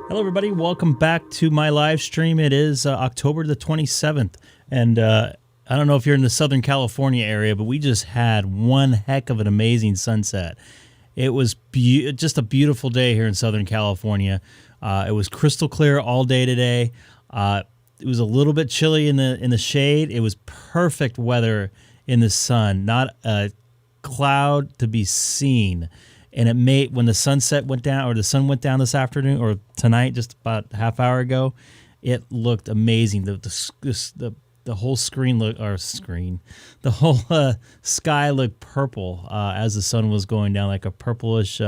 Hello, everybody. Welcome back to my live stream. It is October the 27th, and I don't know if you're in the Southern California area, but we just had one heck of an amazing sunset. It was just a beautiful day here in Southern California. It was crystal clear all day today. It was a little bit chilly in the shade. It was perfect weather in the sun, not a cloud to be seen. And it made, when the sunset went down, or the sun went down this afternoon or tonight, just about a half hour ago, it looked amazing. The whole the whole sky looked purple as the sun was going down, like a purplish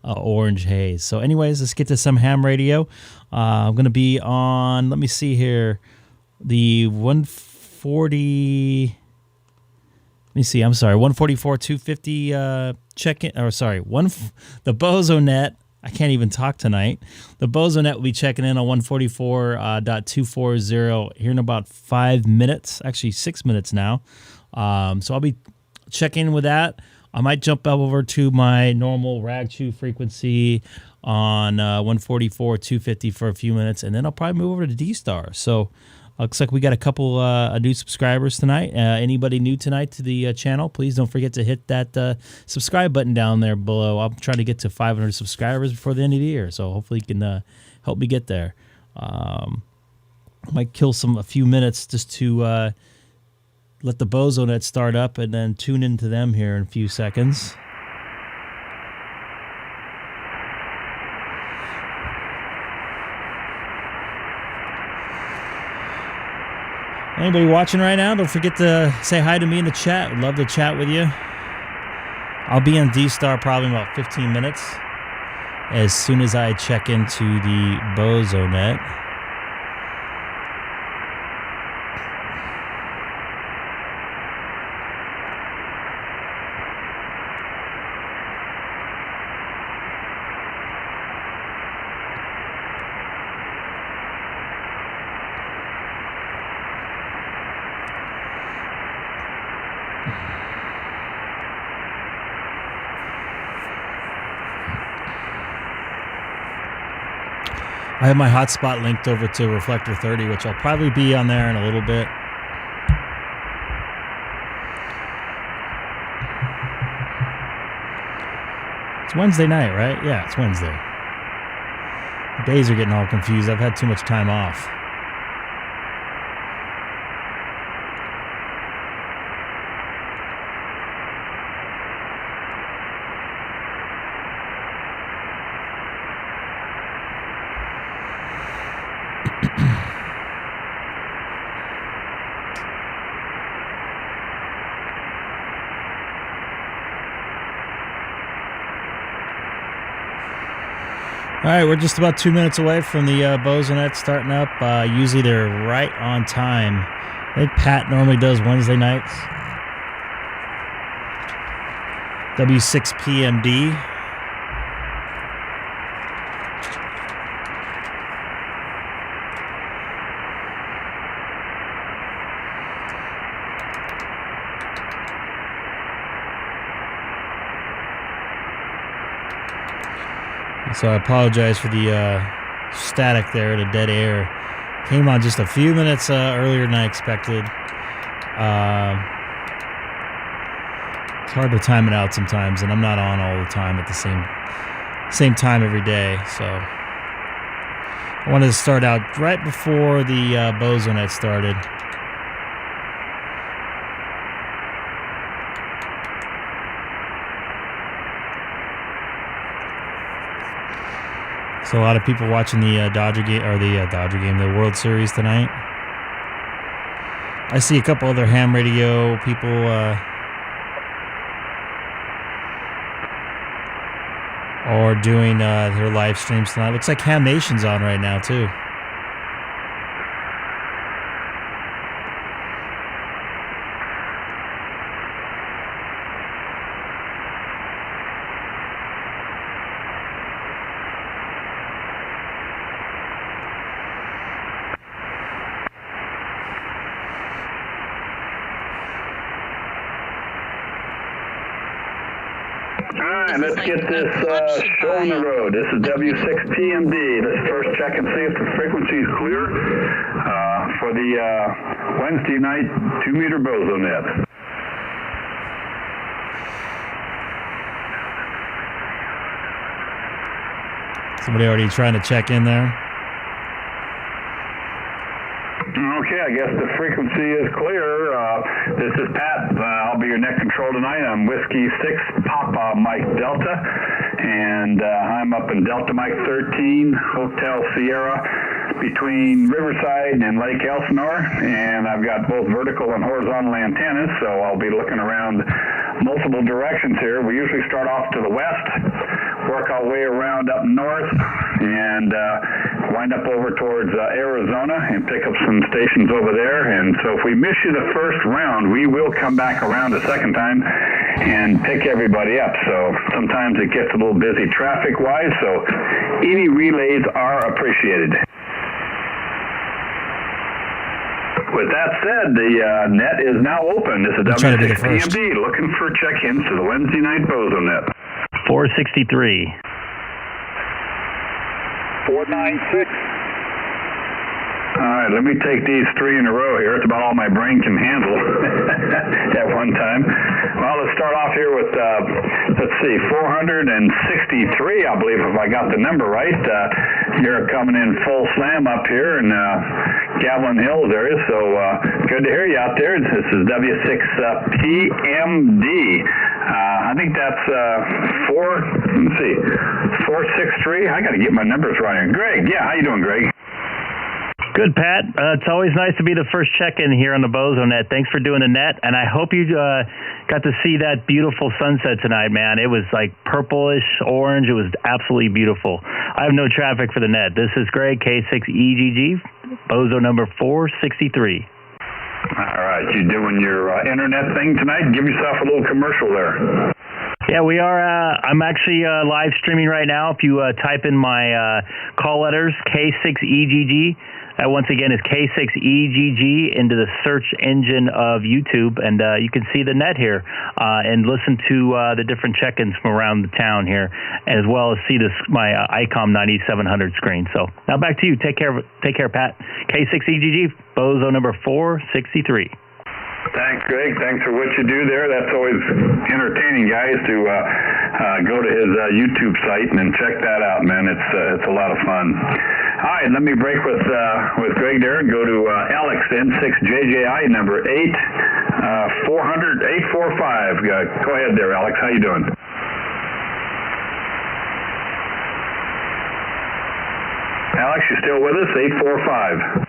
orange haze. So anyways, let's get to some ham radio. I'm going to be on, let me see here, the 140... Let me see. I'm sorry. 144 250 check-in. Or sorry, the BozoNet. I can't even talk tonight. The BozoNet will be checking in on 144.240 here in about 5 minutes. Actually, 6 minutes now. So I'll be checking in with that. I might jump over to my normal rag-chew frequency on 144 250 for a few minutes, and then I'll probably move over to DStar. So looks like we got a couple new subscribers tonight. Anybody new tonight to the channel, please don't forget to hit that subscribe button down there below. I'm trying to get to 500 subscribers before the end of the year, so hopefully you can help me get there. Might kill a few minutes just to let the BozoNet start up and then tune into them here in a few seconds. Anybody watching right now, don't forget to say hi to me in the chat. I'd love to chat with you. I'll be on DStar probably in about 15 minutes as soon as I check into the BozoNet. I have my hotspot linked over to Reflector 30, which I'll probably be on there in a little bit. It's Wednesday night, right? Yeah, it's Wednesday. The days are getting all confused. I've had too much time off. All right, we're just about 2 minutes away from the BozoNet starting up. Usually they're right on time. I think Pat normally does Wednesday nights. W6PMD. So I apologize for the static there, the dead air. Came on just a few minutes earlier than I expected. It's hard to time it out sometimes, and I'm not on all the time at the same time every day. So I wanted to start out right before the BozoNet started. So a lot of people watching the the World Series tonight. I see a couple other ham radio people are doing their live streams tonight. Looks like Ham Nation's on right now too. Alright, let's get this show on the road. This is W6PMD. This first check and see if the frequency is clear for the Wednesday night 2-meter boson net. Somebody already trying to check in there? Okay, I guess the frequency is clear. This is Pat. I'll be your net control tonight. I'm Whiskey 6 Papa Mike Delta, and I'm up in Delta Mike 13 Hotel Sierra between Riverside and Lake Elsinore, and I've got both vertical and horizontal antennas, so I'll be looking around multiple directions here. We usually start off to the west, work our way around up north, and wind up over towards Arizona and pick up some stations over there. And so if we miss you the first round, we will come back around a second time and pick everybody up. So sometimes it gets a little busy traffic-wise, so any relays are appreciated. With that said, the net is now open. This is W6PMD looking for check-ins to the Wednesday night boson net. 463. 496. All right, let me take these 3 in a row here. It's about all my brain can handle at one time. Well, let's start off here with, let's see, 463, I believe, if I got the number right. You're coming in full slam up here in Gavilan Hills area, so good to hear you out there. This is W6PMD. I think that's 463. I got to get my numbers right here. Greg, yeah, how you doing, Greg? Good, Pat. It's always nice to be the first check-in here on the boson net. Thanks for doing the net, and I hope you got to see that beautiful sunset tonight, man. It was like purplish orange. It was absolutely beautiful. I have no traffic for the net. This is Greg, K6EGG, boson number 463. All right, you doing your internet thing tonight? Give yourself a little commercial there. Yeah, we are. I'm actually live streaming right now. If you type in my call letters, K6EGG, once again is K6EGG into the search engine of YouTube, and you can see the net here and listen to the different check-ins from around the town here, as well as see this my Icom 9700 screen. So now back to you. Take care, Pat. K6EGG, boson number 463. Thanks, Greg. Thanks for what you do there. That's always entertaining, guys, to go to his YouTube site and then check that out, man. It's a lot of fun. All right, let me break with Greg there and go to Alex, N6JJI, number 845. Go ahead there, Alex. How you doing? Alex, you still with us? 845.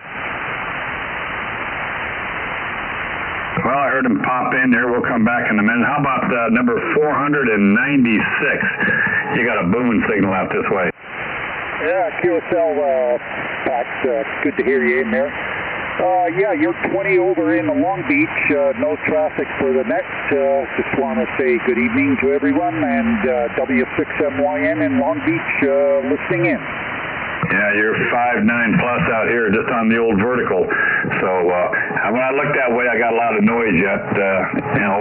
Well, I heard him pop in there. We'll come back in a minute. How about number 496? You got a booming signal out this way. Yeah, QSL, Pat, good to hear you in there. Yeah, you're 20 over in Long Beach. No traffic for the net. Just want to say good evening to everyone, and W6MYN in Long Beach listening in. Yeah, you're 5'9" plus out here just on the old vertical. So when I look that way, I got a lot of noise yet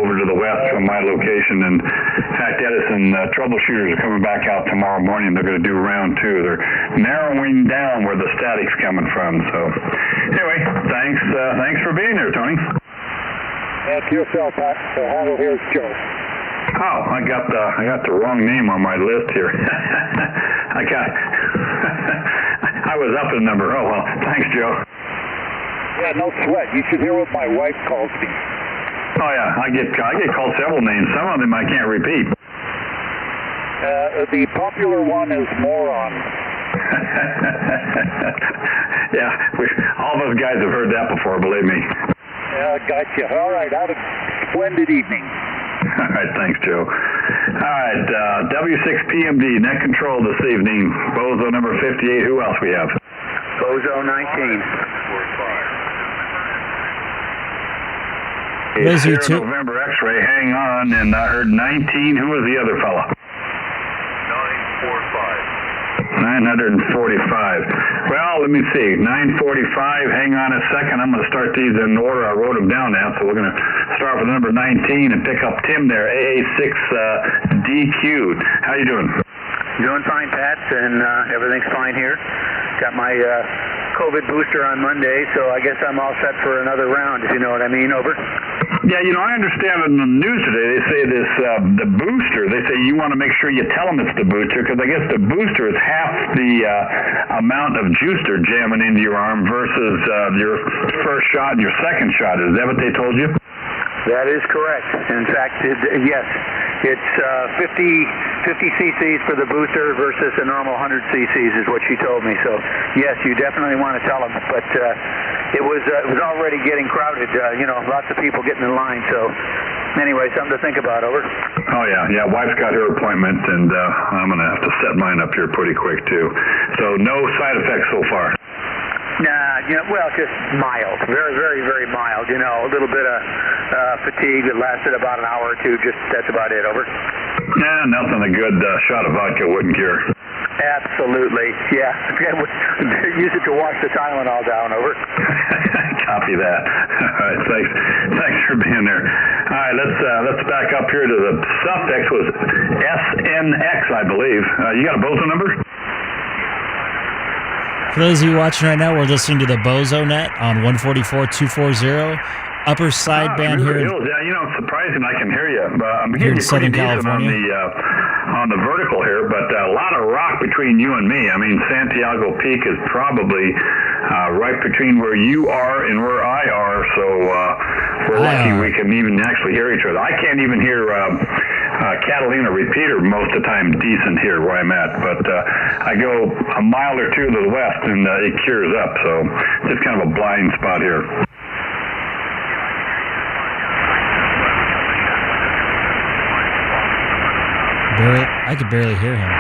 over to the west from my location. And in fact, Edison troubleshooters are coming back out tomorrow morning. They're going to do round 2. They're narrowing down where the static's coming from. So anyway, thanks for being there, Tony. Thank you yourself, Pat. Hello, here's Joe. Oh, I got the wrong name on my list here. I was up a number. Oh well, thanks, Joe. Yeah, no sweat. You should hear what my wife calls me. Oh yeah, I get called several names. Some of them I can't repeat. The popular one is moron. Yeah, all of us guys have heard that before. Believe me. Yeah, gotcha. All right, have a splendid evening. All right, thanks, Joe. All right, W6PMD, net control this evening. Bozo number 58. Who else we have? Bozo 19. It's Sierra November X-ray. Hang on, and I heard 19. Who was the other fella? 945. Well, let me see. 945. Hang on a second. I'm going to start these in order. I wrote them down now, so we're going to start with number 19 and pick up Tim there, AA6DQ. How you doing? Doing fine, Pat, and everything's fine here. Got my COVID booster on Monday, so I guess I'm all set for another round, if you know what I mean. Over. Yeah, I understand in the news today they say this, the booster, they say you want to make sure you tell them it's the booster, because I guess the booster is half the amount of juice they're jamming into your arm versus your first shot and your second shot. Is that what they told you? That is correct. In fact, yes. It's 50 cc's for the booster versus a normal 100 cc's is what she told me. So, yes, you definitely want to tell them. But it was already getting crowded. Lots of people getting in line. So, anyway, something to think about. Over. Oh, yeah. Wife's got her appointment, and I'm going to have to set mine up here pretty quick, too. So, no side effects so far. Nah, just mild. Very, very, very mild. A little bit of fatigue that lasted about an hour or two. That's about it. Over. Yeah, nothing a good shot of vodka wouldn't cure. Absolutely. Yeah. Use it to wash the Tylenol down. Over. Copy that. All right. Thanks for being there. All right. Let's back up here to the suffix was SNX, I believe. You got a boson number? For those of you watching right now, we're listening to the Bozo Net on 144.240, upper sideband here. It's surprising I can hear you. I'm here hearing in you Southern pretty decent California. on the vertical here, but a lot of rock between you and me. I mean, Santiago Peak is probably right between where you are and where I are, so we're lucky we can even actually hear each other. I can't even hear Catalina repeater most of the time decent here where I'm at, but I go a mile or two to the west and it cures up, so it's kind of a blind spot here. I could barely hear him.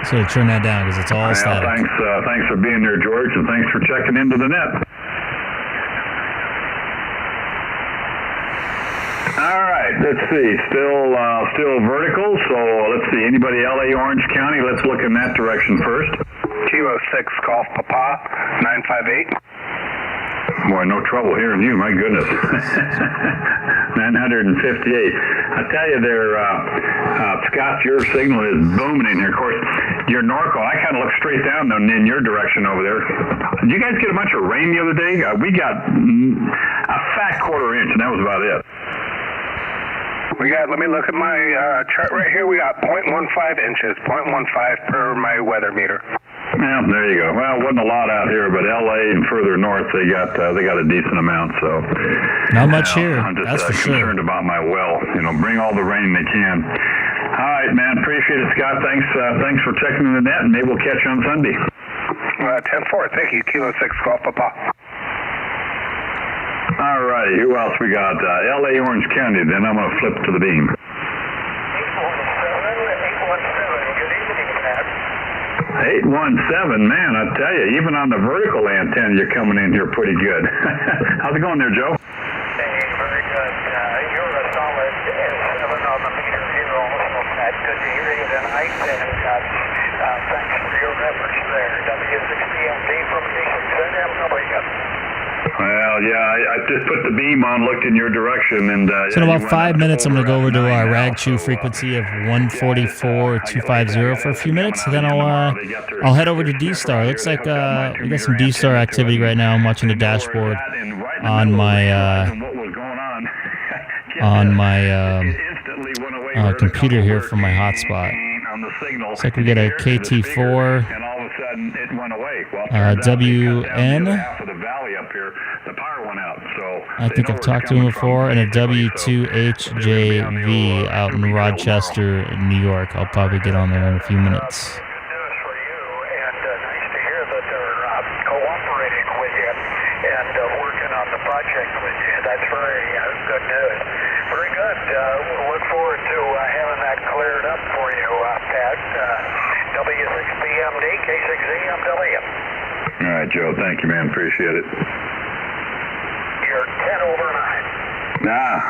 So turn that down because it's all static. Thanks for being there, George, and thanks for checking into the net. All right, let's see. Still vertical. So let's see. Anybody LA Orange County? Let's look in that direction first. Kilo 6 Golf Papa 958. Boy, no trouble hearing you. My goodness. 958. I tell you, there, Scott, your signal is booming in here. Of course, your Norco, I kind of look straight down in your direction over there. Did you guys get a bunch of rain the other day? We got a fat quarter inch, and that was about it. Let me look at my chart right here. We got 0.15 inches, 0.15 per my weather meter. Yeah, there you go. Well, it wasn't a lot out here, but LA and further north, they got a decent amount. So not much here. I'm just that's for concerned sure. about my well. Bring all the rain they can. All right, man. Appreciate it, Scott. Thanks for checking in the net, and maybe we'll catch you on Sunday. 10-4. Thank you. Kilo 6 Golf Papa. All righty. Who else we got? LA Orange County. Then I'm going to flip to the beam. 817, man, I tell you, even on the vertical antenna, you're coming in here pretty good. How's it going there, Joe? Hey, very good. You're a solid 7 on the meter here also, Pat. Good to hear you tonight, and thanks for your efforts there. W6PMD from K6EGG. Well, yeah, I just put the beam on, looked in your direction, and So in about 5 minutes, I'm going to go over to our rag chew frequency of 144.250 for a few minutes. Then I'll head over to DStar. Looks like we got some DStar activity right now. I'm watching the dashboard on my computer here from my hotspot. Looks like we get a KT4 WN. I think I've talked to him before, and a W2HJV out in Rochester, New York. I'll probably get on there in a few minutes. Good news for you, and nice to hear that they're cooperating with you and working on the project with you. That's very good news. Very good. We'll look forward to having that cleared up for you, Pat. W6PMD, K6EGG. All right, Joe. Thank you, man. Appreciate it. You're 10 over 9.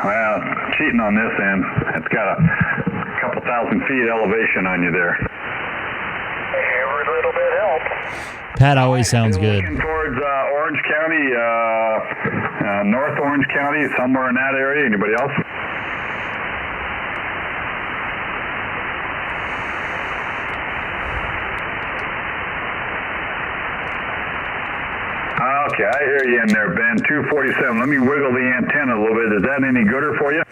Well, cheating on this end. It's got a couple thousand feet elevation on you there. Every little bit helps. Pat always sounds good. Looking towards Orange County, North Orange County, somewhere in that area. Anybody else? Okay, I hear you in there, Ben. 247. Let me wiggle the antenna a little bit. Is that any gooder for you?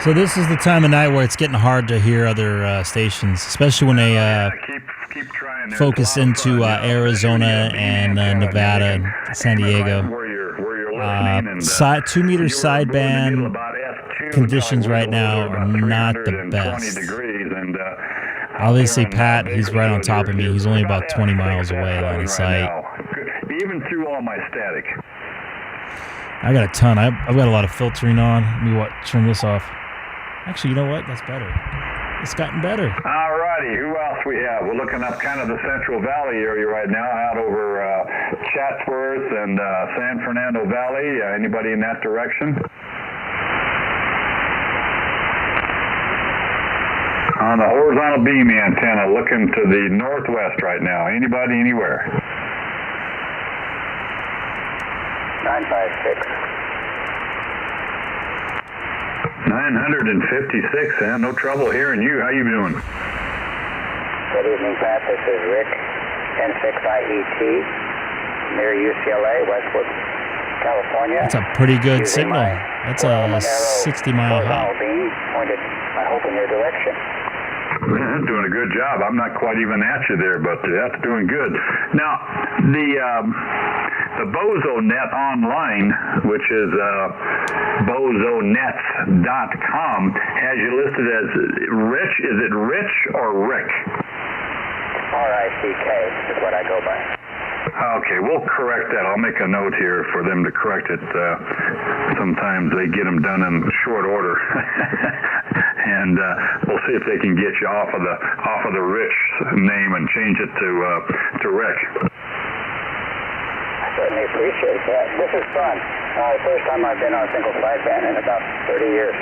So this is the time of night where it's getting hard to hear other stations, especially when they keep trying. focus into Arizona and Nevada and San Diego. 2 meter sideband conditions right now are not the best. Obviously, Pat, he's right on top of me. He's only about 20 miles away line of sight. Even through all my static. I got a ton. I've got a lot of filtering on. Let me turn this off. Actually, you know what? That's better. It's gotten better. All righty. Who else we have? We're looking up kind of the Central Valley area right now, out over Chatsworth and San Fernando Valley. Anybody in that direction? On the horizontal beam antenna, looking to the northwest right now. Anybody anywhere? 956. 956, no trouble hearing you. How you doing? Good evening, Pat. This is Rick, K6EGG, near UCLA, Westwood, California. That's a pretty good signal. That's a 60-mile hop. Beam pointed, I hope, in your direction. Man, doing a good job. I'm not quite even at you there, but that's doing good. Now, the BozoNet online, which is bozonets.com, has you listed as Rich. Is it Rich or Rick? R-I-C-K is what I go by. Okay, we'll correct that. I'll make a note here for them to correct it. Sometimes they get them done in short order, and we'll see if they can get you off of the Rich name and change it to Rick. I certainly appreciate that. This is fun. First time I've been on a single sideband in about 30 years.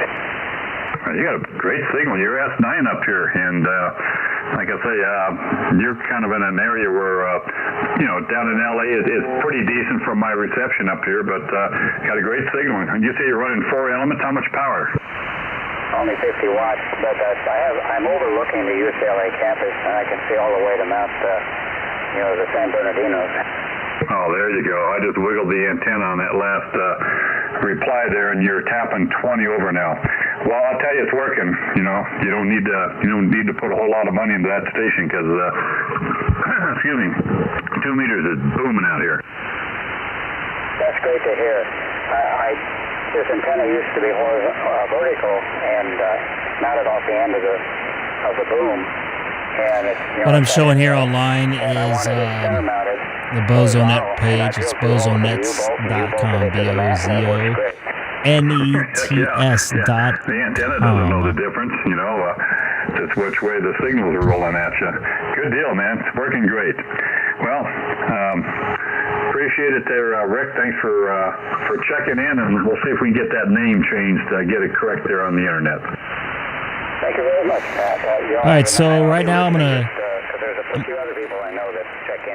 You got a great signal. You're S9 up here, and like I say, you're kind of in an area where, down in LA is pretty decent from my reception up here, but got a great signal. And you say you're running 4 elements. How much power? Only 50 watts, but I'm overlooking the UCLA campus, and I can see all the way to Mount, the San Bernardinos. Oh, there you go. I just wiggled the antenna on that last reply there, and you're tapping 20 over now. Well, I'll tell you, it's working. You don't need to put a whole lot of money into that station because, excuse me, 2 meters is booming out here. That's great to hear. This antenna used to be vertical and mounted off the end of the boom. And it's, what I'm showing here online is the BozoNet page. It's bozonets.com, BOZONETS.com. The antenna doesn't know the difference, just which way the signals are rolling at you. Good deal, man. It's working great. Well, appreciate it there, Rick. Thanks for checking in, and we'll see if we can get that name changed, get it correct there on the internet. Thank you very much, Pat. All right, so right now I'm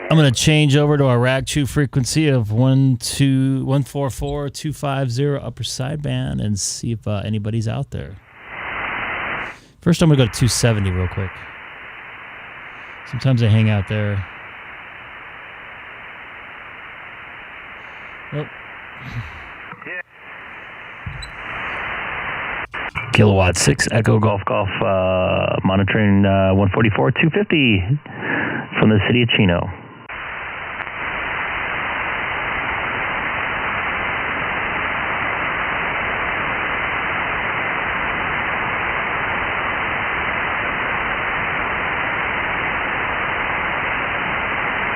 gonna change over to our rag chew frequency of 144-250 upper sideband and see if anybody's out there. First, I'm gonna go to 270 real quick. Sometimes I hang out there. Nope. Kilowatt 6 Echo Golf monitoring 144-250 from the city of Chino.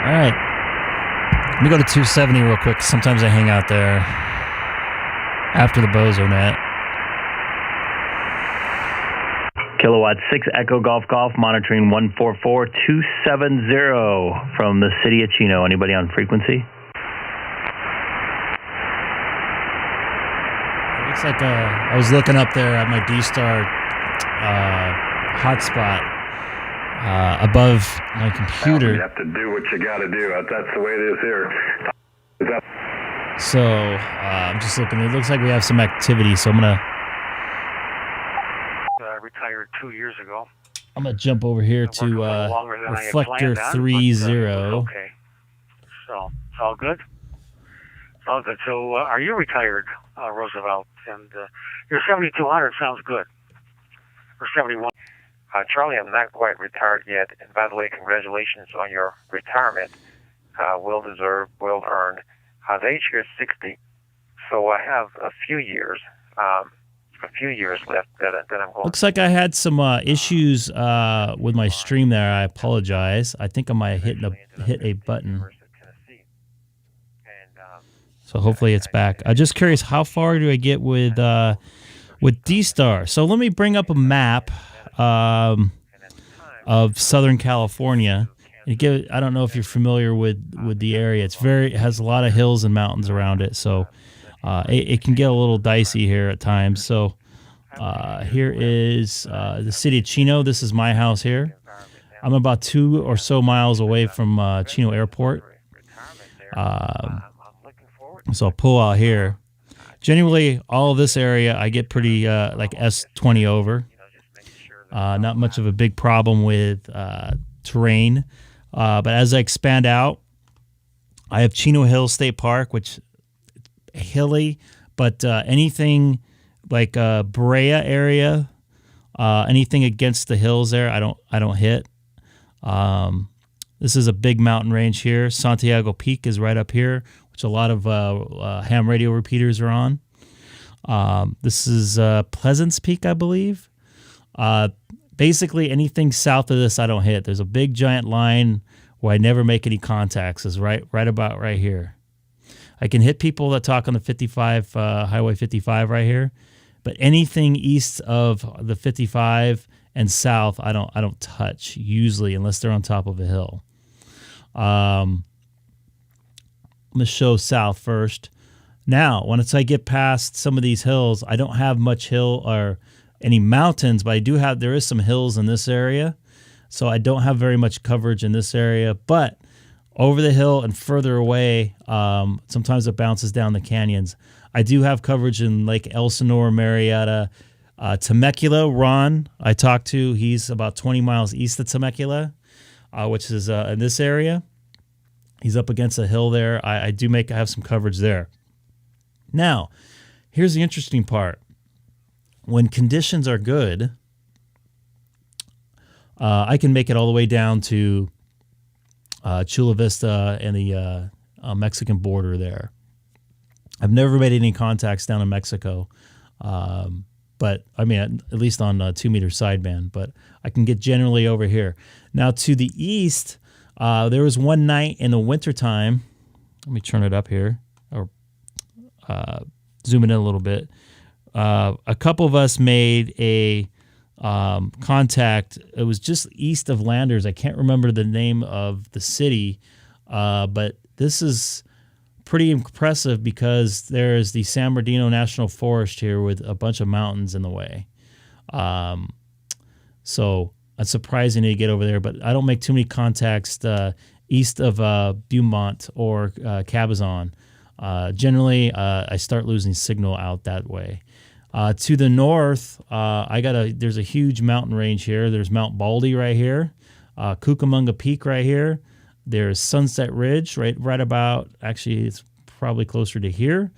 All right. Let me go to 270 real quick. Sometimes I hang out there after the BozoNet. Kilowatt 6 Echo Golf monitoring 144-270 from the city of Chino. Anybody on frequency? It looks like I was looking up there at my DStar hotspot above my computer. You have to do what you got to do. That's the way it is here. So I'm just looking. It looks like we have some activity. So I'm gonna retired 2 years ago. I'm gonna jump over here to reflector 30. Okay. So it's all good. It's all good. So are you retired, Roosevelt? And your 7200 sounds good. Or 71. Charlie, I'm not quite retired yet. And by the way, congratulations on your retirement. Well deserved, well earned. The age here is 60, so I have a few years left that I'm going. Looks like I had some issues with my stream there. I apologize. I think I might have hit a button. So hopefully it's back. I'm just curious, how far do I get with DStar? So let me bring up a map of Southern California. I don't know if you're familiar with the area. It has a lot of hills and mountains around it, so it can get a little dicey here at times. So here is the city of Chino. This is my house here. I'm about 2 or so miles away from Chino Airport. So I'll pull out here. Generally, all of this area I get pretty like S20 over. Not much of a big problem with terrain. But as I expand out, I have Chino Hills State Park, which is hilly, but anything like Brea area, anything against the hills there, I don't hit. This is a big mountain range here. Santiago Peak is right up here, which a lot of ham radio repeaters are on. This is Pleasance Peak, I believe. Basically, anything south of this, I don't hit. There's a big giant line where I never make any contacts. Is right about right here. I can hit people that talk on the 55 Highway 55 right here, but anything east of the 55 and south, I don't touch usually unless they're on top of a hill. I'm gonna show south first. Now, once I get past some of these hills, I don't have much hill or any mountains, but there is some hills in this area. So I don't have very much coverage in this area, but over the hill and further away, sometimes it bounces down the canyons. I do have coverage in Lake Elsinore, Marietta, Temecula. Ron, I talked to, he's about 20 miles east of Temecula, which is in this area. He's up against a hill there. I have some coverage there. Now, here's the interesting part. When conditions are good, I can make it all the way down to Chula Vista and the Mexican border there. I've never made any contacts down in Mexico, but I mean, at least on 2-meter sideband, but I can get generally over here. Now, to the east, there was one night in the wintertime. Let me turn it up here, or zoom it in a little bit. A couple of us made a contact. It was just east of Landers. I can't remember the name of the city, but this is pretty impressive because there is the San Bernardino National Forest here with a bunch of mountains in the way. So it's surprising to get over there, but I don't make too many contacts east of Beaumont or Cabazon. Generally, I start losing signal out that way. To the north, there's a huge mountain range here. There's Mount Baldy right here, Cucamonga Peak right here. There's Sunset Ridge right about, actually it's probably closer to here.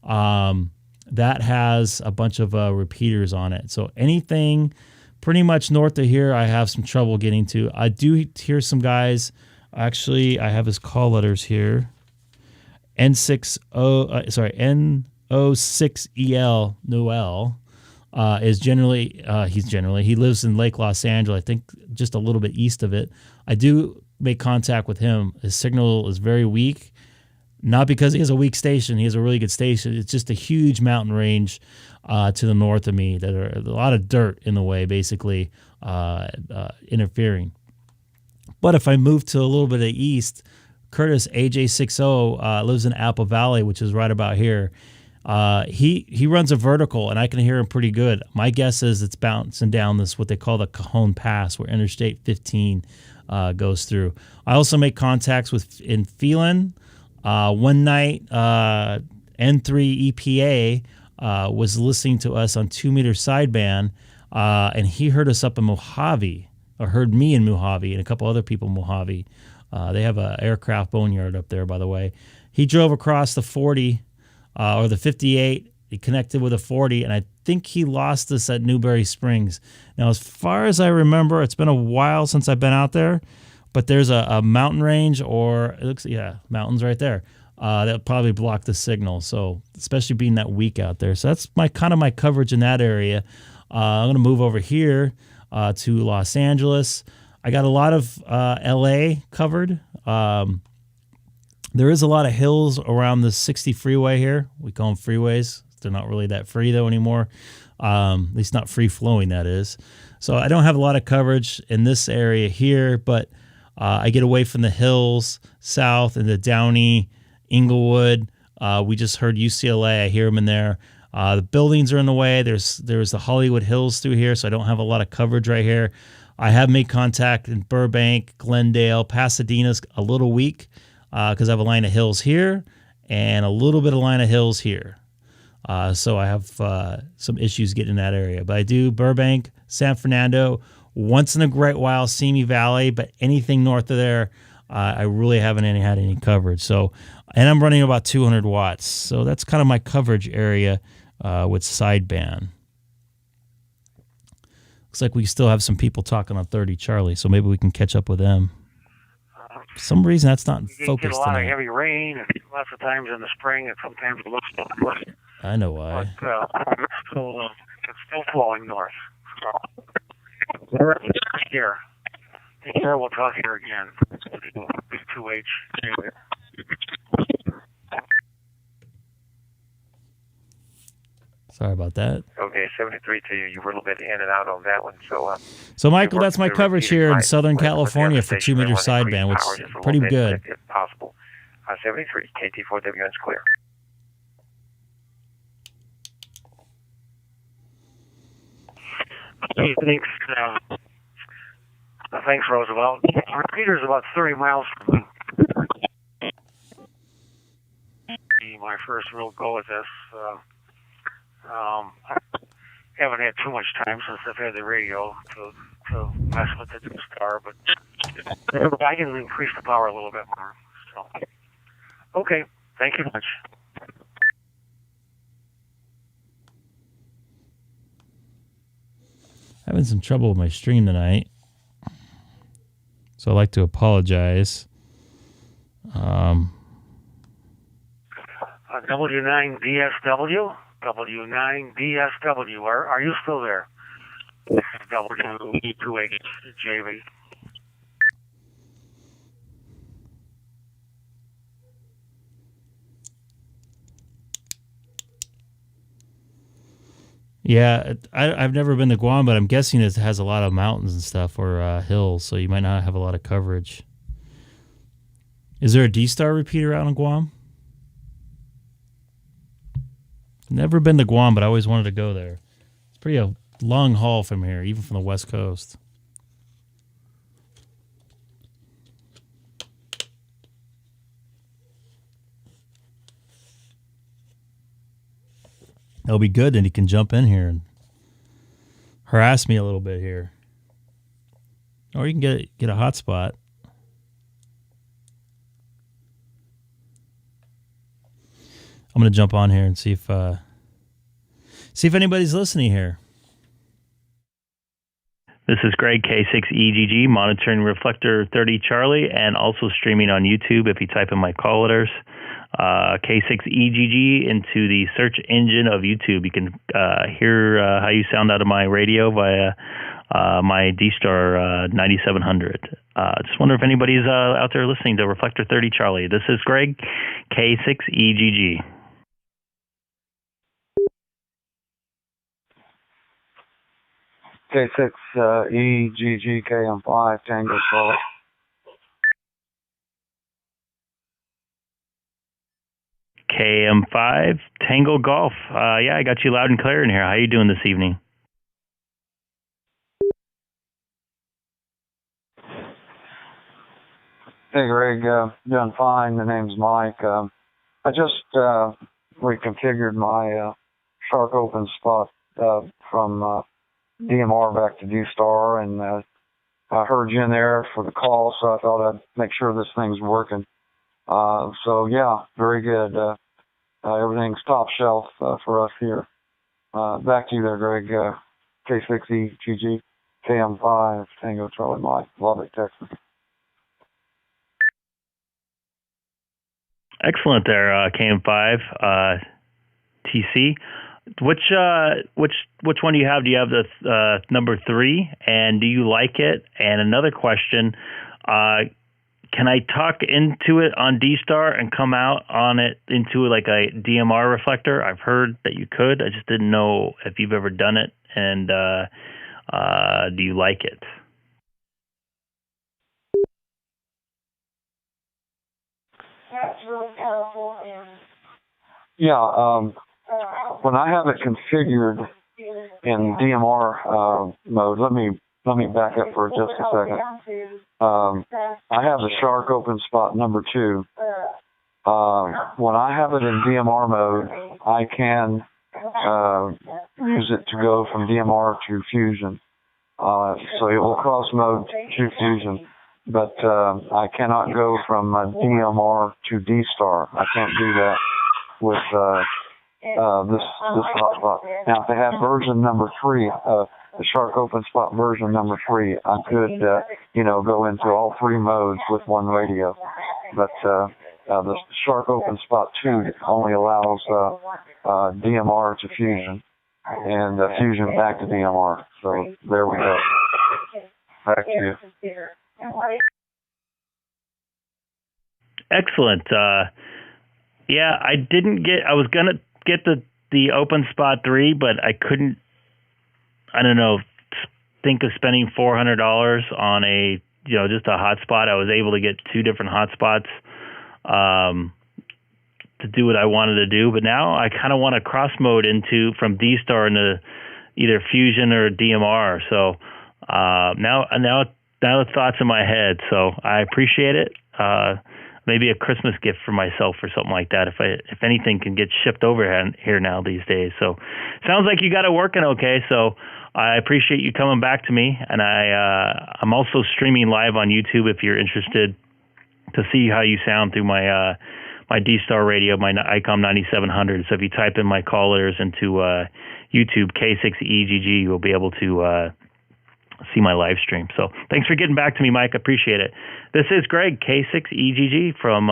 That has a bunch of repeaters on it. So anything pretty much north of here, I have some trouble getting to. I do hear some guys, actually I have his call letters here. N06EL Noel he lives in Lake Los Angeles, I think just a little bit east of it. I do make contact with him. His signal is very weak, not because he has a weak station. He has a really good station. It's just a huge mountain range to the north of me that are a lot of dirt in the way, basically interfering. But if I move to a little bit of the east, Curtis AJ60 lives in Apple Valley, which is right about here. He runs a vertical, and I can hear him pretty good. My guess is it's bouncing down this what they call the Cajon Pass, where Interstate 15 goes through. I also make contacts in Phelan. One night, N3 EPA was listening to us on 2-meter sideband, and he heard us up in Mojave, or heard me in Mojave, and a couple other people in Mojave. They have an aircraft boneyard up there, by the way. He drove across the 40 or the 58. He connected with a 40, and I think he lost us at Newberry Springs. Now, as far as I remember, it's been a while since I've been out there, but there's a mountain range, or it looks, mountains right there. That'll probably block the signal. So, especially being that week out there. So that's my coverage in that area. I'm going to move over here to Los Angeles. I got a lot of LA covered. There is a lot of hills around the 60 freeway here. We call them freeways. They're not really that free though anymore. At least not free flowing, that is. So I don't have a lot of coverage in this area here, but I get away from the hills south into Downey, Inglewood. We just heard UCLA. I hear them in there. The buildings are in the way. There's the Hollywood Hills through here, so I don't have a lot of coverage right here. I have made contact in Burbank, Glendale, Pasadena's a little weak because I have a line of hills here and a little bit of line of hills here. So I have some issues getting in that area. But I do Burbank, San Fernando, once in a great while, Simi Valley, but anything north of there, I really haven't had any coverage. So, and I'm running about 200 watts. So that's kind of my coverage area with sideband. Looks like we still have some people talking on 30 Charlie, so maybe we can catch up with them. For some reason, that's not focused. You get a lot of heavy rain, lots of times in the spring, and sometimes it looks like it. I know why. But, it's still flowing north. So, here. Take care, we'll talk here again. B2H. Sorry about that. Okay, 73 to you. You were a little bit in and out on that one. So Michael, that's my coverage here in Southern California for 2-meter sideband, which is pretty good. If possible. 73, KT4WN's clear. Hey, thanks, Roosevelt. Repeater's about 30 miles from me. My first real go at this. I haven't had too much time since I've had the radio to mess with the DStar, but I can increase the power a little bit more. So, okay, thank you much. Having some trouble with my stream tonight, so I'd like to apologize. W9DSW, W9DSW, are you still there? W2H-JV. Yeah, I've never been to Guam, but I'm guessing it has a lot of mountains and stuff or hills, so you might not have a lot of coverage. Is there a DStar repeater out in Guam? Never been to Guam, but I always wanted to go there. It's pretty a long haul from here, even from the West Coast. That'll be good, and he can jump in here and harass me a little bit here. Or you can get a hotspot. I'm going to jump on here and see if anybody's listening here. This is Greg, K6EGG, monitoring reflector 30 Charlie, and also streaming on YouTube if you type in my call letters. K6EGG into the search engine of YouTube. You can hear how you sound out of my radio via my DStar 9700. Just wonder if anybody's out there listening to Reflector 30 Charlie. This is Greg, K6EGG. K6EGG KM5 Tango Charlie. KM5 Tango Golf. Yeah, I got you loud and clear in here. How you doing this evening? Hey, Greg. Doing fine. The name's Mike. I just reconfigured my Shark Open spot from DMR back to DStar, and I heard you in there for the call, so I thought I'd make sure this thing's working. So, yeah, very good. Everything's top shelf for us here. Back to you there, Greg. K6EGG, KM5, Tango Charlie Mike, Lubbock, Texas. Excellent there, KM5 TC. Which one do you have? Do you have the number 3, and do you like it? And another question, can I talk into it on DStar and come out on it into like a DMR reflector? I've heard that you could. I just didn't know if you've ever done it, and do you like it? Yeah, when I have it configured in DMR mode, let me back up for just a second. I have the Shark Open spot number 2. When I have it in DMR mode, I can use it to go from DMR to Fusion. So it will cross mode to Fusion, but I cannot go from DMR to DStar. I can't do that with this hotspot. Now, if they have version number 3, the Shark Open spot version number 3, I could, go into all 3 modes with one radio. But the Shark Open spot 2 only allows DMR to Fusion and Fusion back to DMR. So there we go. Back to you. Excellent. Yeah, I was going to get the Open Spot 3, but I couldn't, think of spending $400 on just a hotspot. I was able to get 2 different hotspots to do what I wanted to do, but now I kind of want to cross mode from DStar into either Fusion or DMR. So now the thoughts in my head. So I appreciate it. Maybe a Christmas gift for myself or something like that. If anything can get shipped over here now these days. So sounds like you got it working okay. So I appreciate you coming back to me, and I'm also streaming live on YouTube if you're interested to see how you sound through my my DStar radio, my Icom 9700. So if you type in my call letters into YouTube, K6EGG, you'll be able to see my live stream. So thanks for getting back to me, Mike. I appreciate it. This is Greg, K6EGG from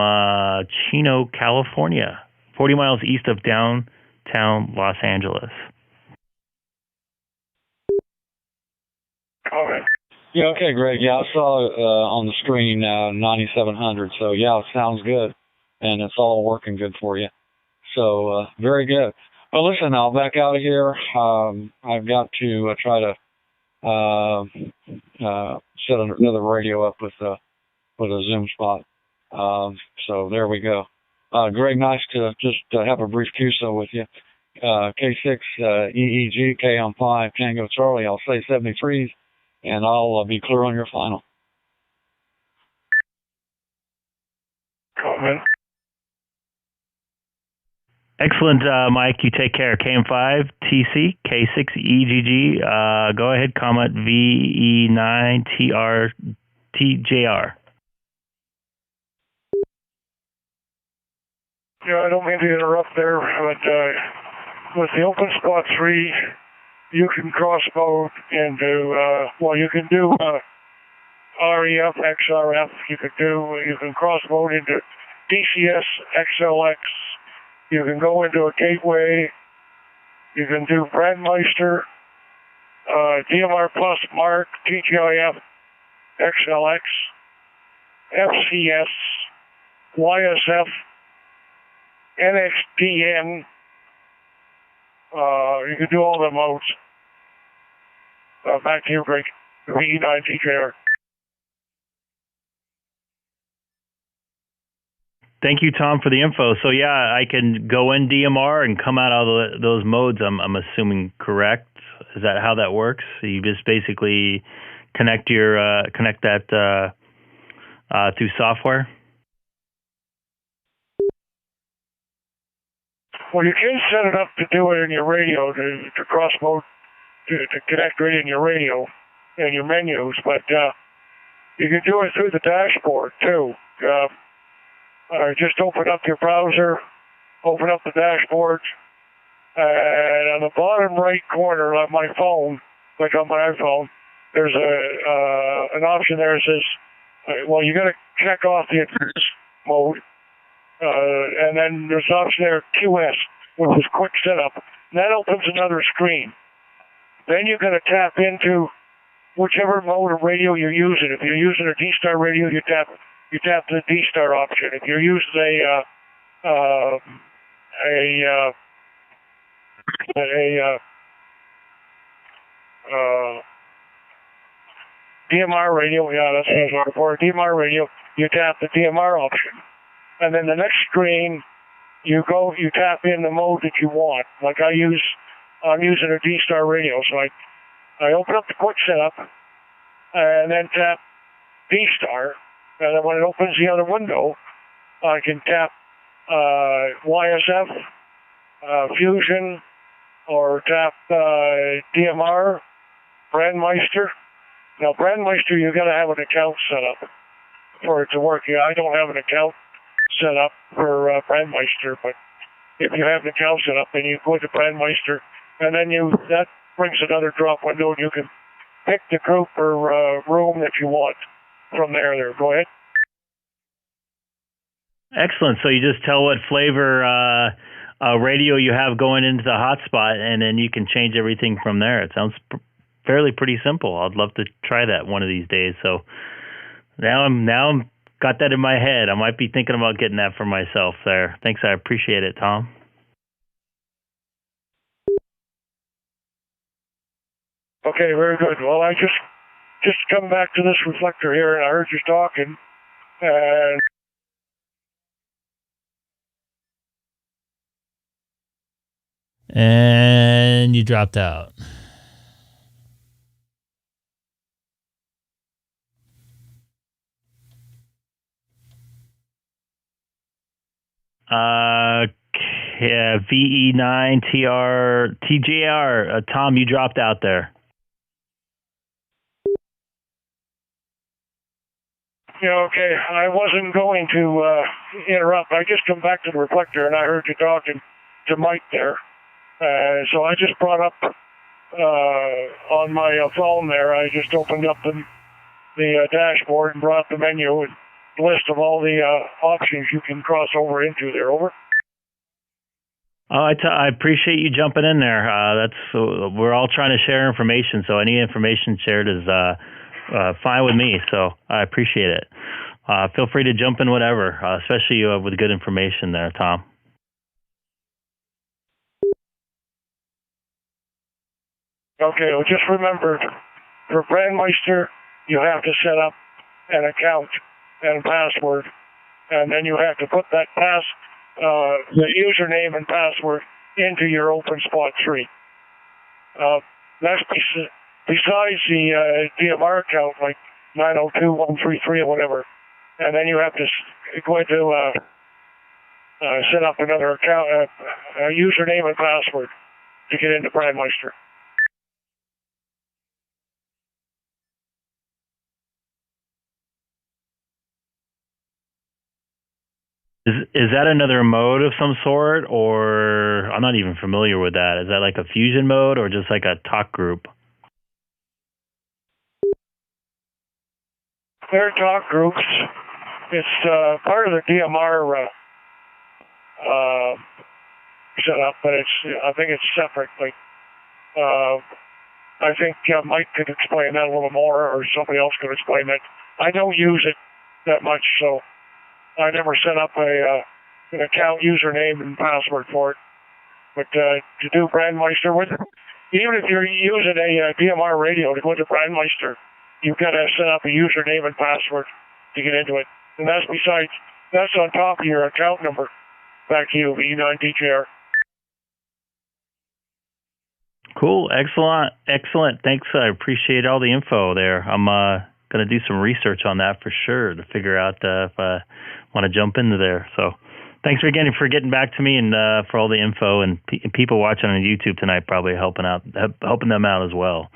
Chino, California, 40 miles east of downtown Los Angeles. All right. Yeah, okay, Greg. Yeah, I saw on the screen 9700. So, yeah, it sounds good. And it's all working good for you. So, very good. Well, listen, I'll back out of here. I've got to try to set another radio up with a Zoom spot. So there we go. Greg, nice to just have a brief QSO with you. K6EGG, KM5, Tango Charlie. I'll say 73s, and I'll be clear on your final. Comment. Excellent, Mike. You take care. KM5, TC, K6EGG. Go ahead, comment VE9TRTJR. Yeah, I don't mean to interrupt there, but with the Open Spot 3, you can cross mode into, you can do REF, XRF, you can cross mode into DCS, XLX, you can go into a gateway, you can do Brandmeister, DMR Plus, Mark, TGIF, XLX, FCS, YSF, NXDN, you can do all the modes. Back to you, Greg. VE9TJR. Thank you, Tom, for the info. So yeah, I can go in DMR and come out of those modes. I'm assuming correct. Is that how that works? So you just basically connect that through software. Well, you can set it up to do it in your radio, to cross mode, to connect right in your radio and your menus, but you can do it through the dashboard too. Just open up your browser, open up the dashboard, and on the bottom right corner on my phone, like on my iPhone, there's an option there that says, well, you got to check off the advanced mode, and then there's an option there, QS, which is quick setup. And that opens another screen. Then you're going to tap into whichever mode of radio you're using. If you're using a DStar radio, you tap the DStar option. If you're using a DMR radio, that's what I was for. A DMR radio, you tap the DMR option. And then the next screen, you tap in the mode that you want. Like I'm using a DStar radio, so I open up the quick setup, and then tap DStar, and then when it opens the other window, I can tap YSF, Fusion, or tap DMR, Brandmeister. Now, Brandmeister, you got to have an account set up for it to work. Yeah, I don't have an account set up for Brandmeister, but if you have an account set up, then you go to Brandmeister, and then that brings another drop window, and you can pick the group or room that you want from there. Go ahead. Excellent. So you just tell what flavor radio you have going into the hotspot, and then you can change everything from there. It sounds fairly pretty simple. I'd love to try that one of these days. So now I'm got that in my head. I might be thinking about getting that for myself there. Thanks. I appreciate it, Tom. Okay, very good. Well, I just come back to this reflector here, and I heard you talking, and you dropped out. VE9 TJR. Tom, you dropped out there. Yeah, okay. I wasn't going to interrupt. I just come back to the reflector, and I heard you talking to Mike there. So I just brought up on my phone there, I just opened up the dashboard and brought the menu and list of all the options you can cross over into there. Over. I appreciate you jumping in there. We're all trying to share information, so any information shared is fine with me. So I appreciate it. Feel free to jump in whatever, especially with good information there, Tom. Okay, well, just remember, for Brandmeister, you have to set up an account and password, and then you have to put that the username and password into your OpenSpot 3. That's besides the DMR account, like 902.133 or whatever, and then you have to go into set up another account, a username and password to get into Brandmeister. Is that another mode of some sort, or I'm not even familiar with that? Is that like a fusion mode or just like a talk group? They're talk groups. It's part of the DMR setup, but I think it's separate. Like, I think Mike could explain that a little more, or somebody else could explain that. I don't use it that much, so I never set up an account username and password for it. But to do Brandmeister with it, even if you're using a DMR radio to go to Brandmeister, you've got to set up a username and password to get into it. And that's besides That's on top of your account number. Back to you, V9DJR. Cool. Excellent. Thanks. I appreciate all the info there. I'm going to do some research on that for sure to figure out if I want to jump into there. So thanks again for getting back to me and for all the info, and people watching on YouTube tonight probably helping them out as well.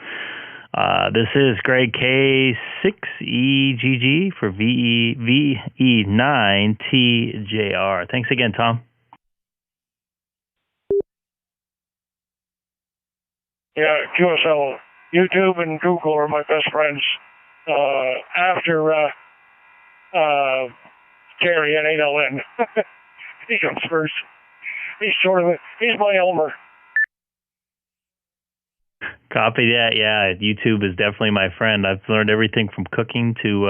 This is Greg K6EGG for VE9TJR. Thanks again, Tom. Yeah, QSL, YouTube and Google are my best friends. After Terry at 8LN. He comes first. He's my Elmer. Copy that. Yeah, YouTube is definitely my friend. I've learned everything from cooking to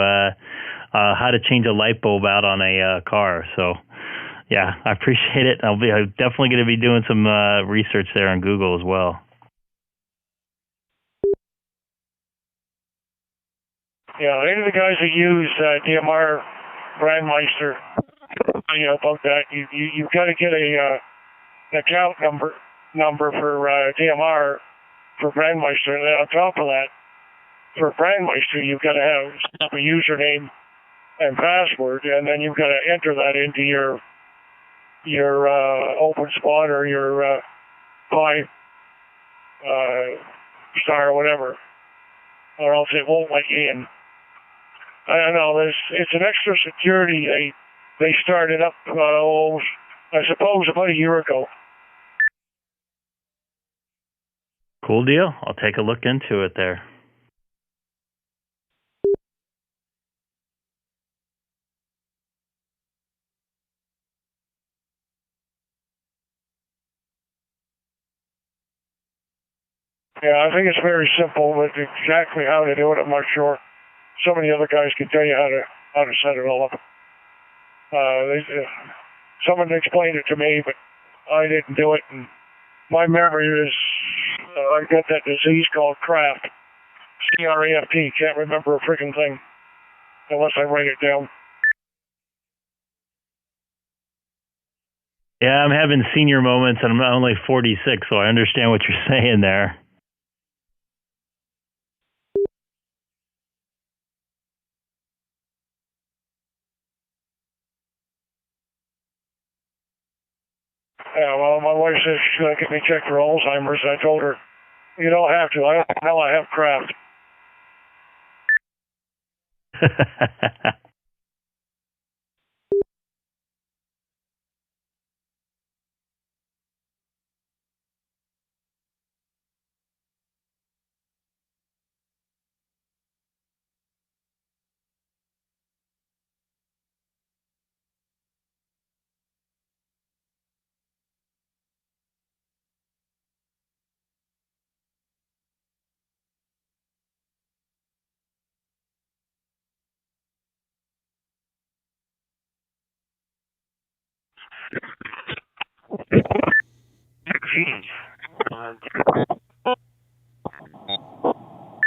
how to change a light bulb out on a car. So, yeah, I appreciate it. I'm definitely going to be doing some research there on Google as well. Yeah, any of the guys that use DMR Brandmeister, about that, you've got to get an account number for DMR for Brandmeister, and then on top of that, for Brandmeister, you've got to have a username and password, and then you've got to enter that into your open spot or your Pi star or whatever, or else it won't let you in. I don't know. It's an extra security they started up, I suppose, about a year ago. Cool deal. I'll take a look into it there. Yeah, I think it's very simple, but exactly how to do it, I'm not sure. Some of the other guys can tell you how to set it all up. Someone explained it to me, but I didn't do it. And my memory is, I got that disease called craft. C-R-A-F-T. Can't remember a freaking thing unless I write it down. Yeah, I'm having senior moments, and I'm only 46, so I understand what you're saying there. Yeah, well, my wife says she's going to get me checked for Alzheimer's, and I told her, you don't have to. I have craft.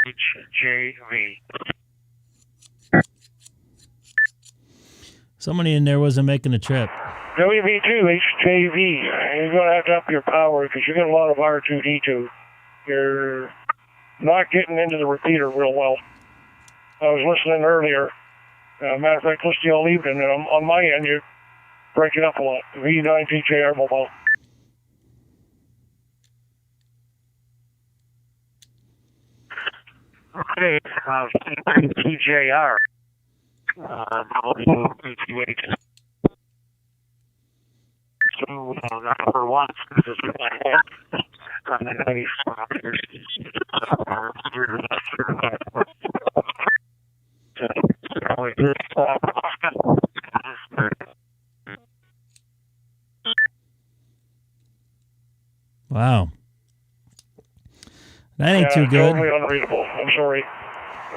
HJV. Somebody in there wasn't making the trip. WV2, HJV. You're going to have to up your power because you get a lot of R2D2. You're not getting into the repeater real well. I was listening earlier. Matter of fact, listening all evening, and on my end, you're breaking up a lot. V9TJR mobile. Okay, TJR. W88. So, number one, this is my head. And then I Wow. That ain't too good. Totally unreadable. I'm sorry.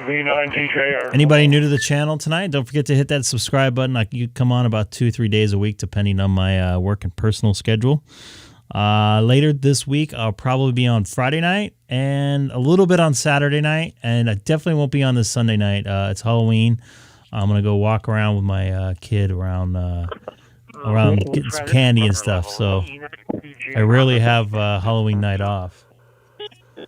V9TJR. Anybody new to the channel tonight? Don't forget to hit that subscribe button. You come on about 2-3 days a week, depending on my work and personal schedule. Later this week, I'll probably be on Friday night and a little bit on Saturday night, and I definitely won't be on this Sunday night. It's Halloween. I'm gonna go walk around with my kid around getting some candy and stuff. So I rarely have Halloween night off. A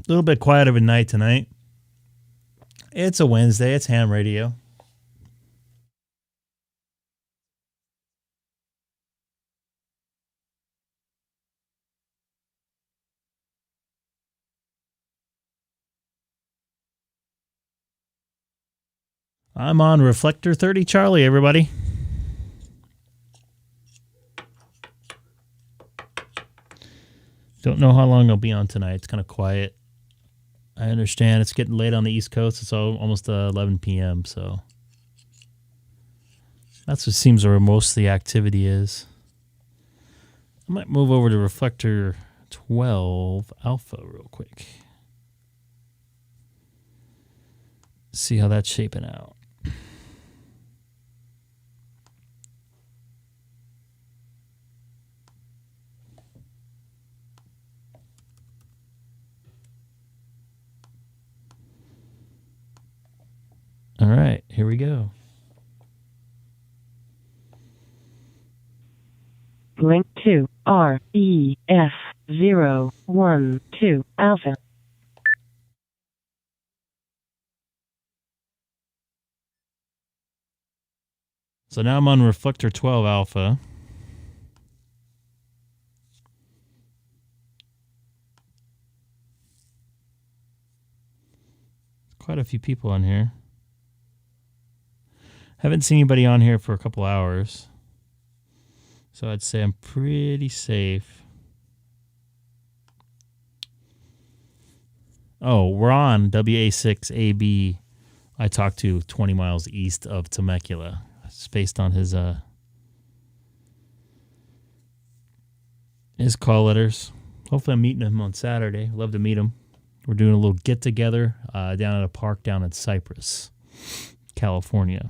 little bit quiet of a night tonight. It's a Wednesday. It's ham radio. I'm on Reflector 30 Charlie, everybody. Don't know how long I'll be on tonight. It's kind of quiet. I understand it's getting late on the East Coast. It's almost 11 p.m., so that's what seems where most of the activity is. I might move over to Reflector 12 Alpha real quick. See how that's shaping out. All right, here we go. Link to REF012 Alpha. So now I'm on Reflector 12 Alpha. Quite a few people on here. Haven't seen anybody on here for a couple hours. So I'd say I'm pretty safe. Oh, we're on WA6AB. I talked to 20 miles east of Temecula. It's based on his call letters. Hopefully I'm meeting him on Saturday. Love to meet him. We're doing a little get-together down at a park down in Cypress, California.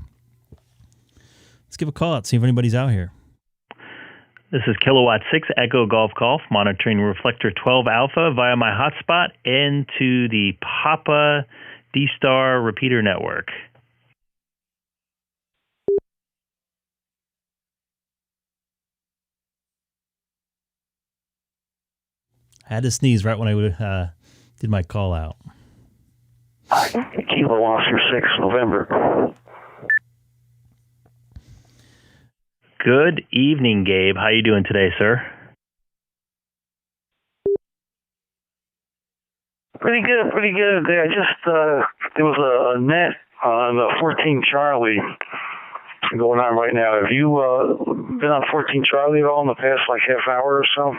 Let's give a call out, see if anybody's out here. This is Kilowatt 6 Echo Golf Golf, monitoring Reflector 12 Alpha via my hotspot into the Papa DStar repeater network. I had to sneeze right when I did my call out. Kilo Oscar 6, November. Good evening, Gabe. How you doing today, sir? Pretty good, pretty good. I just, there was a net on 14 Charlie going on right now. Have you been on 14 Charlie at all in the past, like, half hour or so?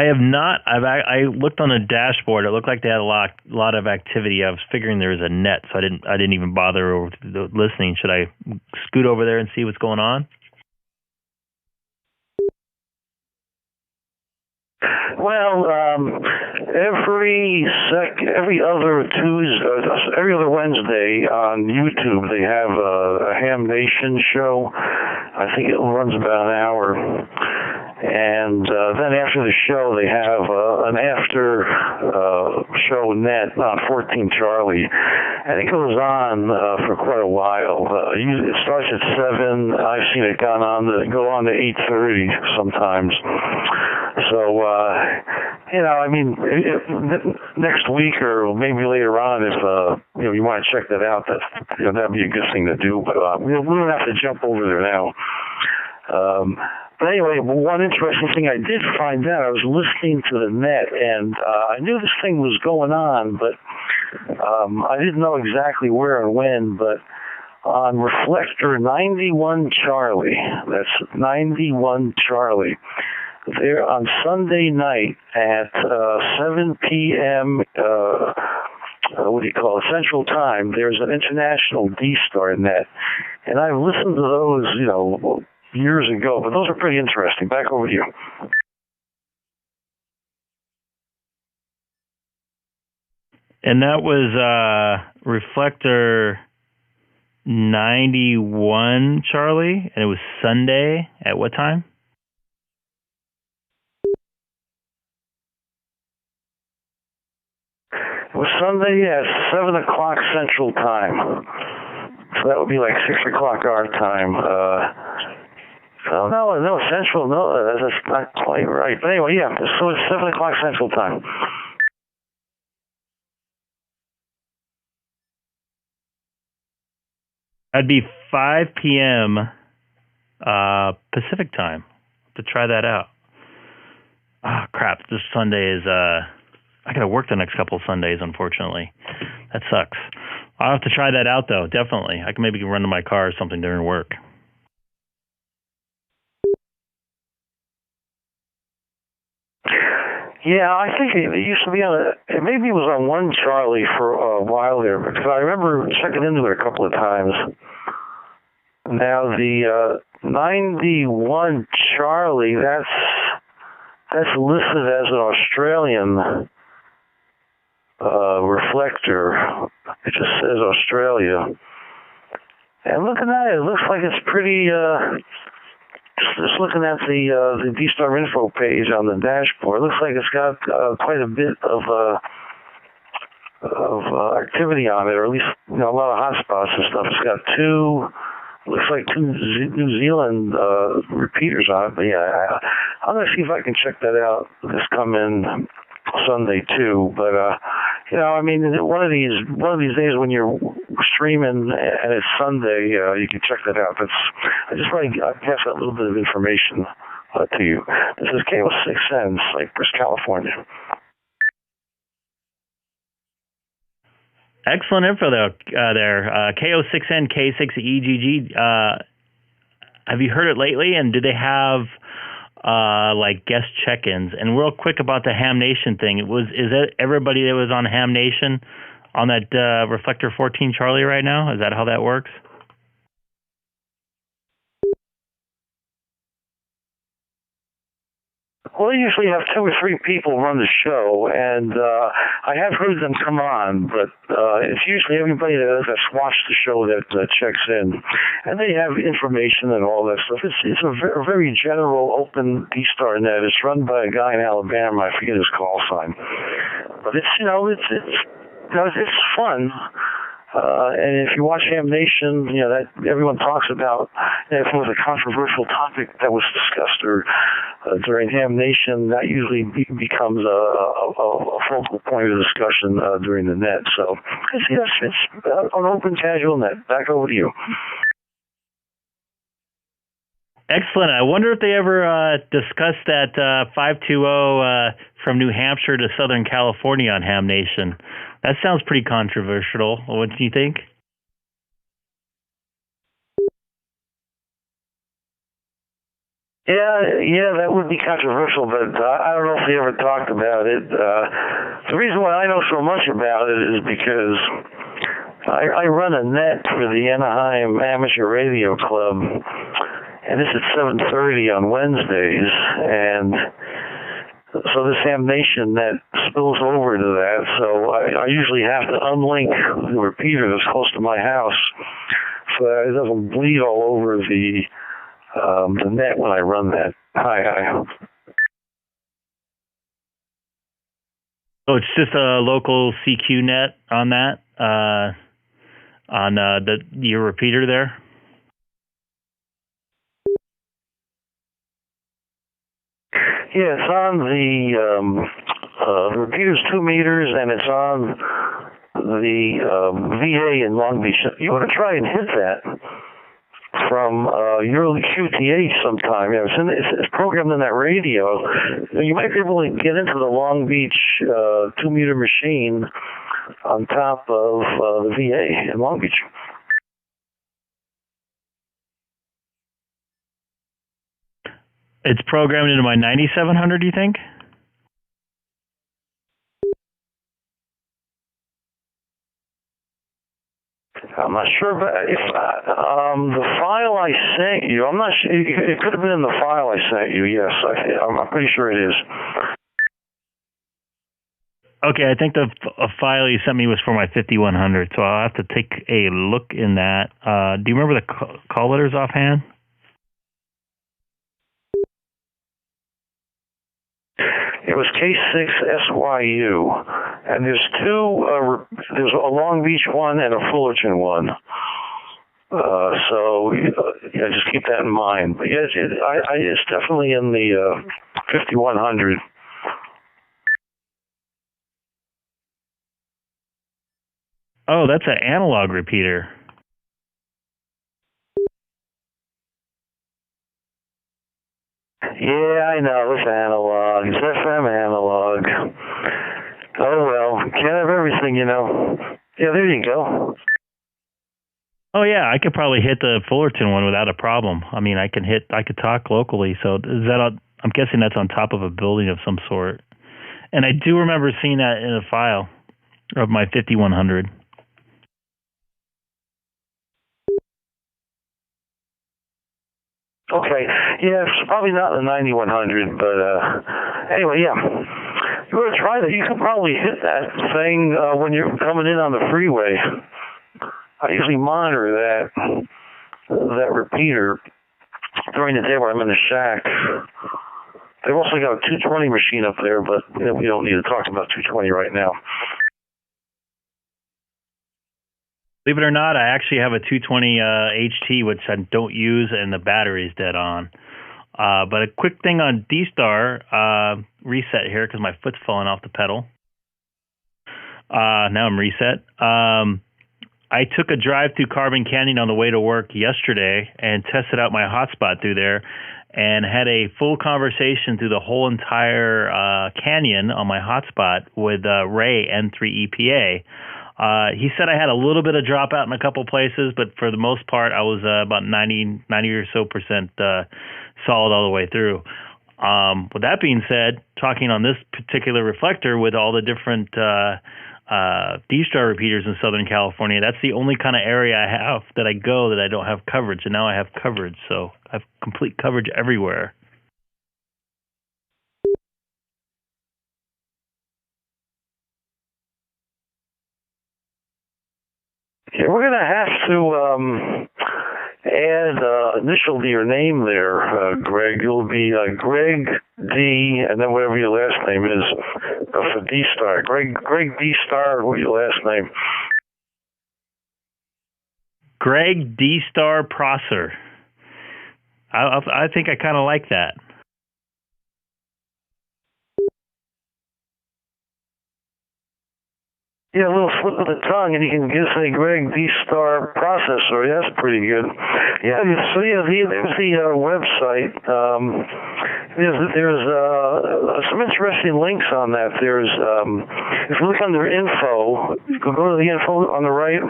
I have not. I looked on the dashboard. It looked like they had a lot of activity. I was figuring there was a net, so I didn't even bother listening. Should I scoot over there and see what's going on? Well, every other Tuesday, every other Wednesday on YouTube, they have a Ham Nation show. I think it runs about an hour. And then after the show, they have an after show net on 14 Charlie. And it goes on for quite a while. It starts at 7. I've seen it go on to 8:30 sometimes. So, I mean, next week or maybe later on, if you want to check that out, that'd be a good thing to do. But we don't have to jump over there now. But anyway, one interesting thing I did find out, I was listening to the net, and I knew this thing was going on, but I didn't know exactly where and when, but on Reflector 91 Charlie, that's 91 Charlie, there on Sunday night at 7 p.m., Central Time, there's an international DStar net, and I've listened to those, years ago, but those are pretty interesting. Back over to you. And that was Reflector 91 Charlie, and it was Sunday at what time? It was Sunday at 7 o'clock Central Time. So that would be like 6 o'clock our time. No, Central, no, that's not quite right. But anyway, yeah, so it's 7 o'clock Central Time. That'd be 5 p.m. Pacific time to try that out. Oh, crap. This Sunday is, I got to work the next couple of Sundays, unfortunately. That sucks. I'll have to try that out, though, definitely. I can maybe run to my car or something during work. Yeah, I think it used to be on maybe it was on 1 Charlie for a while there, because I remember checking into it a couple of times. Now, the 91 Charlie, that's listed as an Australian reflector. It just says Australia. And looking at it, it looks like it's pretty, just looking at the DStar info page on the dashboard, it looks like it's got quite a bit of activity on it, or at least a lot of hotspots and stuff. It's got looks like two New Zealand repeaters on it. But yeah, I'm gonna see if I can check that out this coming Sunday too. But I mean, one of these days when you're streaming and it's Sunday, you can check that out. I just want to pass that little bit of information to you. This is K6EGG, Cypress, California. Excellent info there. K6EGG, K6EGG. Have you heard it lately? And do they have like guest check-ins? And real quick about the Ham Nation thing. Is that everybody that was on Ham Nation on that Reflector 14 Charlie right now? Is that how that works? Well, they usually have 2 or 3 people run the show, and I have heard them come on, but it's usually everybody that's watched the show that checks in, and they have information and all that stuff. It's a very general, open DStar net. It's run by a guy in Alabama. I forget his call sign, but it's fun. And if you watch Ham Nation, that everyone talks about, if it was a controversial topic that was discussed or during Ham Nation, that usually becomes a focal point of discussion during the net. So it's an open, casual net. Back over to you. Excellent. I wonder if they ever discussed that 520 from New Hampshire to Southern California on Ham Nation. That sounds pretty controversial. What do you think? Yeah, that would be controversial, but I don't know if they ever talked about it. The reason why I know so much about it is because I run a net for the Anaheim Amateur Radio Club, and it's at 7:30 on Wednesdays, and so this Ham Nation net spills over to that, so I usually have to unlink the repeater that's close to my house so that it doesn't bleed all over the net when I run that. Hi. So it's just a local CQ net on that, on your repeater there? Yeah, it's on the repeater's 2 meters, and it's on the VA in Long Beach. You want to try and hit that from your QTH sometime. It's programmed in that radio. You might be able to get into the Long Beach 2 meter machine on top of the VA in Long Beach. It's programmed into my 9700, do you think? I'm not sure, but if the file I sent you, I'm not sure. It could have been in the file I sent you. Yes, I'm pretty sure it is. Okay, I think the file you sent me was for my 5100, so I'll have to take a look in that. Do you remember the call letters offhand? It was K6SYU, And there's two, there's a Long Beach one and a Fullerton one. So yeah, just keep that in mind. But yeah, it's definitely in the 5100. Oh, that's an analog repeater. Yeah, I know, it's analog. It's FM analog. Oh well, can't have everything, you know. Yeah, there you go. Oh yeah, I could probably hit the Fullerton one without a problem. I mean, I could talk locally. So is that I'm guessing that's on top of a building of some sort. And I do remember seeing that in a file of my 5100. Okay, yeah, it's probably not the 9100, but anyway, yeah. You want to try that? You can probably hit that thing when you're coming in on the freeway. I usually monitor that repeater during the day when I'm in the shack. They've also got a 220 machine up there, but we don't need to talk about 220 right now. Believe it or not, I actually have a 220 HT, which I don't use, and the battery's dead on. But a quick thing on DStar, reset here because my foot's falling off the pedal. Now I'm reset. I took a drive through Carbon Canyon on the way to work yesterday and tested out my hotspot through there and had a full conversation through the whole entire canyon on my hotspot with Ray, N3 EPA. He said I had a little bit of dropout in a couple places, but for the most part, I was about 90 or so percent solid all the way through. With that being said, talking on this particular reflector with all the different DStar repeaters in Southern California, that's the only kind of area I have that I go that I don't have coverage, and now I have coverage, so I have complete coverage everywhere. Yeah, we're going to have to add initial to your name there, Greg. You'll be Greg D, and then whatever your last name is for DStar. Greg DStar, what's your last name? Greg DStar Prosser. I think I kind of like that. Yeah, a little slip of the tongue, and you can just say Greg DStar Processor. Yeah, that's pretty good. Yeah, so yeah, there's the website. There's some interesting links on that. There's if you look under info, go to the info on the right.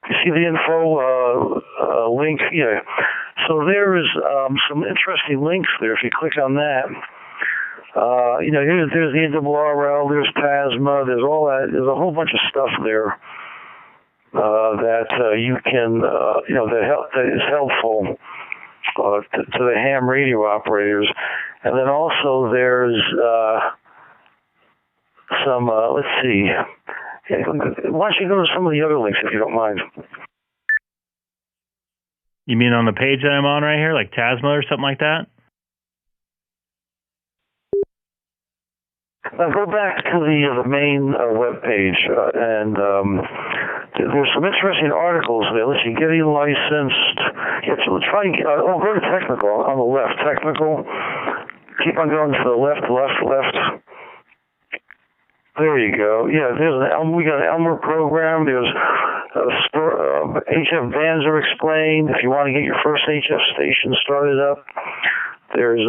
You see the info link? Yeah. So there's some interesting links there. If you click on that. There's the NRL, there's PASMA, there's all that. There's a whole bunch of stuff there that you can, that is helpful to the ham radio operators. And then also there's some, let's see. Why don't you go to some of the other links if you don't mind? You mean on the page that I'm on right here, like TASMA or something like that? Now go back to the main web page, and there's some interesting articles there. Let's see, getting licensed. Go to technical on the left. Technical. Keep on going to the left. There you go. Yeah, we got an Elmer program. There's HF bands are explained. If you want to get your first HF station started up. There's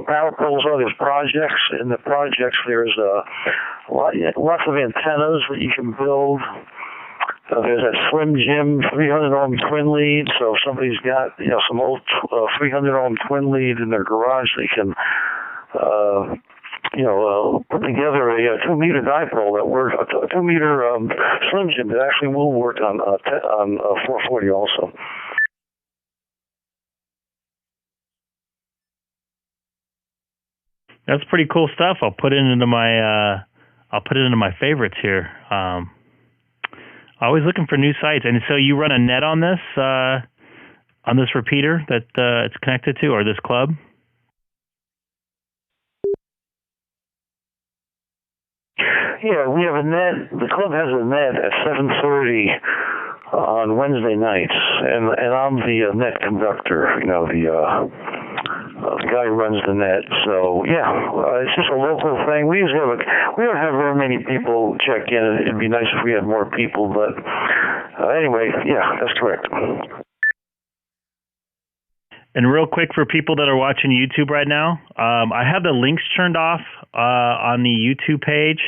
power poles, there's projects. In the projects, there's lots of antennas that you can build. There's that Slim Jim 300 ohm twin lead. So if somebody's got some old 300 ohm twin lead in their garage, they can put together a 2 meter dipole that works. A 2 meter Slim Jim that actually will work on 440 also. That's pretty cool stuff. I'll put it into my favorites here. Always looking for new sites. And so you run a net on this repeater that it's connected to, or this club? Yeah, we have a net. The club has a net at 7:30 on Wednesday nights, and I'm the net conductor. You know, the guy who runs the net. So yeah, it's just a local thing. We usually we don't have very many people check in. It'd be nice if we had more people, but anyway, yeah, that's correct. And real quick for people that are watching YouTube right now, I have the links turned off on the YouTube page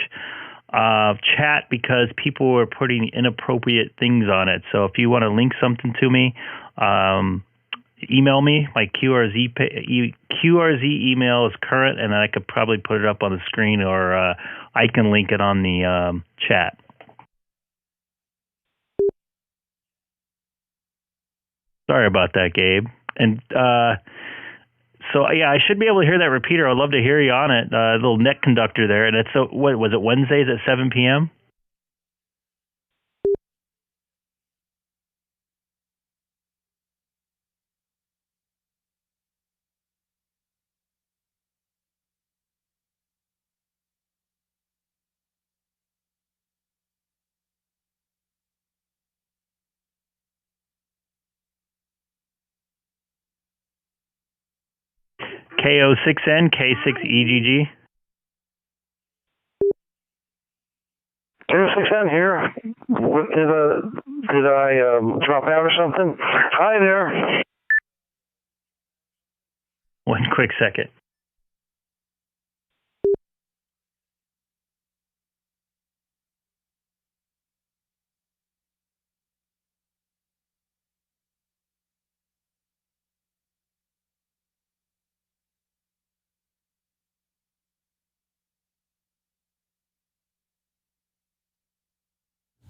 chat because people are putting inappropriate things on it. So if you want to link something to me, email me. My QRZ email is current, and I could probably put it up on the screen, or I can link it on the chat. Sorry about that, Gabe. And so, yeah, I should be able to hear that repeater. I'd love to hear you on it. Little net conductor there. And it's, what was it, Wednesdays at 7 p.m.? K06N, K6EGG. K6N here. Did I drop out or something? Hi there. One quick second.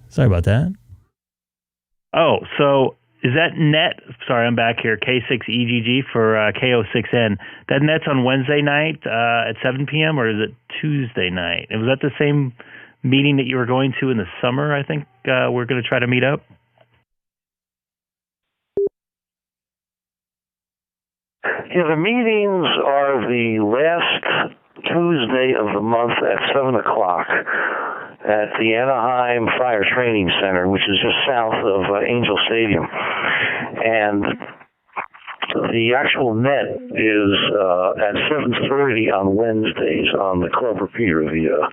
Sorry about that. Oh, so is that net? Sorry, I'm back here. K6EGG for K06N. That net's on Wednesday night at 7 p.m. or is it Tuesday night? And was that the same meeting that you were going to in the summer? I think we're going to try to meet up. Yeah, the meetings are the last Tuesday of the month at 7 o'clock at the Anaheim Fire Training Center, which is just south of Angel Stadium. And the actual net is at 7:30 on Wednesdays on the club repeater, the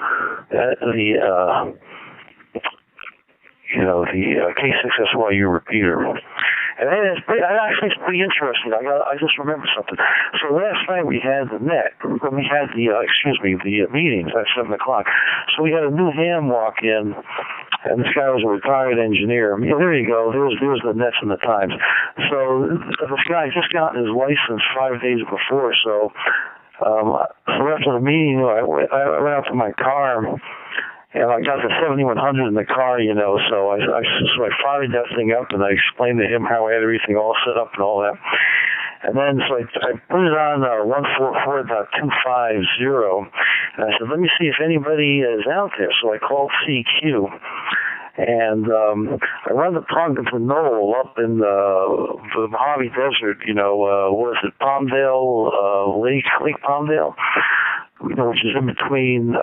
K6SYU repeater. And it's pretty interesting. I just remembered something. So last night we had the net. We had the meetings at 7 o'clock. So we had a new ham walk in, and this guy was a retired engineer. Yeah, there you go. There's the nets and the times. So this guy just got his license 5 days before. So after the meeting, I went out to my car. And I got the 7100 in the car, so I fired that thing up and I explained to him how I had everything all set up and all that. And then so I put it on 144.250, and I said, let me see if anybody is out there. So I called CQ, and I run the plug into Knoll up in the Mojave Desert, what is it, Palmdale, Lake Palmdale, which is in between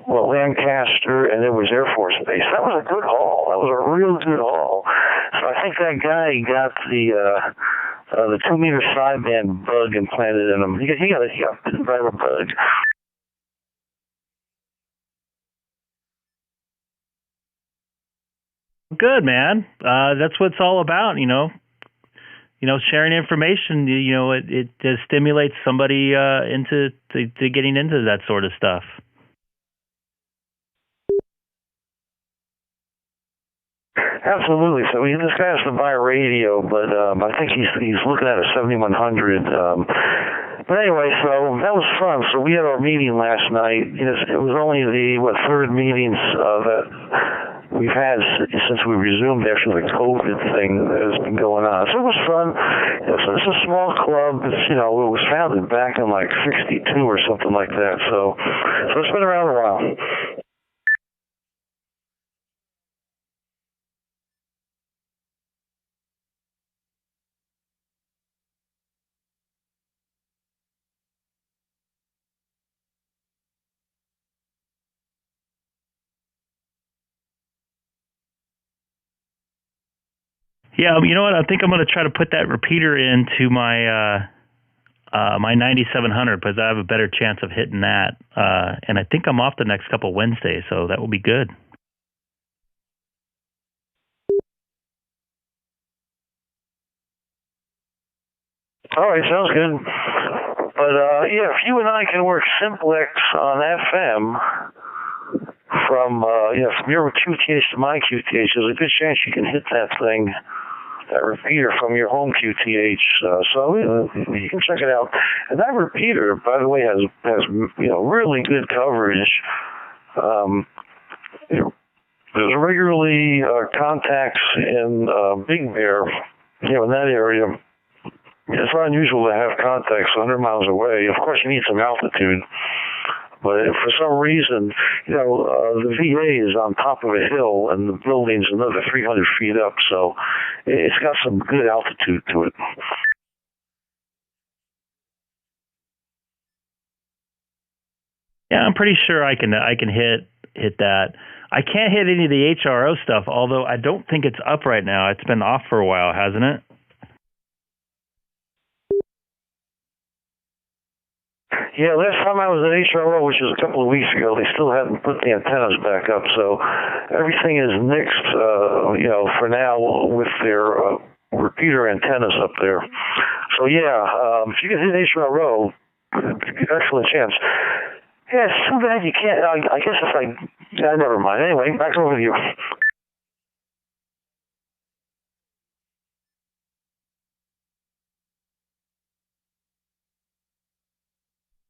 Lancaster, and it was Air Force Base. That was a good haul. That was a real good haul. So I think that guy got the 2-meter sideband bug implanted in him. He got bitten by the bug. Good, man. That's what it's all about, sharing information. It stimulates somebody into getting into that sort of stuff. Absolutely. So this guy has to buy a radio, but I think he's looking at a 7100. But anyway, so that was fun. So we had our meeting last night. It was only the third meetings that we've had since we resumed after the COVID thing that has been going on. So it was fun. So it's a small club. It's, it was founded back in like 62 or something like that. So it's been around a while. Yeah, you know what? I think I'm going to try to put that repeater into my my 9700 because I have a better chance of hitting that. And I think I'm off the next couple Wednesdays, so that will be good. All right, sounds good. But yeah, if you and I can work simplex on FM from from your QTH to my QTH, there's a good chance you can hit that thing, that repeater from your home QTH. So you can check it out. And that repeater, by the way, has really good coverage. There's regularly contacts in Big Bear, in that area. It's not unusual to have contacts 100 miles away. Of course, you need some altitude. But for some reason, the VA is on top of a hill and the building's another 300 feet up, so it's got some good altitude to it. Yeah, I'm pretty sure I can hit that. I can't hit any of the HRO stuff, although I don't think it's up right now. It's been off for a while, hasn't it? Yeah, last time I was at HRO, which was a couple of weeks ago, they still hadn't put the antennas back up, so everything is nixed, for now with their repeater antennas up there. So yeah, if you can hit HRO, excellent chance. Yeah, it's too bad you can't. I guess never mind. Anyway, back over to you.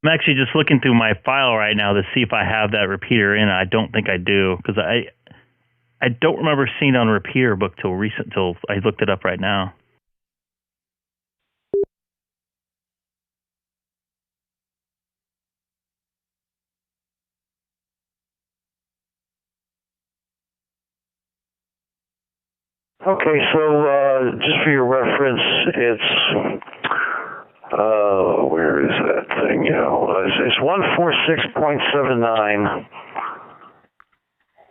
I'm actually just looking through my file right now to see if I have that repeater in. I don't think I do because I don't remember seeing it on repeater book till I looked it up right now. Okay, so just for your reference, it's where is that thing? It's 146.79.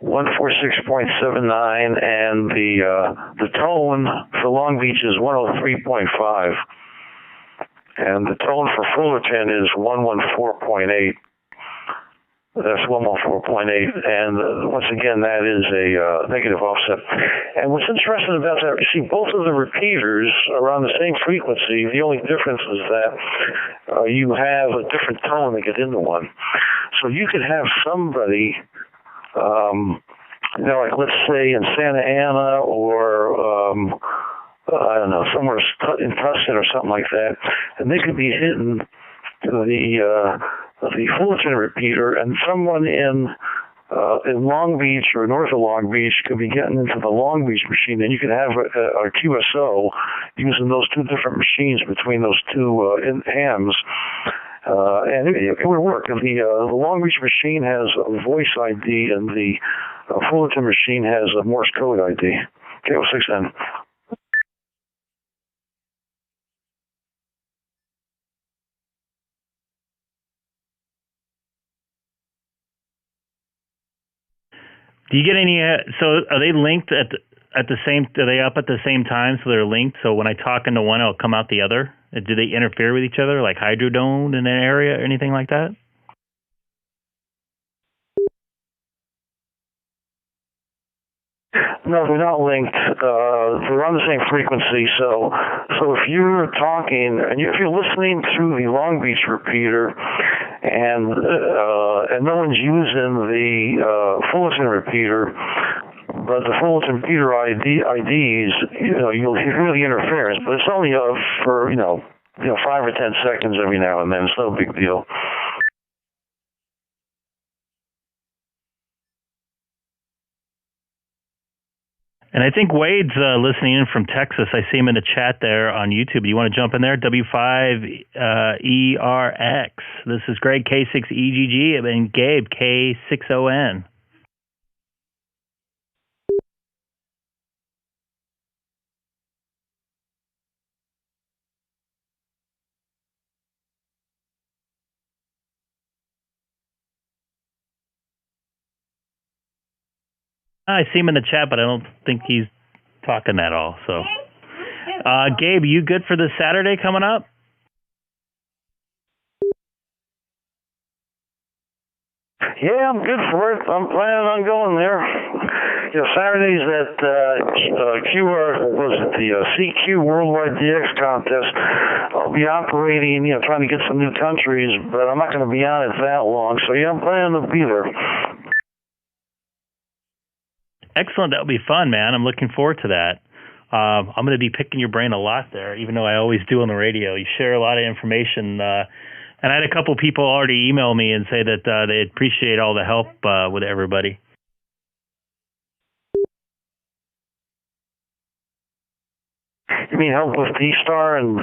146.79, and the tone for Long Beach is 103.5, and the tone for Fullerton is 114.8. That's 114.8, and once again, that is a negative offset. And what's interesting about that, you see, both of the repeaters are on the same frequency. The only difference is that you have a different tone that gets into one. So you could have somebody, like let's say in Santa Ana or I don't know, somewhere in Tustin or something like that, and they could be hitting the Fullerton repeater, and someone in Long Beach or north of Long Beach could be getting into the Long Beach machine, and you could have a QSO using those two different machines between those two hams, and it would work. The Long Beach machine has a voice ID, and the Fullerton machine has a Morse code ID. K6EGG. Do you get any? So are they linked at the same? Are they up at the same time? So they're linked. So when I talk into one, it'll come out the other. Do they interfere with each other, like hydrodone in an area or anything like that? No, they're not linked. They're on the same frequency. So if you're talking and if you're listening through the Long Beach repeater, and no one's using the Fullerton repeater, but the Fullerton repeater IDs, you'll hear the interference, but it's only for 5 or 10 seconds every now and then. It's no big deal. And I think Wade's listening in from Texas. I see him in the chat there on YouTube. Do you want to jump in there? W5ERX. This is Greg, K6EGG, and Gabe, K6ON. I see him in the chat, but I don't think he's talking at all. So Gabe, you good for this Saturday coming up? Yeah, I'm good for it. I'm planning on going there. You know, Saturdays at the CQ Worldwide DX contest. I'll be operating, you know, trying to get some new countries, but I'm not going to be on it that long. So yeah, I'm planning to be there. Excellent. That'll be fun, man. I'm looking forward to that. I'm going to be picking your brain a lot there, even though I always do on the radio. You share a lot of information. And I had a couple people already email me and say that they appreciate all the help with everybody. You mean help with DStar and,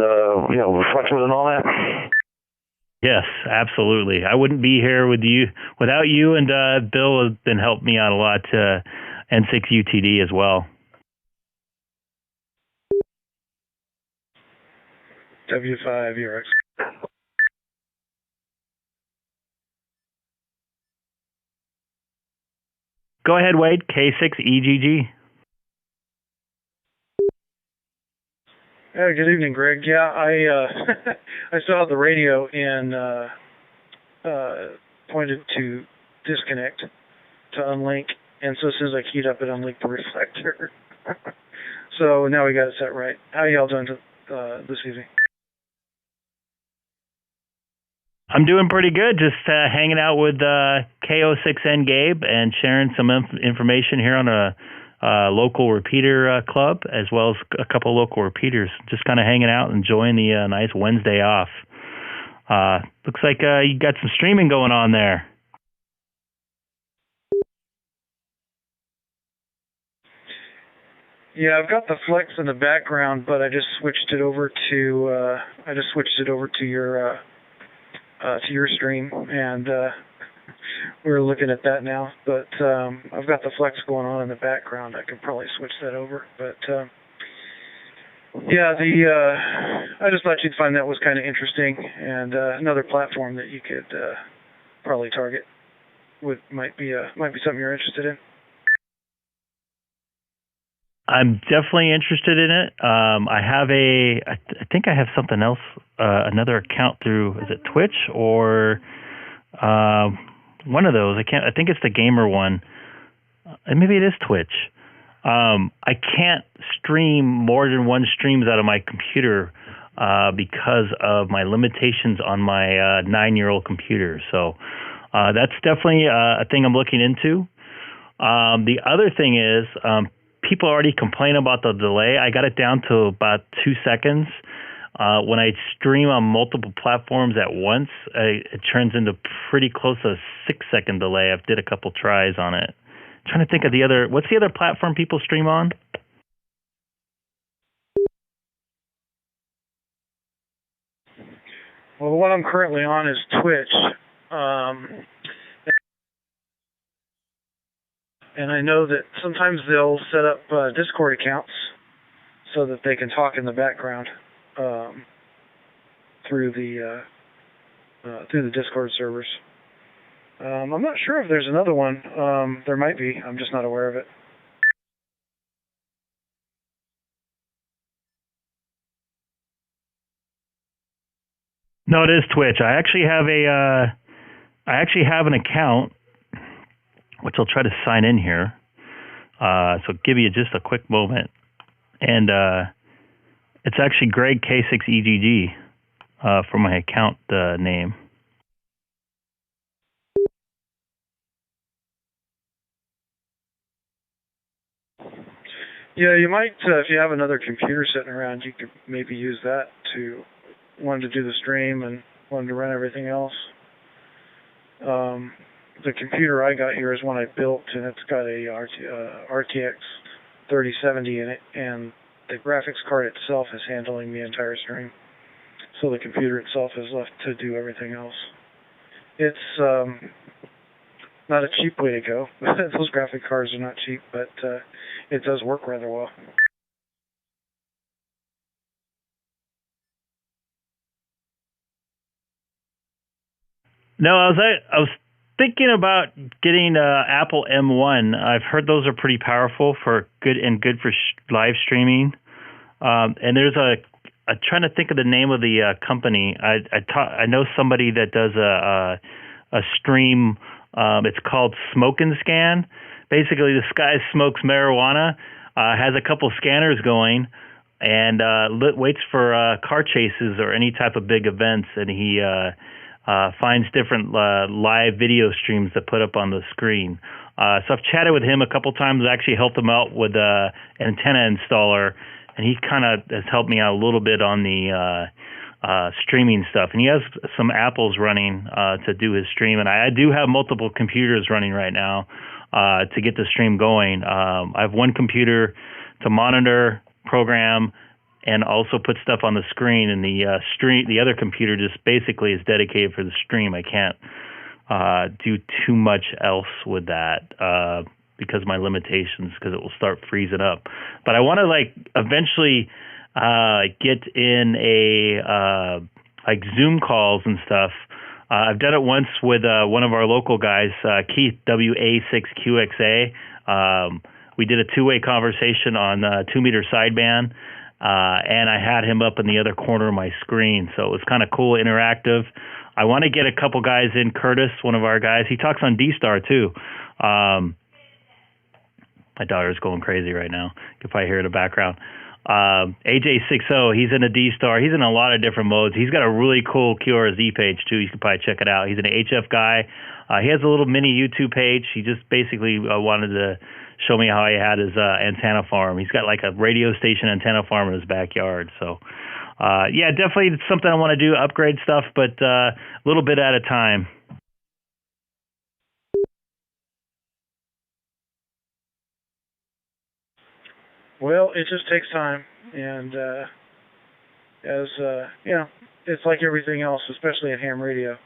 you know, reflector and all that? Yes, absolutely. I wouldn't be here with you without you, and Bill has been helping me out a lot, N6UTD as well. W5 UX. Go ahead, Wade. K6EGG. Good evening, Greg. Yeah, I saw the radio and pointed to disconnect to unlink, and so as soon as I keyed up, it unlinked the reflector. So now we got it set right. How y'all doing this evening? I'm doing pretty good. Just hanging out with K6EGG Gabe and sharing some information here on a local repeater club, as well as a couple local repeaters. Just kind of hanging out, enjoying the nice Wednesday off. Looks like you got some streaming going on there. Yeah, I've got the Flex in the background, but I just switched it over to your stream, and we're looking at that now. But I've got the Flex going on in the background. I could probably switch that over. But yeah, I just thought you'd find that was kind of interesting, and another platform that you could probably target might be something you're interested in. I'm definitely interested in it. I think I have something else, another account through, is it Twitch or one of those? I think it's the gamer one. And maybe it is Twitch. I can't stream more than one streams out of my computer because of my limitations on my 9-year-old computer. So that's definitely a thing I'm looking into. The other thing is, people already complain about the delay. I got it down to about 2 seconds. When I stream on multiple platforms at once, it turns into pretty close to a 6-second delay. I've did a couple tries on it. I'm trying to think of what's the other platform people stream on? Well, the one I'm currently on is Twitch. And I know that sometimes they'll set up Discord accounts so that they can talk in the background through the Discord servers. I'm not sure if there's another one. There might be. I'm just not aware of it. No, it is Twitch. I actually have an account, which I'll try to sign in here. So give you just a quick moment. And it's actually Greg K6EGG for my account name. Yeah, you might, if you have another computer sitting around, you could maybe use that to, one to do the stream and one to run everything else. The computer I got here is one I built, and it's got a RTX 3070 in it, and the graphics card itself is handling the entire stream. So the computer itself is left to do everything else. It's not a cheap way to go. Those graphic cards are not cheap, but it does work rather well. No, I was thinking about getting Apple M1. I've heard those are pretty powerful for good for live streaming. And there's I'm trying to think of the name of the company. I know somebody that does a stream. It's called Smoke and Scan. Basically, this guy smokes marijuana, has a couple scanners going, and waits for car chases or any type of big events, and he finds different live video streams to put up on the screen. So I've chatted with him a couple times. I actually helped him out with an antenna installer, and he kind of has helped me out a little bit on the streaming stuff. And he has some apples running to do his stream, and I do have multiple computers running right now to get the stream going. I have one computer to monitor, program, and also put stuff on the screen, and the other computer just basically is dedicated for the stream. I can't do too much else with that because of my limitations, because it will start freezing up. But I want to eventually get in like Zoom calls and stuff. I've done it once with one of our local guys, Keith, WA6QXA. We did a two-way conversation on 2-meter sideband, and I had him up in the other corner of my screen. So it was kind of cool, interactive. I want to get a couple guys in. Curtis, one of our guys, he talks on DStar too. My daughter's going crazy right now. You can probably hear it in the background. AJ60, he's in a DStar. He's in a lot of different modes. He's got a really cool QRZ page too. You can probably check it out. He's an HF guy. He has a little mini YouTube page. He just basically wanted to show me how he had his antenna farm. He's got like a radio station antenna farm in his backyard. So, yeah, definitely it's something I want to do, upgrade stuff, but a little bit at a time. Well, it just takes time, and it's like everything else, especially in ham radio.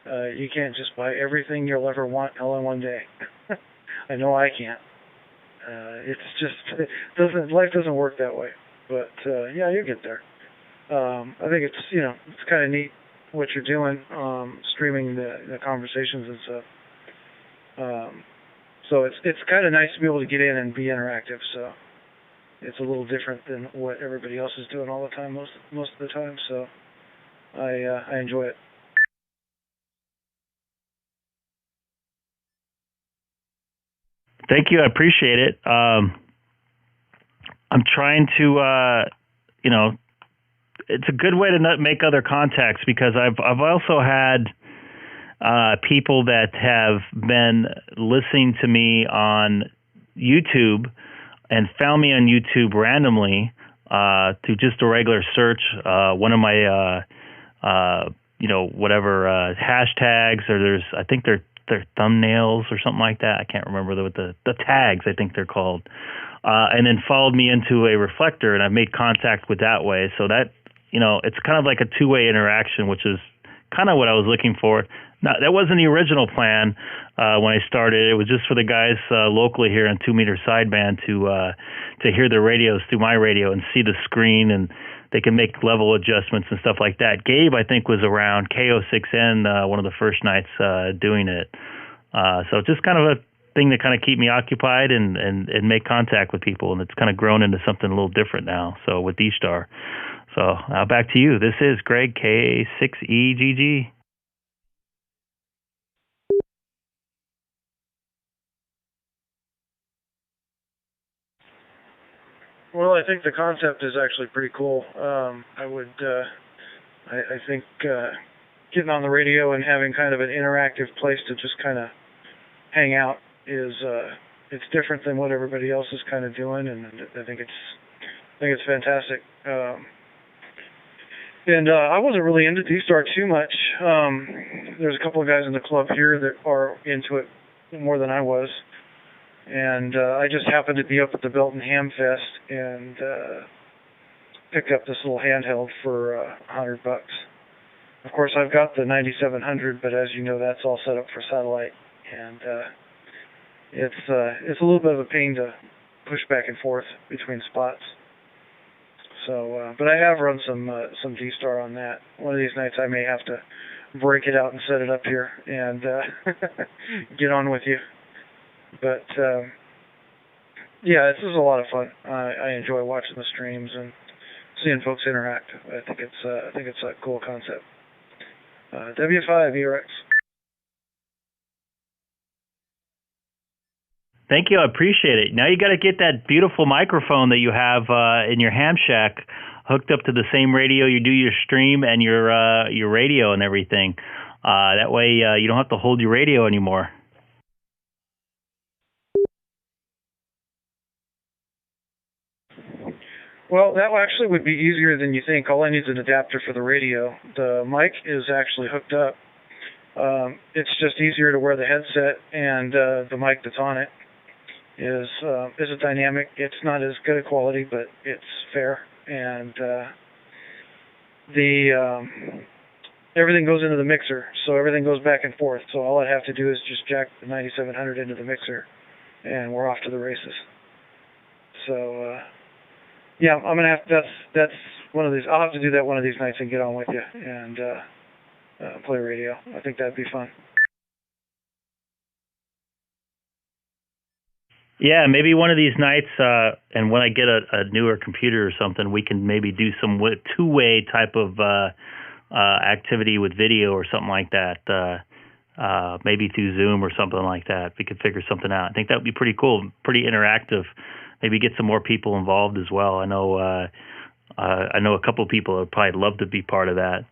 You can't just buy everything you'll ever want all in one day. I know I can't. It's just life doesn't work that way. But yeah, you get there. I think it's kind of neat what you're doing, streaming the conversations and stuff. So it's kind of nice to be able to get in and be interactive. So. It's a little different than what everybody else is doing all the time, most of the time. So I enjoy it. Thank you. I appreciate it. I'm trying to, it's a good way to make other contacts, because I've also had people that have been listening to me on YouTube and found me on YouTube randomly through just a regular search. One of my, hashtags, or I think they're thumbnails or something like that. I can't remember what the tags, I think they're called. And then followed me into a reflector, and I've made contact with that way. So that, it's kind of like a two-way interaction, which is kind of what I was looking for. Now, that wasn't the original plan when I started. It was just for the guys locally here on 2-meter sideband to hear the radios through my radio and see the screen, and they can make level adjustments and stuff like that. Gabe, I think, was around K6EGG one of the first nights doing it. So just kind of a thing to kind of keep me occupied and make contact with people, and it's kind of grown into something a little different now. So with DStar. So back to you. This is Greg, K6EGG. Well, I think the concept is actually pretty cool. I think getting on the radio and having kind of an interactive place to just kind of hang out is it's different than what everybody else is kind of doing, and I think it's fantastic. And I wasn't really into DStar too much. There's a couple of guys in the club here that are into it more than I was. And I just happened to be up at the Belton Ham Fest and picked up this little handheld for $100. Of course, I've got the 9700, but as you know, that's all set up for satellite, and it's a little bit of a pain to push back and forth between spots. So, but I have run some DStar on that. One of these nights, I may have to break it out and set it up here and get on with you. But yeah, this is a lot of fun. I enjoy watching the streams and seeing folks interact. I think it's a cool concept. W5 ERX. Thank you. I appreciate it. Now you got to get that beautiful microphone that you have in your ham shack hooked up to the same radio you do your stream and your radio and everything. That way you don't have to hold your radio anymore. Well, that actually would be easier than you think. All I need is an adapter for the radio. The mic is actually hooked up. It's just easier to wear the headset, and the mic that's on it is a dynamic. It's not as good a quality, but it's fair, and everything goes into the mixer, so everything goes back and forth. So all I have to do is just jack the 9700 into the mixer, and we're off to the races. So yeah, I'm gonna have that's one of these. I'll have to do that one of these nights and get on with you and play radio. I think that'd be fun. Yeah, maybe one of these nights, and when I get a newer computer or something, we can maybe do some two-way type of activity with video or something like that. Maybe through Zoom or something like that. We could figure something out. I think that would be pretty cool, pretty interactive. Maybe get some more people involved as well. I know a couple of people that would probably love to be part of that.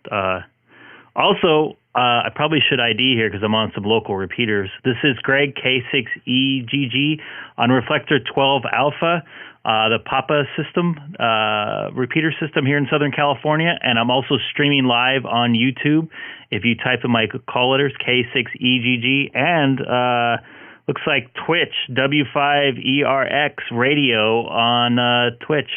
Also, I probably should ID here because I'm on some local repeaters. This is Greg, K6EGG, on Reflector 12 Alpha, the Papa system, repeater system here in Southern California. And I'm also streaming live on YouTube. If you type in my call letters, K6EGG, and looks like Twitch, W5ERX radio on Twitch.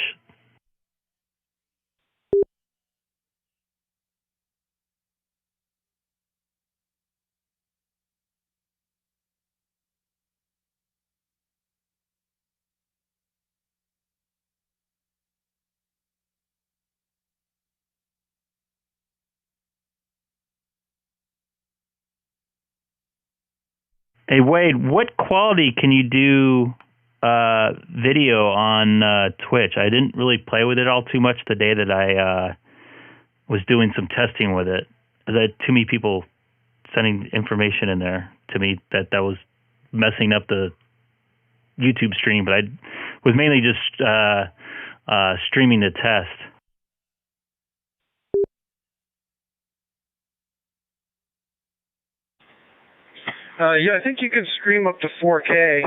Hey, Wade, what quality can you do video on Twitch? I didn't really play with it all too much the day that I was doing some testing with it. There had too many people sending information in there to me that was messing up the YouTube stream, but I was mainly just streaming the test. Yeah, I think you can stream up to 4K.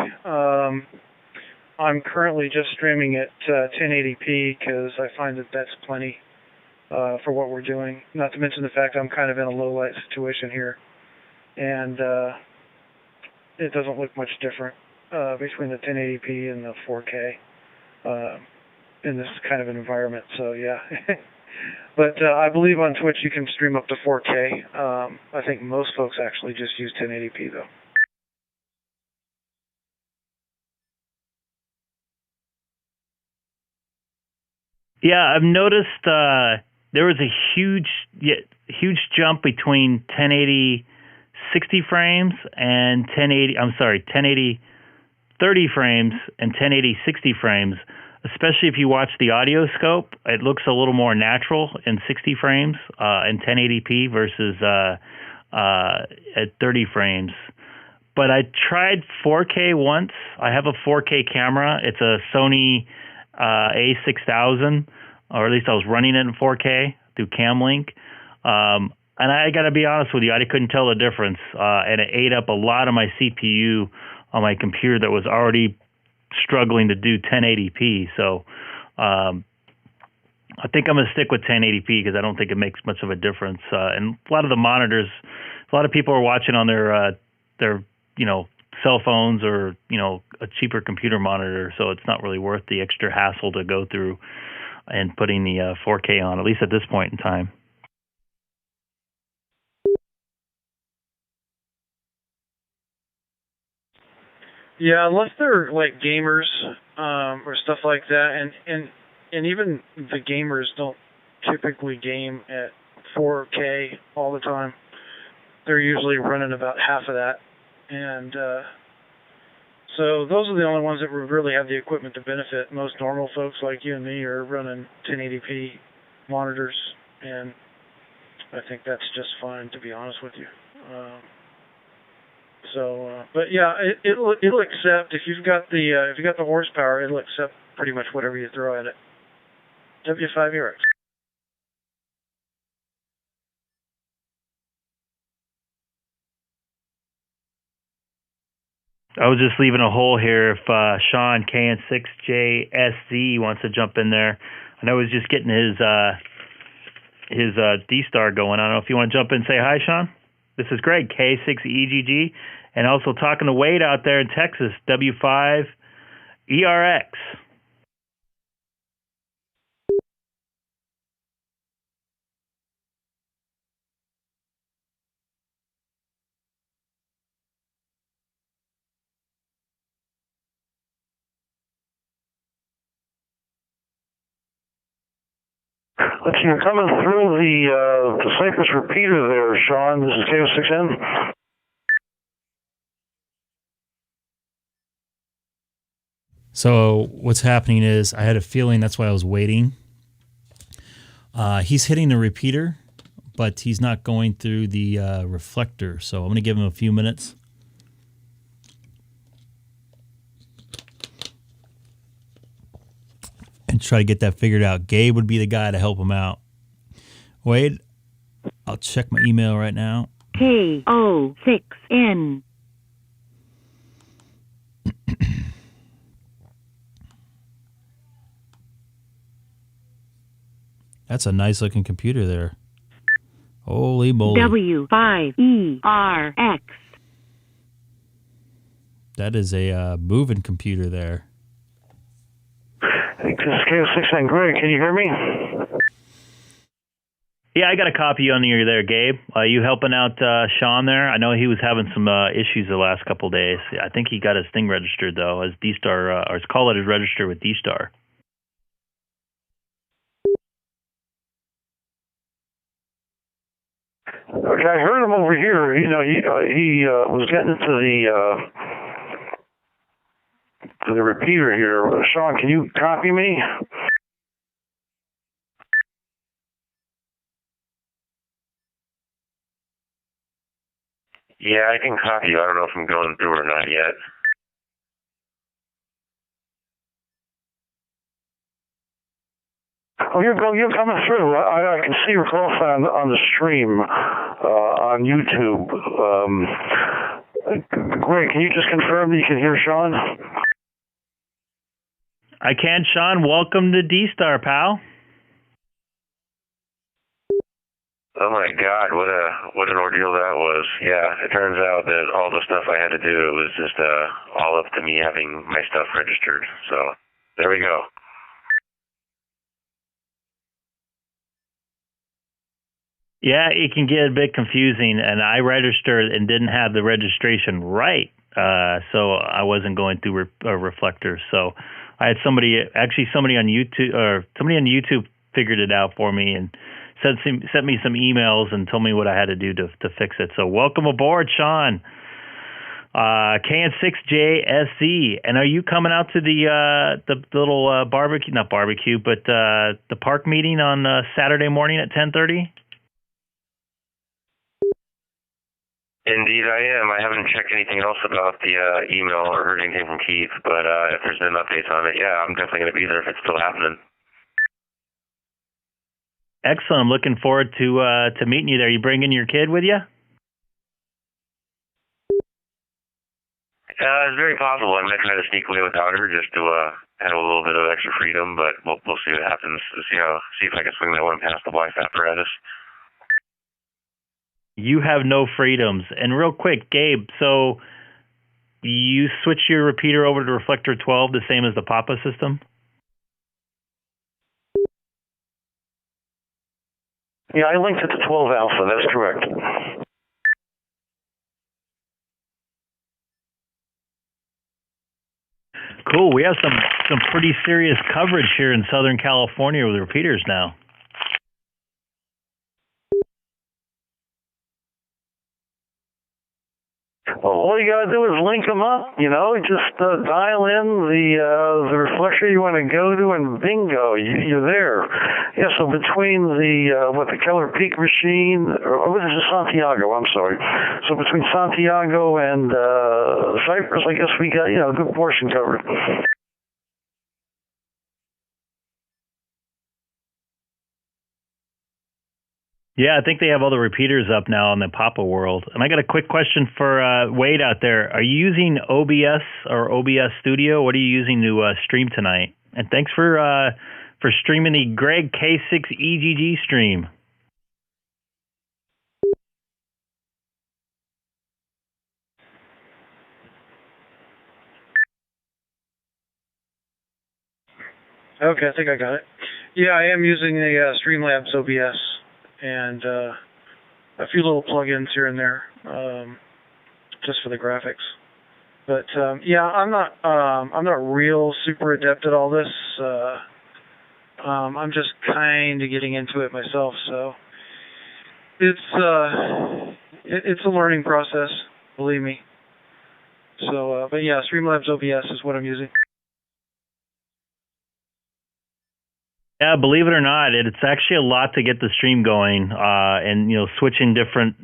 I'm currently just streaming at 1080p because I find that that's plenty for what we're doing. Not to mention the fact I'm kind of in a low light situation here, and it doesn't look much different between the 1080p and the 4K in this kind of an environment. So yeah. But I believe on Twitch you can stream up to 4K. I think most folks actually just use 1080p though. Yeah, I've noticed there was a huge jump between 1080 60 frames and 1080 30 frames and 1080 60 frames. Especially if you watch the audio scope, it looks a little more natural in 60 frames in 1080p versus at 30 frames. But I tried 4K once. I have a 4K camera. It's a Sony A6000, or at least I was running it in 4K through CamLink. And I got to be honest with you, I couldn't tell the difference. And it ate up a lot of my CPU on my computer that was already struggling to do 1080p. So I think I'm going to stick with 1080p because I don't think it makes much of a difference. And a lot of the monitors, a lot of people are watching on their cell phones or, a cheaper computer monitor. So it's not really worth the extra hassle to go through and putting the 4K on, at least at this point in time. Yeah, unless they're like gamers or stuff like that, and even the gamers don't typically game at 4K all the time. They're usually running about half of that, and So those are the only ones that really have the equipment to benefit. Most normal folks like you and me are running 1080p monitors, and I think that's just fine, to be honest with you. But yeah, it'll accept if you've got the horsepower. It'll accept pretty much whatever you throw at it. W5ERX. I was just leaving a hole here if Sean K6EGG wants to jump in there. I know he's just getting his DStar going. I don't know if you want to jump in and say hi, Sean. This is Greg, K6EGG, and also talking to Wade out there in Texas, W5ERX. Let's see, you're coming through the Cypress repeater there, Sean. This is K06N. So what's happening is I had a feeling that's why I was waiting. He's hitting the repeater, but he's not going through the reflector. So I'm going to give him a few minutes. And try to get that figured out. Gabe would be the guy to help him out. Wade, I'll check my email right now. K06N. That's a nice looking computer there. Holy moly. W5ERX. That is a moving computer there. This is K06N. Greg, can you hear me? Yeah, I got a copy on you there, Gabe. You helping out Sean there? I know he was having some issues the last couple of days. I think he got his thing registered, though, as DStar, or his call letter is registered with DStar. Okay, I heard him over here. You know, he was getting into the repeater here. Sean, can you copy me? Yeah, I can copy you. I don't know if I'm going through or not yet. Oh, you're coming through. I can see your call sign on the stream on YouTube. Great. Can you just confirm that you can hear Sean? I can, Sean. Welcome to DStar, pal. Oh my God, what an ordeal that was. Yeah, it turns out that all the stuff I had to do, it was just all up to me having my stuff registered. So there we go. Yeah, it can get a bit confusing, and I registered and didn't have the registration right, so I wasn't going through reflectors. So I had somebody on YouTube figured it out for me and sent me some emails and told me what I had to do to fix it. So welcome aboard, Sean. K6EGG, and are you coming out to the little barbecue? Not barbecue, but the park meeting on Saturday morning at 10:30? Indeed, I am. I haven't checked anything else about the email or heard anything from Keith, but if there's been updates on it, yeah, I'm definitely going to be there if it's still happening. Excellent. I'm looking forward to meeting you there. You bringing your kid with you? It's very possible. I might try to sneak away without her just to have a little bit of extra freedom, but we'll see what happens. See if I can swing that one past the wife apparatus. You have no freedoms. And real quick, Gabe, so you switch your repeater over to reflector 12, the same as the Papa system? Yeah, I linked it to 12 alpha. That's correct. Cool. We have some pretty serious coverage here in Southern California with repeaters now. all you gotta do is link them up, you know, just dial in the reflector you want to go to, and bingo, you're there. Yeah, so between the Keller Peak machine, or this is Santiago, I'm sorry. So between Santiago and Cypress, I guess we got, you know, a good portion covered. Yeah, I think they have all the repeaters up now on the Papa World. And I got a quick question for Wade out there. Are you using OBS or OBS Studio? What are you using to stream tonight? And thanks for streaming the Greg K6EGG stream. Okay, I think I got it. Yeah, I am using the Streamlabs OBS and a few little plugins here and there, just for the graphics. But yeah, I'm not real super adept at all this. I'm just kind of getting into it myself, so it's a learning process, believe me. So, but yeah, Streamlabs OBS is what I'm using. Yeah, believe it or not, it's actually a lot to get the stream going, and you know, switching different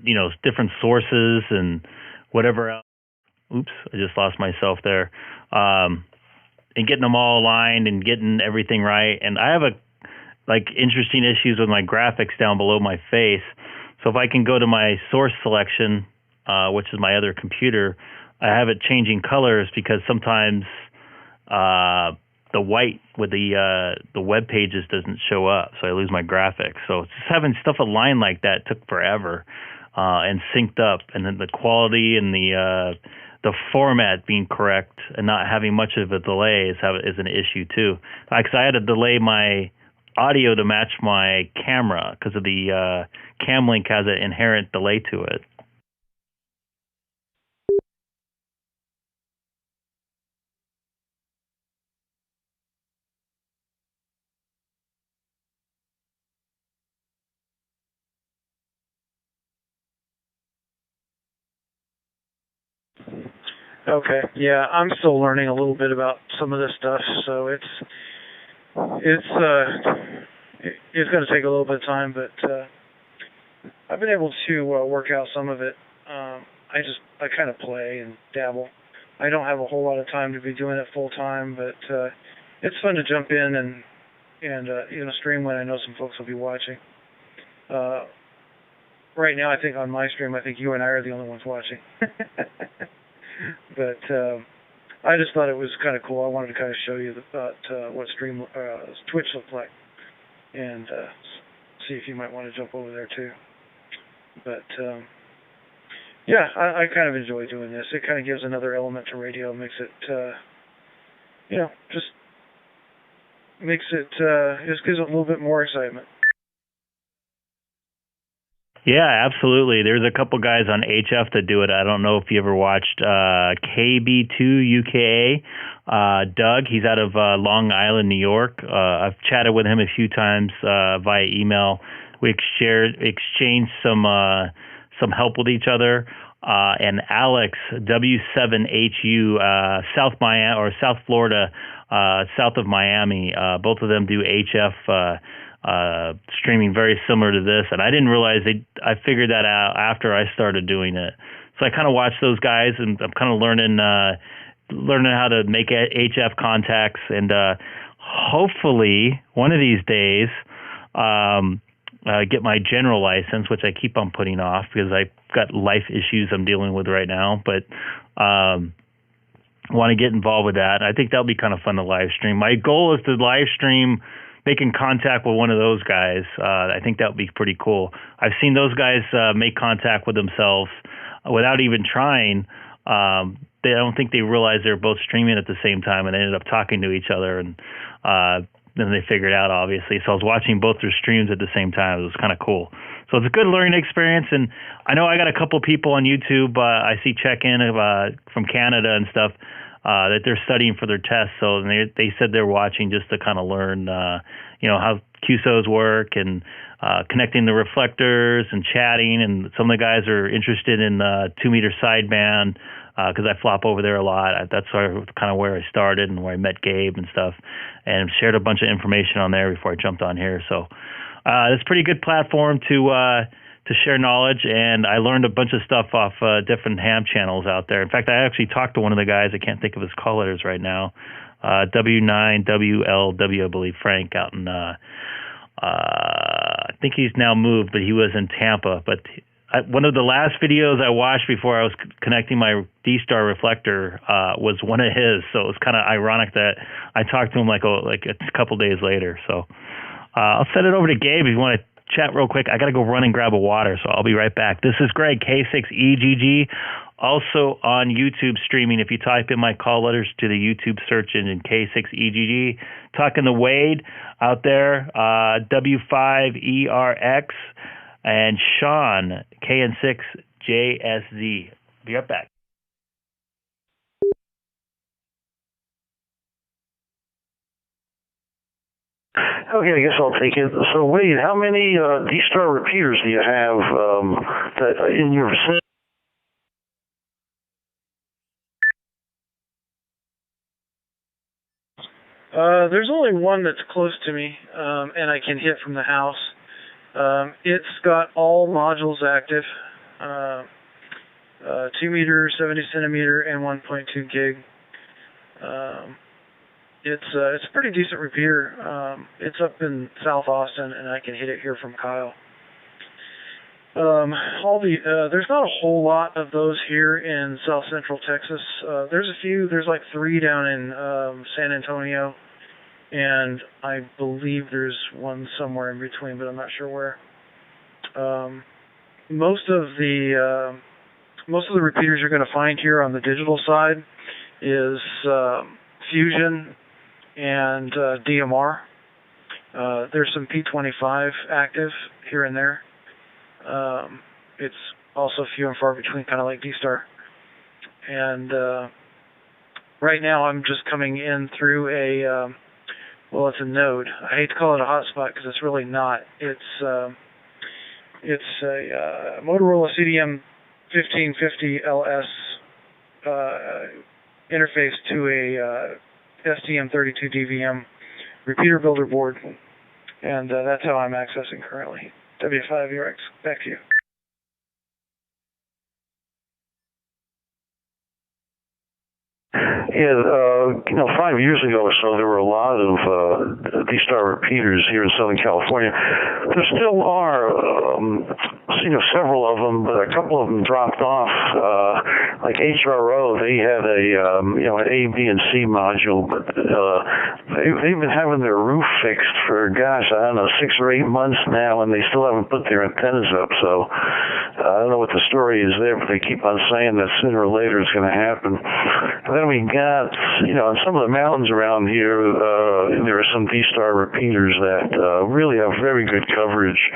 sources and whatever else. Oops, I just lost myself there. And getting them all aligned and getting everything right. And I have interesting issues with my graphics down below my face. So if I can go to my source selection, which is my other computer, I have it changing colors because sometimes the white with the web pages doesn't show up, so I lose my graphics. So just having stuff aligned like that took forever, and synced up, and then the quality and the format being correct and not having much of a delay is an issue too. Because I had to delay my audio to match my camera because of the Camlink has an inherent delay to it. Okay, yeah, I'm still learning a little bit about some of this stuff, so it's going to take a little bit of time, but I've been able to work out some of it. I kind of play and dabble. I don't have a whole lot of time to be doing it full time, but it's fun to jump in and you know, stream when I know some folks will be watching. Right now, I think on my stream, I think you and I are the only ones watching. But I just thought it was kind of cool. I wanted to kind of show you what Twitch looked like, and see if you might want to jump over there too. But yeah, I kind of enjoy doing this. It kind of gives another element to radio, makes it you know, just gives it a little bit more excitement. Yeah, absolutely. There's a couple guys on HF that do it. I don't know if you ever watched KB2UKA. Doug, he's out of Long Island, New York. I've chatted with him a few times via email. We exchanged some help with each other. And Alex, W7HU, South Florida, south of Miami. Both of them do HF streaming very similar to this, and I didn't realize I figured that out after I started doing it. So I kind of watched those guys, and I'm kind of learning how to make HF contacts, and hopefully one of these days get my general license, which I keep on putting off because I've got life issues I'm dealing with right now, but want to get involved with that. I think that'll be kind of fun to live stream. My goal is to live stream making contact with one of those guys. I think that would be pretty cool. I've seen those guys make contact with themselves without even trying. I don't think they realized they were both streaming at the same time, and they ended up talking to each other, and then they figured it out, obviously. So I was watching both their streams at the same time. It was kind of cool. So it's a good learning experience, and I know I got a couple people on YouTube. I see check-in from Canada and stuff. That they're studying for their tests, so they said they're watching just to kind of learn, how QSOs work and connecting the reflectors and chatting, and some of the guys are interested in 2-meter sideband because I flop over there a lot. That's kind of where I started and where I met Gabe and stuff, and shared a bunch of information on there before I jumped on here. So it's a pretty good platform to share knowledge, and I learned a bunch of stuff off different ham channels out there. In fact, I actually talked to one of the guys. I can't think of his call letters right now. W9WLW, I believe, Frank, out in I think he's now moved, but he was in Tampa. But one of the last videos I watched before I was connecting my DStar reflector was one of his. So it was kind of ironic that I talked to him like a couple days later. So I'll send it over to Gabe if you want to chat real quick. I got to go run and grab a water, so I'll be right back. This is Greg, K6EGG, also on YouTube streaming. If you type in my call letters to the YouTube search engine, K6EGG. Talking to Wade out there, W5ERX, and Sean, KN6JSZ. Be right back. Okay, I guess I'll take it. So, Wade, how many DStar repeaters do you have that in your vicinity? There's only one that's close to me, and I can hit from the house. It's got all modules active, 2 meter, 70 centimeter, and 1.2 gig. It's a pretty decent repeater. It's up in South Austin, and I can hit it here from Kyle. There's not a whole lot of those here in South Central Texas. There's a few. There's like 3 down in San Antonio, and I believe there's one somewhere in between, but I'm not sure where. Most of the repeaters you're going to find here on the digital side is Fusion and DMR. There's some P25 active here and there. It's also few and far between, kind of like DStar. And right now I'm just coming in through it's a node. I hate to call it a hotspot because it's really not. It's a Motorola CDM 1550 LS interface to a STM32 DVM repeater builder board, and that's how I'm accessing currently. W5ERX, back to you. Yeah, 5 years ago or so, there were a lot of DStar repeaters here in Southern California. There still are, several of them, but a couple of them dropped off. Like HRO, they had an A, B, and C module, but they've been having their roof fixed for, 6 or 8 months now, and they still haven't put their antennas up. So I don't know what the story is there, but they keep on saying that sooner or later it's going to happen. And then we got, in some of the mountains around here, there are some DStar repeaters that really have very good coverage.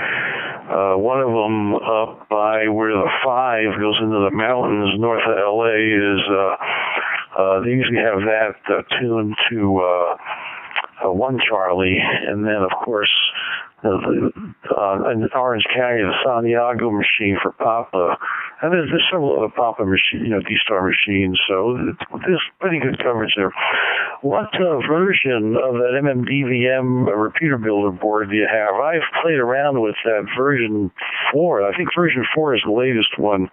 One of them up by where the 5 goes into the mountains north of LA is, they usually have that tuned to 1 Charlie, and then of course an Orange County, the Santiago machine for Papa, and there's several other Papa machine, DStar machines, so there's pretty good coverage there. What version of that MMDVM repeater builder board do you have? I've played around with that version 4. I think version 4 is the latest one.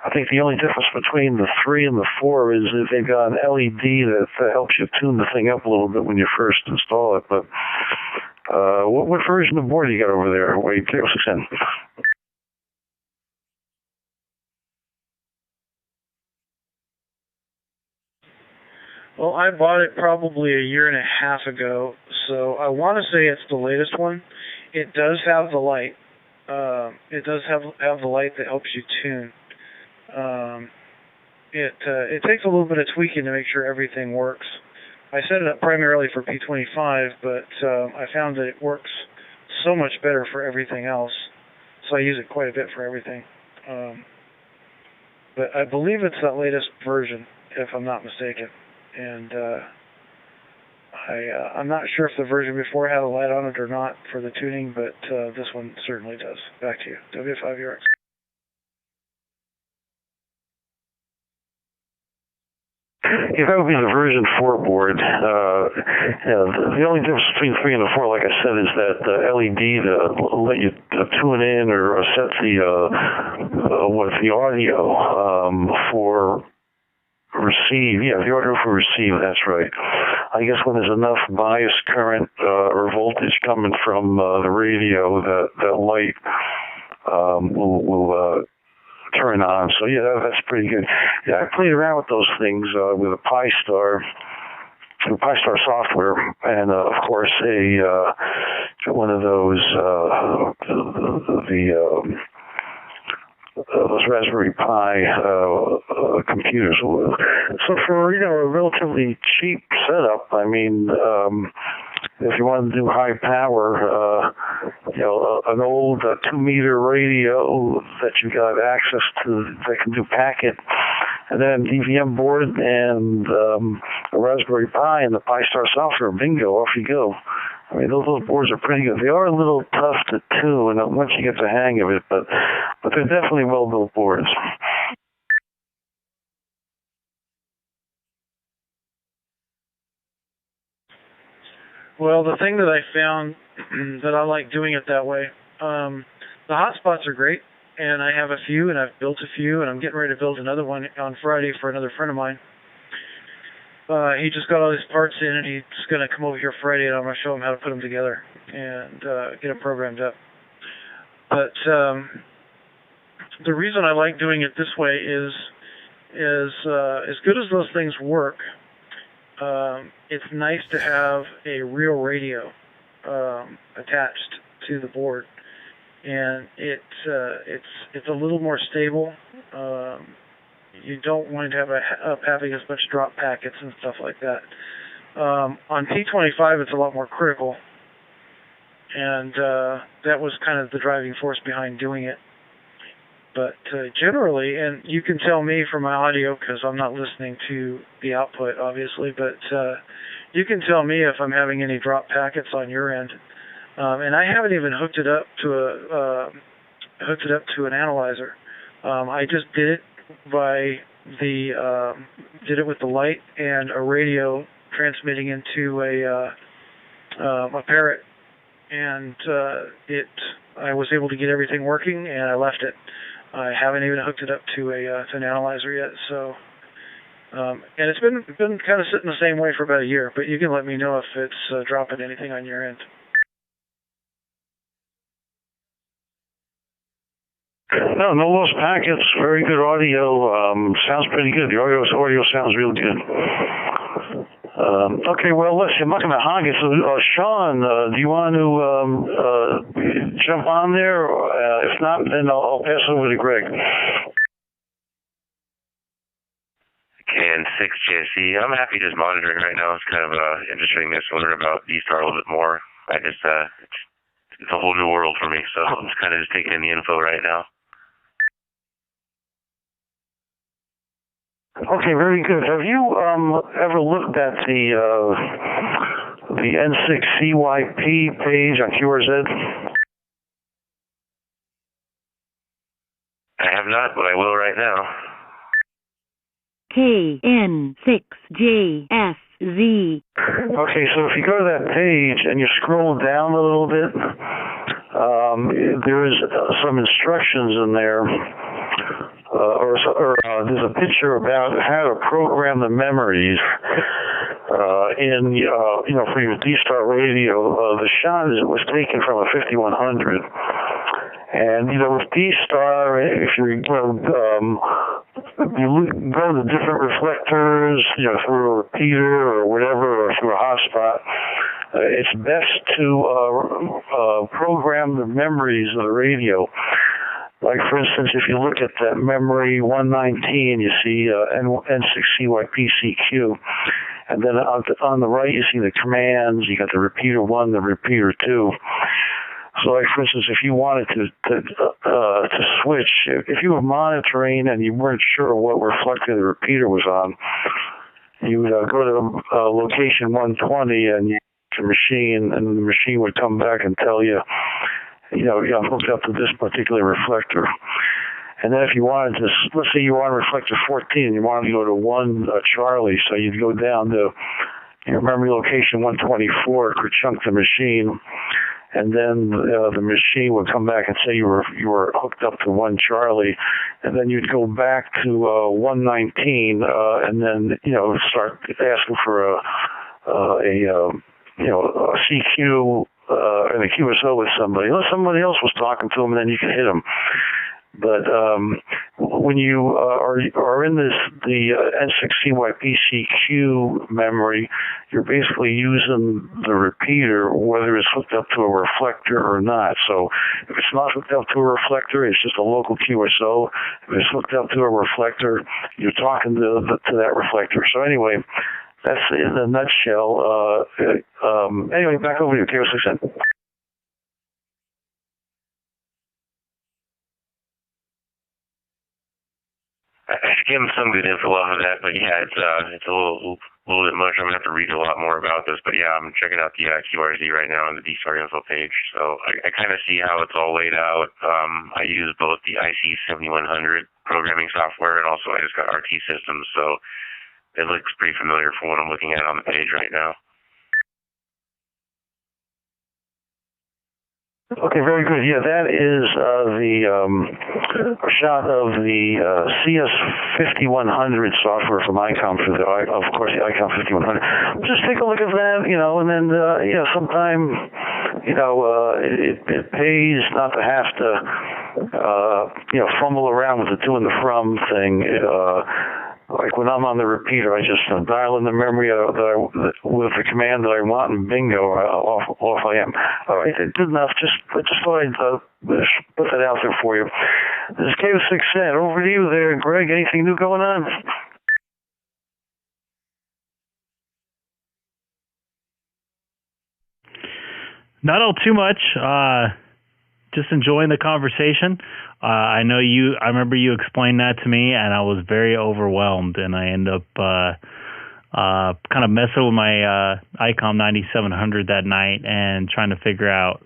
I think the only difference between the 3 and the 4 is that they've got an LED that helps you tune the thing up a little bit when you first install it. But what version of board do you got over there? Wait, 0610. Well, I bought it probably a year and a half ago, so I want to say it's the latest one. It does have the light. It does have the light that helps you tune. It takes a little bit of tweaking to make sure everything works. I set it up primarily for P25, but I found that it works so much better for everything else, so I use it quite a bit for everything. But I believe it's that latest version, if I'm not mistaken. And I'm not sure if the version before had a light on it or not for the tuning, but this one certainly does. Back to you. W5UX. Yeah, that would be the version 4 board. The only difference between 3 and the 4, like I said, is that the LED to let you tune in or set the audio for receive. Yeah, the audio for receive, that's right. I guess when there's enough bias current or voltage coming from the radio, that light will turn on. So yeah, that's pretty good. Yeah, I played around with those things with a PiStar software, and of course one of those those Raspberry Pi computers. So for a relatively cheap setup, I mean, if you want to do high power, an old 2-meter radio that you got access to that can do packet, and then DVM board and a Raspberry Pi and the PiStar software, bingo, off you go. I mean, those boards are pretty good. They are a little tough to tune once you get the hang of it, but they're definitely well-built boards. Well, the thing that I found that I like doing it that way, the hotspots are great, and I have a few, and I've built a few, and I'm getting ready to build another one on Friday for another friend of mine. He just got all his parts in, and he's going to come over here Friday, and I'm going to show him how to put them together and get it programmed up. But the reason I like doing it this way is as good as those things work, it's nice to have a real radio attached to the board, and it's a little more stable. You don't want to have having as much drop packets and stuff like that. On P25, it's a lot more critical, and that was kind of the driving force behind doing it. But generally, and you can tell me from my audio because I'm not listening to the output, obviously, but you can tell me if I'm having any drop packets on your end. And I haven't even hooked it up to an analyzer. I just did it did it with the light and a radio transmitting into a parrot, and I was able to get everything working, and I left it. I haven't even hooked it up to an analyzer yet, so and it's been kind of sitting the same way for about a year. But you can let me know if it's dropping anything on your end. No lost packets. Very good audio. Sounds pretty good. The audio sounds real good. Okay, well, listen, I'm not going to hog it. So, Sean, do you want to jump on there? If not, then I'll pass over to Greg. K6EGG. I'm happy just monitoring right now. It's kind of interesting just learning about DStar a little bit more. It's a whole new world for me, so I'm just kind of just taking in the info right now. Okay, very good. Have you ever looked at the N6CYP page on QRZ? I have not, but I will right now. K6JSZ. Okay, so if you go to that page and you scroll down a little bit, there is some instructions in there. There's a picture about how to program the memories for your DStar radio. The shot was taken from a 5100, and with DStar, if you go to different reflectors, through a repeater or whatever, or through a hotspot, it's best to program the memories of the radio. Like, for instance, if you look at that memory 119, you see N6CYPCQ. And then on the right, you see the commands. You got the repeater 1, the repeater 2. So, like, for instance, if you wanted to switch, if you were monitoring and you weren't sure what reflector the repeater was on, you would go to location 120 and you the machine, and the machine would come back and tell you, I'm hooked up to this particular reflector. And then if you wanted to, let's say you want reflector 14, and you wanted to go to 1 Charlie, so you'd go down to your memory location 124, could chunk the machine, and then the machine would come back and say you were hooked up to 1 Charlie, and then you'd go back to 119, and then start asking for a CQ and a QSO with somebody. Unless somebody else was talking to them, and then you could hit them. But when you are in the N6CYP-CQ memory, you're basically using the repeater, whether it's hooked up to a reflector or not. So if it's not hooked up to a reflector, it's just a local QSO. If it's hooked up to a reflector, you're talking to that reflector. So anyway, that's in a nutshell. Anyway, back over to you, K6EGG. I skimmed some good info off of that, but yeah, it's a little bit much. I'm gonna have to read a lot more about this, but yeah, I'm checking out the QRZ right now on the DStar info page. So I kind of see how it's all laid out. I use both the IC-9700 programming software, and also I just got RT systems, so it looks pretty familiar from what I'm looking at on the page right now. Okay, very good. Yeah, that is the shot of the CS5100 software from Icom for the, of course, the Icom 5100. Just take a look at that, and then, sometime, it pays not to have to, fumble around with the to and the from thing. Like when I'm on the repeater, I just dial in the memory with the command that I want, and bingo, off I am. All right, good enough. I just thought I'd put that out there for you. This is K6EGG. Over to you there, Greg. Anything new going on? Not all too much. Just enjoying the conversation. I remember you explained that to me, and I was very overwhelmed, and I ended up kind of messing with my Icom 9700 that night and trying to figure out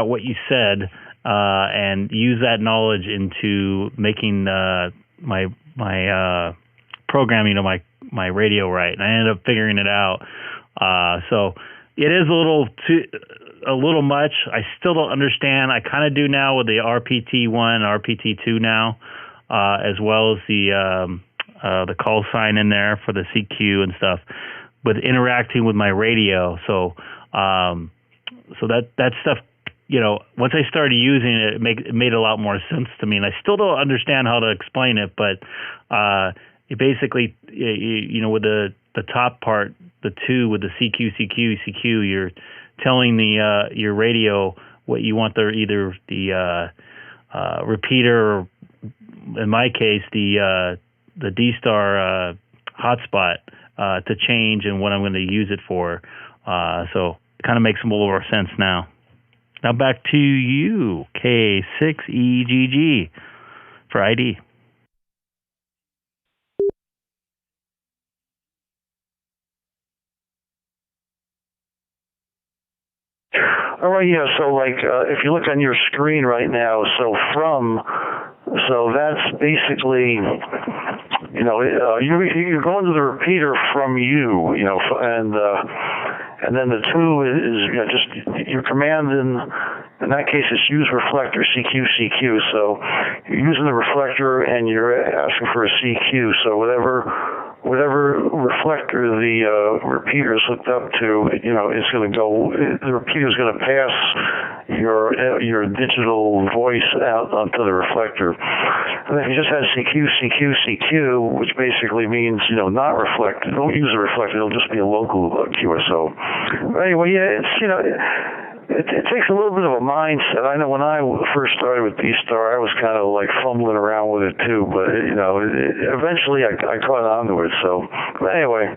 what you said and use that knowledge into making my programming of my radio right. And I ended up figuring it out. So it is a little much. I still don't understand. I kind of do now with the RPT1, RPT2 now, as well as the call sign in there for the CQ and stuff, with interacting with my radio. So that stuff, once I started using it, it made a lot more sense to me. And I still don't understand how to explain it, but it basically, with the top part, the 2 with the CQ, you're telling your radio what you want either the repeater, or in my case the DStar hotspot to change and what I'm going to use it for. So it kind of makes a little more sense now. Now back to you, K6EGG for ID. All right, yeah, so if you look on your screen right now, so that's basically, you're going to the repeater from you, and then the 2 is just your command in that case it's use reflector, CQ, so you're using the reflector and you're asking for a CQ, so whatever reflector the repeater is hooked up to, it's going to go. The repeater is going to pass your digital voice out onto the reflector. And if you just had CQ, which basically means not reflector, don't use a reflector. It'll just be a local QSO. But anyway, yeah, it takes a little bit of a mindset. I know when I first started with DStar, I was kind of fumbling around with it too, but eventually I caught on to it. So, but anyway,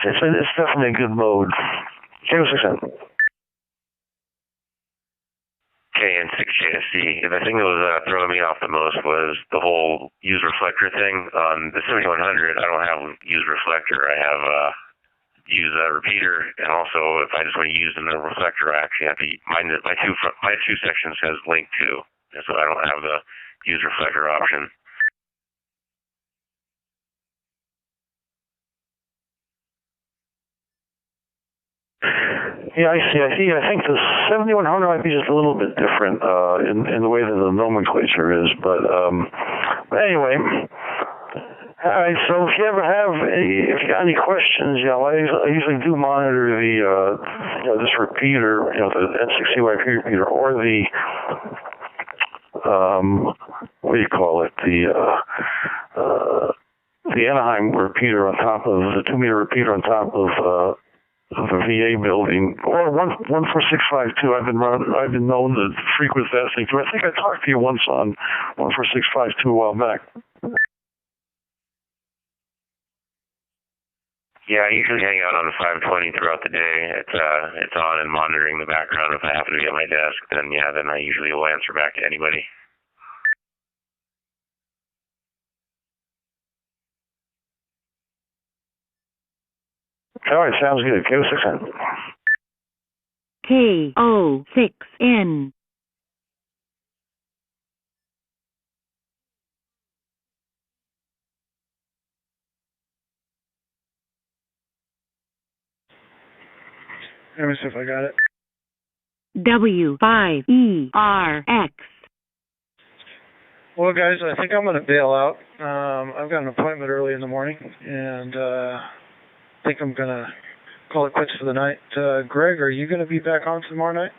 it's definitely a good mode. K6EGG. K6EGG. The thing that was throwing me off the most was the whole use reflector thing. On the 7100, I don't have use reflector. I have use a repeater, and also if I just want to use the reflector, I actually have to my two sections has link to, and so I don't have the use reflector option. Yeah, I see. I think the 7100 might be just a little bit different in the way that the nomenclature is. But anyway, all right. So if you got any questions, I usually do monitor the this repeater, the N6CY repeater, or the what do you call it, the Anaheim repeater on top of the 2-meter repeater on top of the VA building, or 14652. I've been known to frequent that thing too. I think I talked to you once on 14652 a while back. Yeah, I usually hang out on the 520 throughout the day. It's on and monitoring the background. If I happen to be at my desk, then I usually will answer back to anybody. All right, sounds good. K6N. K06N. Let me see if I got it. W5ERX. Well, guys, I think I'm going to bail out. I've got an appointment early in the morning, and I think I'm going to call it quits for the night. Greg, are you going to be back on tomorrow night?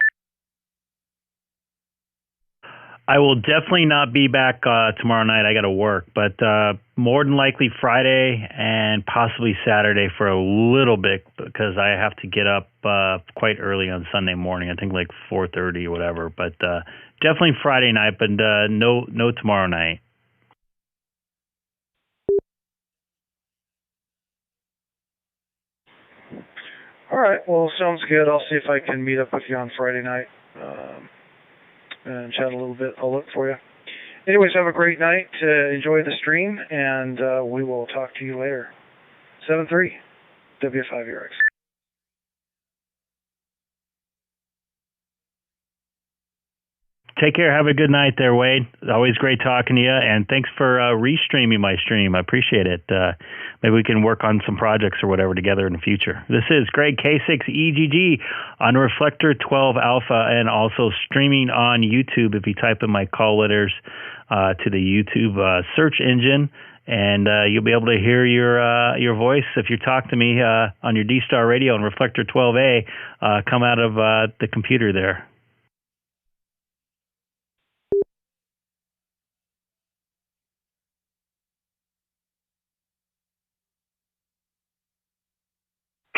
I will definitely not be back tomorrow night. I got to work, but more than likely Friday and possibly Saturday for a little bit, because I have to get up quite early on Sunday morning. I think like 4:30 or whatever. But definitely Friday night, but no tomorrow night. All right. Well, sounds good. I'll see if I can meet up with you on Friday night. And chat a little bit. I'll look for you. Anyways, have a great night. Enjoy the stream, and we will talk to you later. 7-3, W5ERX. Take care. Have a good night there, Wade. Always great talking to you, and thanks for restreaming my stream. I appreciate it. Maybe we can work on some projects or whatever together in the future. This is Greg K6EGG on Reflector 12 Alpha, and also streaming on YouTube. If you type in my call letters to the YouTube search engine, and you'll be able to hear your voice if you talk to me on your DStar radio on Reflector 12A come out of the computer there.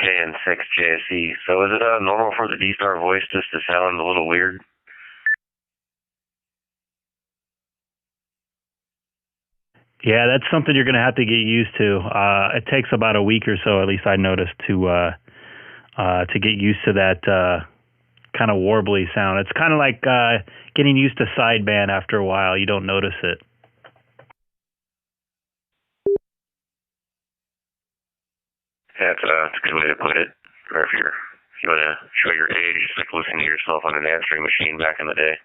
K6JSE. So is it normal for the DStar voice just to sound a little weird? Yeah, that's something you're going to have to get used to. It takes about a week or so, at least I noticed, to get used to that kind of warbly sound. It's kind of like getting used to sideband after a while. You don't notice it. Yeah, that's a good way to put it. Or if you want to show your age, it's like listening to yourself on an answering machine back in the day.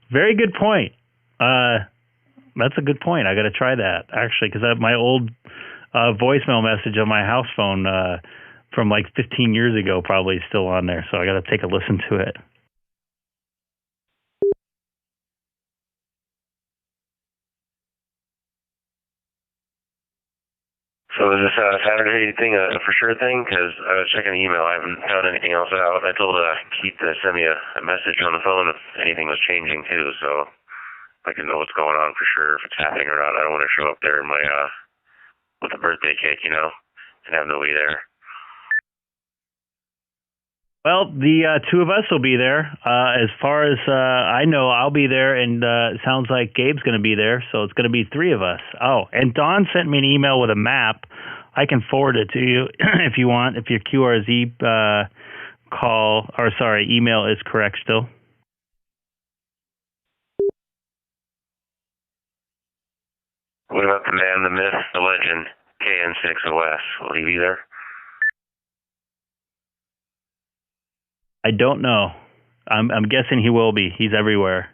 Very good point. That's a good point. I got to try that, actually, because my old voicemail message on my house phone from like 15 years ago probably is still on there, so I got to take a listen to it. So is this Saturday thing a for sure thing? Because I was checking the email. I haven't found anything else out. I told Keith to send me a message on the phone if anything was changing too, so I can know what's going on for sure, if it's happening or not. I don't want to show up there in my with a birthday cake, and have nobody there. Well, the two of us will be there. As far as I know, I'll be there, and it sounds like Gabe's going to be there, so it's going to be three of us. Oh, and Don sent me an email with a map. I can forward it to you if you want, if your QRZ email is correct still. What about the man, the myth, the legend, KN6OS? Will he be there? I don't know. I'm guessing he will be. He's everywhere.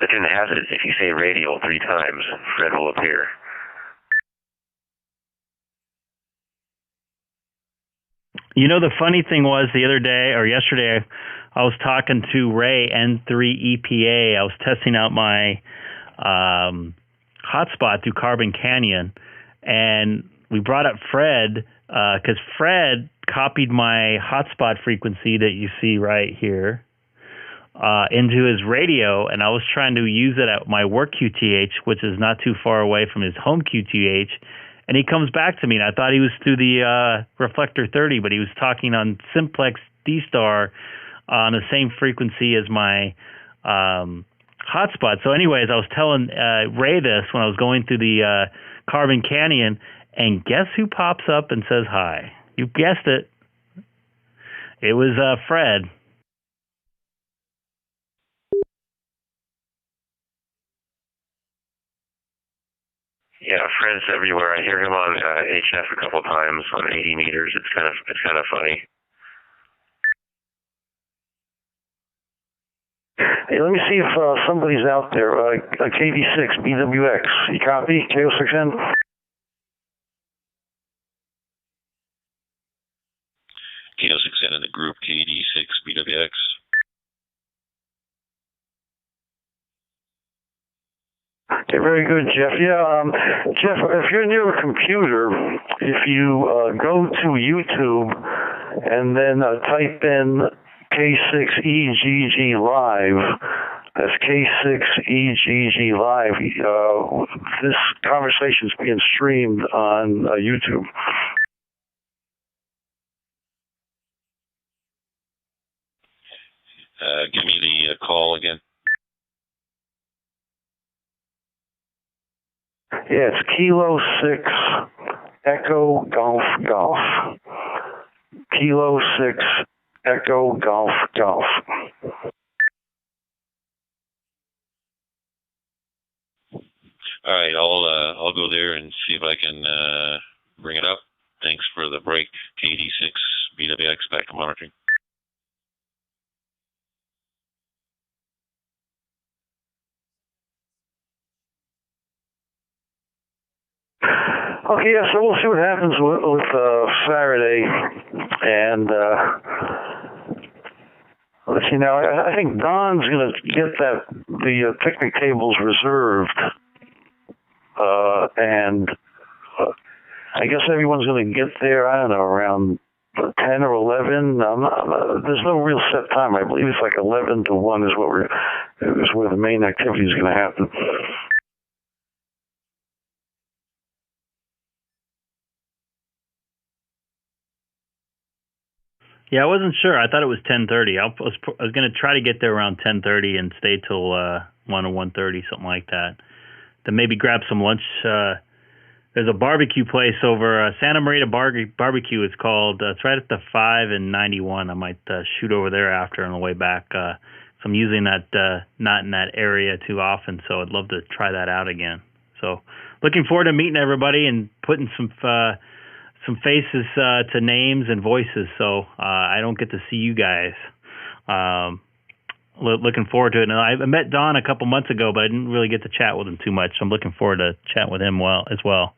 Legend has it, if you say radio 3 times, Fred will appear. You know, the funny thing was the other day or yesterday, I was talking to Ray N3EPA. I was testing out my hotspot through Carbon Canyon, and we brought up Fred because Fred copied my hotspot frequency that you see right here into his radio, and I was trying to use it at my work QTH, which is not too far away from his home QTH. And he comes back to me, and I thought he was through the reflector 30, but he was talking on simplex DStar on the same frequency as my hotspot. So anyways, I was telling Ray this when I was going through the Carbon Canyon, and guess who pops up and says hi? You guessed it. It was Fred. Yeah, Fred's everywhere. I hear him on HF a couple times on 80 meters. It's kind of funny. Hey, let me see if somebody's out there. KD6 BWX. You copy? K6N? K6N in the group KD6 BWX. Okay, very good, Jeff. Yeah, Jeff, if you're near a computer, if you go to YouTube and then type in K6EGG Live, that's K6EGG Live, this conversation is being streamed on YouTube. Give me the call again. Yeah, it's Kilo 6 Echo Golf Golf. Kilo 6 Echo Golf Golf. All right, I'll go there and see if I can bring it up. Thanks for the break. KD6 BWX back to monitoring. Okay, yeah, so we'll see what happens with Saturday, and let's see now. I think Don's going to get the picnic tables reserved, and I guess everyone's going to get there. I don't know, around 10 or 11. There's no real set time. I believe it's like 11 to 1 is where the main activity is going to happen. Yeah, I wasn't sure. I thought it was 10:30. I was going to try to get there around 10:30 and stay till 1 or 1:30, something like that. Then maybe grab some lunch. There's a barbecue place over Santa Maria Barbecue. It's called. It's right at the 5 and 91. I might shoot over there after on the way back. So I'm using that not in that area too often, so I'd love to try that out again. So looking forward to meeting everybody and putting some faces to names and voices, so I don't get to see you guys. Looking forward to it. And I met Don a couple months ago, but I didn't really get to chat with him too much. So I'm looking forward to chatting with him as well.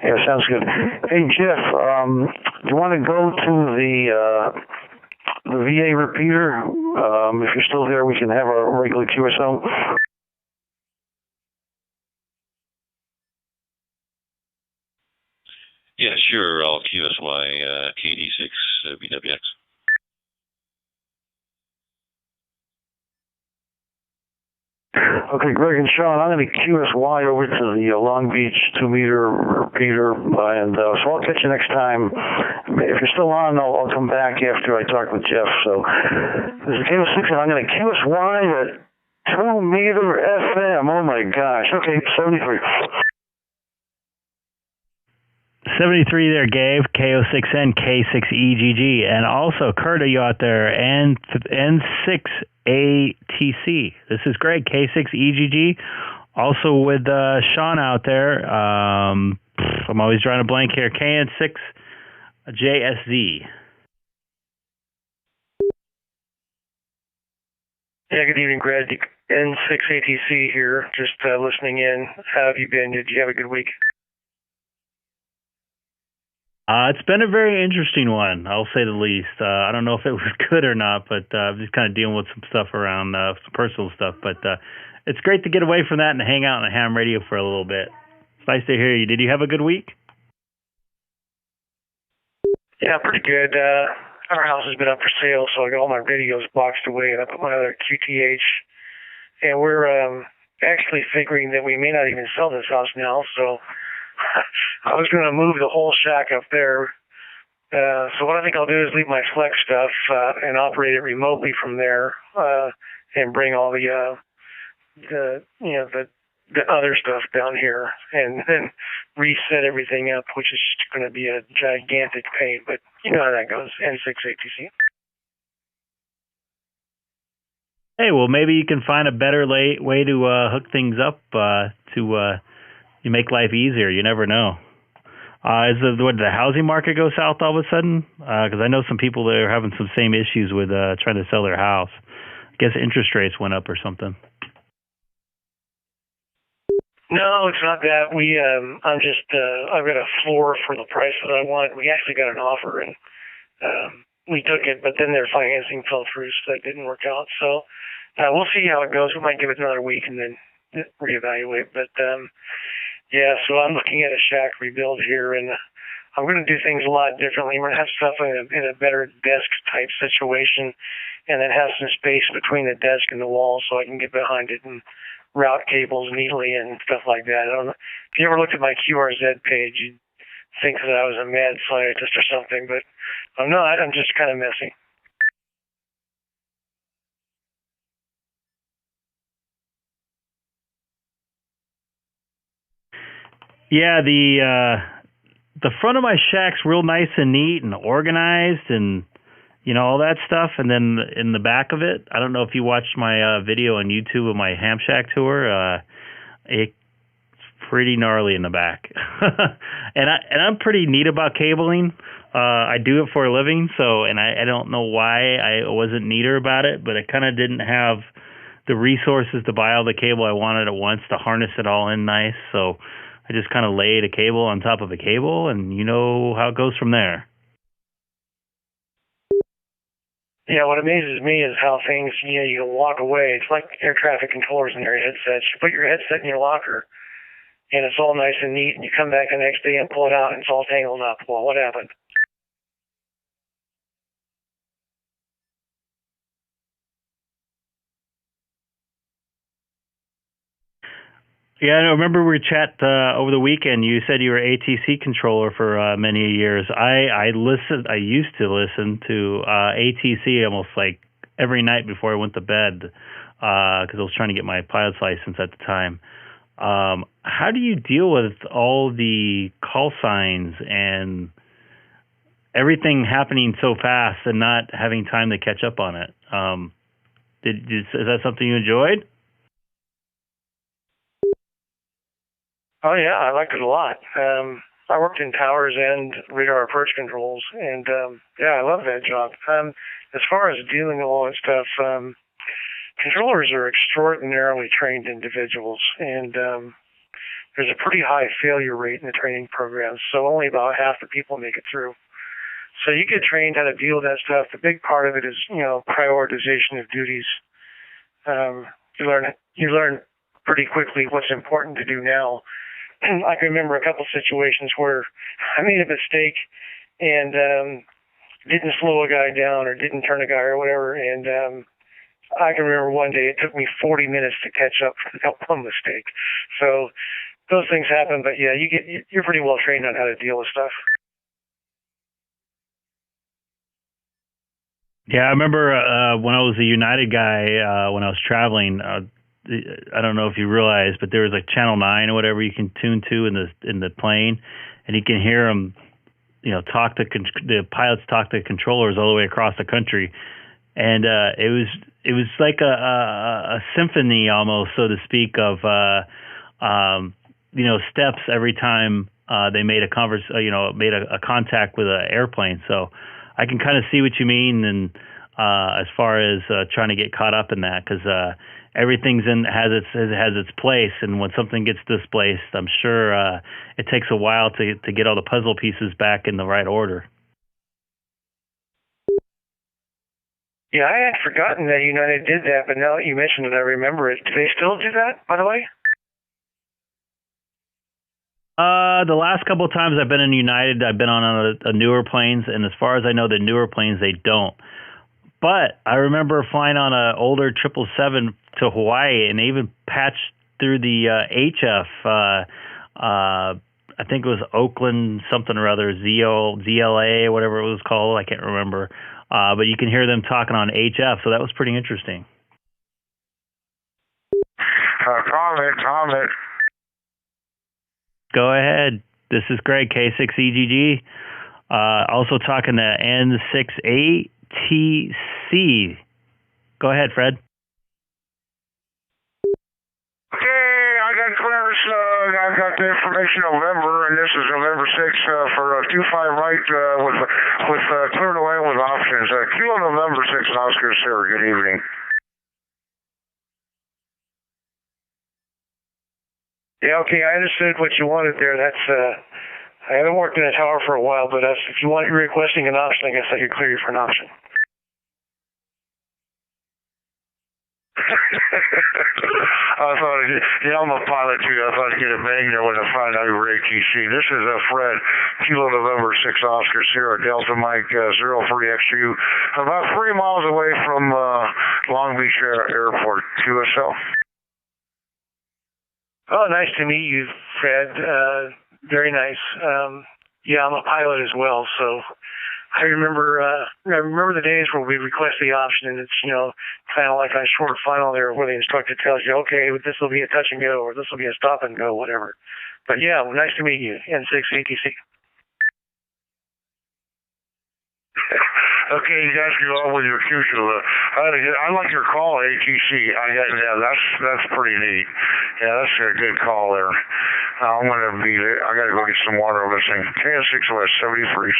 Yeah, sounds good. Hey, Jeff, you want to go to the VA repeater? If you're still there, we can have our regular QSO. Yeah, sure. I'll QSY KD6 BWX. Okay, Greg and Sean, I'm going to QSY over to the Long Beach 2-meter repeater, and so I'll catch you next time. If you're still on, I'll come back after I talk with Jeff. So this is K6, and I'm going to QSY at 2-meter FM. Oh my gosh. Okay, 73. 73 there, Gabe, K6N, K6EGG, and also Kurt, are you out there, and N6ATC. This is Greg, K6EGG, also with Sean out there. I'm always drawing a blank here, KN6JSZ. Yeah, good evening, Greg. N6ATC here, just listening in. How have you been? Did you have a good week? It's been a very interesting one, I'll say the least. I don't know if it was good or not, but I'm just kind of dealing with some stuff around some personal stuff. But it's great to get away from that and hang out on ham radio for a little bit. It's nice to hear you. Did you have a good week? Yeah, pretty good. Our house has been up for sale, so I got all my radios boxed away, and I put my other QTH. And we're actually figuring that we may not even sell this house now, so I was going to move the whole shack up there. So what I think I'll do is leave my flex stuff and operate it remotely from there, and bring all the other stuff down here, and then reset everything up, which is just going to be a gigantic pain. But you know how that goes. N6ATC. Hey, well, maybe you can find a better way to hook things up you make life easier. You never know. Did the housing market go south all of a sudden? Because I know some people that are having some same issues with trying to sell their house. I guess interest rates went up or something. No, it's not that. I've got a floor for the price that I want. We actually got an offer, and we took it, but then their financing fell through, so that didn't work out. So we'll see how it goes. We might give it another week and then reevaluate. But yeah, so I'm looking at a shack rebuild here, and I'm going to do things a lot differently. I'm going to have stuff in a better desk-type situation, and then have some space between the desk and the wall so I can get behind it and route cables neatly and stuff like that. I don't know. If you ever looked at my QRZ page, you'd think that I was a mad scientist or something, but I'm not. I'm just kind of messy. Yeah, the front of my shack's real nice and neat and organized and, you know, all that stuff. And then in the back of it, I don't know if you watched my video on YouTube of my ham shack tour. It's pretty gnarly in the back. and I'm pretty neat about cabling. I do it for a living, so, and I don't know why I wasn't neater about it, but I kind of didn't have the resources to buy all the cable I wanted at once to harness it all in nice. So I just kind of laid a cable on top of a cable, and you know how it goes from there. Yeah, what amazes me is how things, you can walk away. It's like air traffic controllers in your headsets. You put your headset in your locker, and it's all nice and neat, and you come back the next day and pull it out, and it's all tangled up. Well, what happened? Yeah, I remember we chat over the weekend. You said you were ATC controller for many years. I used to listen to ATC almost like every night before I went to bed because I was trying to get my pilot's license at the time. How do you deal with all the call signs and everything happening so fast and not having time to catch up on it? Is that something you enjoyed? Oh, yeah, I liked it a lot. I worked in towers and radar approach controls, and, yeah, I love that job. As far as dealing with all that stuff, controllers are extraordinarily trained individuals, and there's a pretty high failure rate in the training programs, so only about half the people make it through. So you get trained how to deal with that stuff. The big part of it is, prioritization of duties. You learn pretty quickly what's important to do now. I can remember a couple situations where I made a mistake and didn't slow a guy down or didn't turn a guy or whatever, and I can remember one day it took me 40 minutes to catch up for that one mistake. So those things happen, but yeah, you're pretty well trained on how to deal with stuff. Yeah, I remember when I was a United guy, when I was traveling. I don't know if you realize, but there was like Channel 9 or whatever you can tune to in the plane, and you can hear them, talk to the pilots talk to controllers all the way across the country, and it was like a symphony almost, so to speak, of steps every time they made a contact with an airplane. So I can kind of see what you mean, and as far as trying to get caught up in that, because everything's has its place, and when something gets displaced, I'm sure it takes a while to get all the puzzle pieces back in the right order. Yeah, I had forgotten that United did that, but now that you mentioned it, I remember it. Do they still do that, by the way? The last couple of times I've been in United, I've been on a newer planes, and as far as I know, the newer planes, they don't. But I remember flying on an older 777 to Hawaii, and they even patched through the HF. I think it was Oakland something or other, ZLA, whatever it was called. I can't remember. But you can hear them talking on HF, so that was pretty interesting. Comment. Go ahead. This is Greg, K6EGG. Also talking to N6ATC. Go ahead, Fred. Okay, I got clearance. I got the information November, and this is November 6th for 25 right with cleared away with options. Kilo November 6th, Oscar Sierra. Good evening. Yeah, okay, I understood what you wanted there. That's I haven't worked in a tower for a while, but if you're requesting an option, I guess I could clear you for an option. I thought, I'm a pilot too. I thought I'd get a bang there when I find out you were ATC. This is Fred, Kilo November 6 Oscar Sierra Delta Mike 03XU, about 3 miles away from Long Beach Airport, QSL. Oh, nice to meet you, Fred. Very nice. Yeah, I'm a pilot as well, so I remember the days where we request the option, and it's kind of like on short final there, where the instructor tells you, okay, this will be a touch and go, or this will be a stop and go, whatever. But yeah, well, nice to meet you, N6ATC. Okay, you guys go on with your future. I like your call, ATC. That's pretty neat. Yeah, that's a good call there. I'm gonna beat it. I gotta go get some water over this thing. KS6 West 73.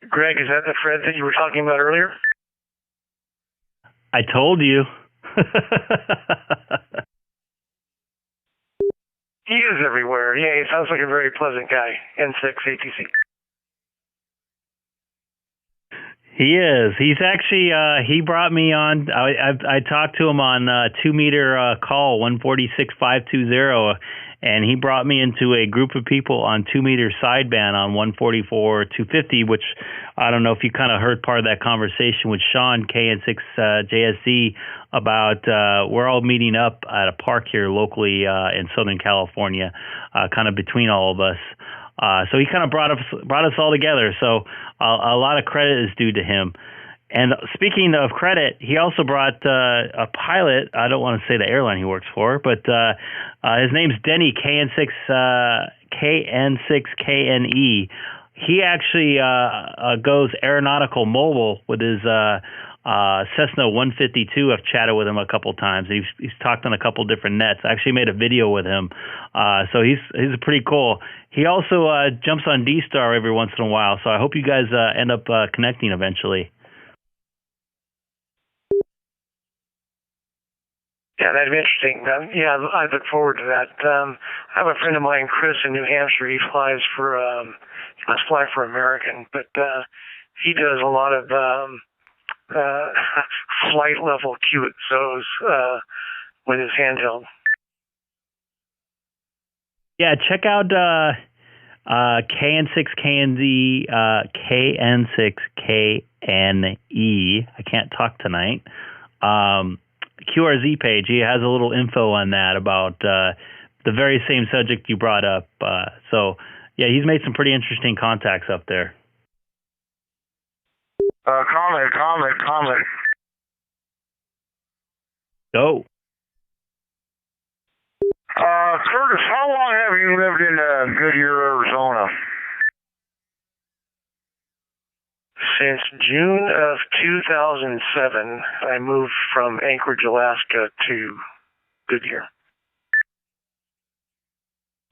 Greg, is that the Fred that you were talking about earlier? I told you. He is everywhere. Yeah, he sounds like a very pleasant guy. N6ATC. He is. He's actually, he brought me on, I talked to him on 2-meter call, 146520, and he brought me into a group of people on 2-meter sideband on 144-250, which I don't know if you kind of heard part of that conversation with Sean, KN6JSC, about we're all meeting up at a park here locally in Southern California, kind of between all of us. So he kind of brought us all together. So a lot of credit is due to him. And speaking of credit, he also brought a pilot. I don't want to say the airline he works for, but his name's Denny, KN6KNE. He actually goes aeronautical mobile with his Cessna 152. I've chatted with him a couple times. He's talked on a couple different nets. I actually made a video with him. So he's pretty cool. He also jumps on DStar every once in a while. So I hope you guys end up connecting eventually. Yeah, that'd be interesting. Yeah, I look forward to that. I have a friend of mine, Chris, in New Hampshire. He flies for, he must fly for American, but he does a lot of flight level QXOs with his handheld. Yeah, check out KN6KNZ, KN6KNE. I can't talk tonight. QRZ page, he has a little info on that about the very same subject you brought up. So, yeah, he's made some pretty interesting contacts up there. Comment. Go. Curtis, how long have you lived in Goodyear, Arizona? Since June of 2007, I moved from Anchorage, Alaska to Goodyear.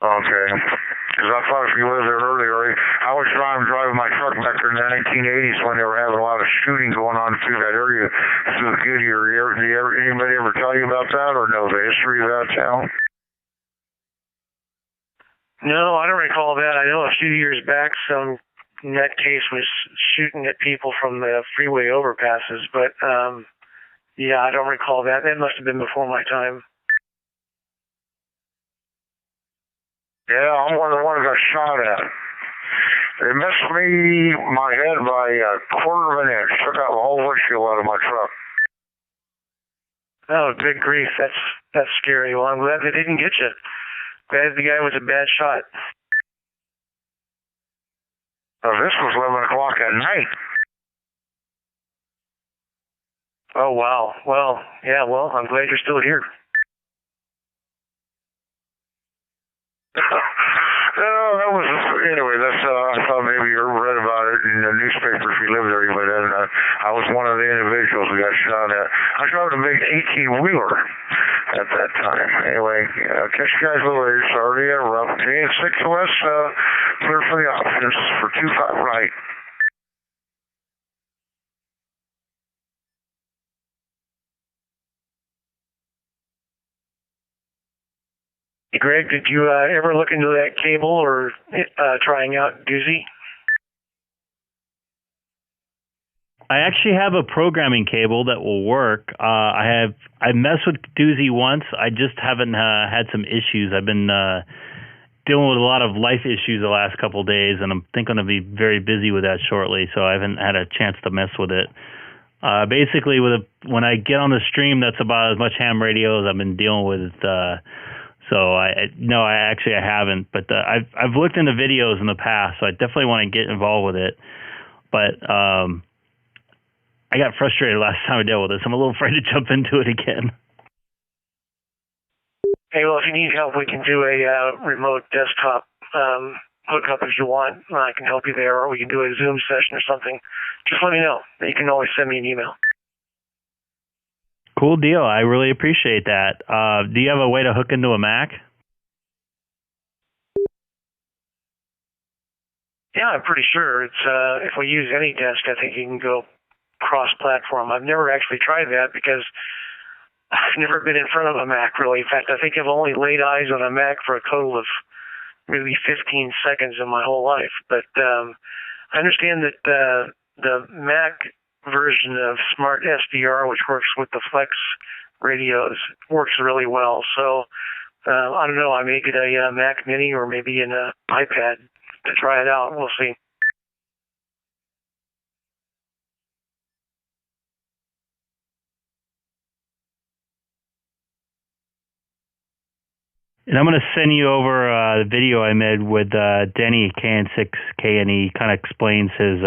Okay. Because I thought if you lived there earlier, I was driving my truck back there in the 1980s when they were having a lot of shooting going on through that area, through Goodyear. Anybody ever tell you about that or know the history of that town? No, I don't recall that. I know a few years back, some nutcase was shooting at people from the freeway overpasses, but yeah, I don't recall that. That must have been before my time. Yeah, I'm one of the ones that got shot at. They missed my head by a quarter of an inch. Took out the whole windshield out of my truck. Oh, good grief. That's scary. Well, I'm glad they didn't get you. Glad the guy was a bad shot. This was 11 o'clock at night. Oh, wow. Well, yeah, well, I'm glad you're still here. Anyway, that's, I thought maybe you read about it in the newspaper if you lived there, but I was one of the individuals who got shot at. I was driving a big 18-wheeler at that time. Anyway, catch you guys later. Sorry to interrupt. K6 West, clear for the options for 25 right. Greg, did you ever look into that cable or trying out Doozy? I actually have a programming cable that will work. I messed with Doozy once. I just haven't had some issues. I've been dealing with a lot of life issues the last couple of days, and I'm going to be very busy with that shortly, so I haven't had a chance to mess with it. Basically, when I get on the stream, that's about as much ham radio as I've been dealing with. So I haven't, but I've looked into videos in the past, so I definitely want to get involved with it. But I got frustrated last time I dealt with this. I'm a little afraid to jump into it again. Hey, well, if you need help, we can do a remote desktop hookup if you want. I can help you there, or we can do a Zoom session or something. Just let me know. You can always send me an email. Cool deal. I really appreciate that. Do you have a way to hook into a Mac? Yeah, I'm pretty sure. It's if we use any desk, I think you can go cross-platform. I've never actually tried that because I've never been in front of a Mac, really. In fact, I think I've only laid eyes on a Mac for a total of maybe 15 seconds in my whole life. But I understand that the Mac version of Smart SDR, which works with the Flex radios, works really well. So I don't know, I may get a Mac Mini or maybe an iPad to try it out. We'll see. And I'm going to send you over the video I made with Denny K6EGG, and he kind of explains his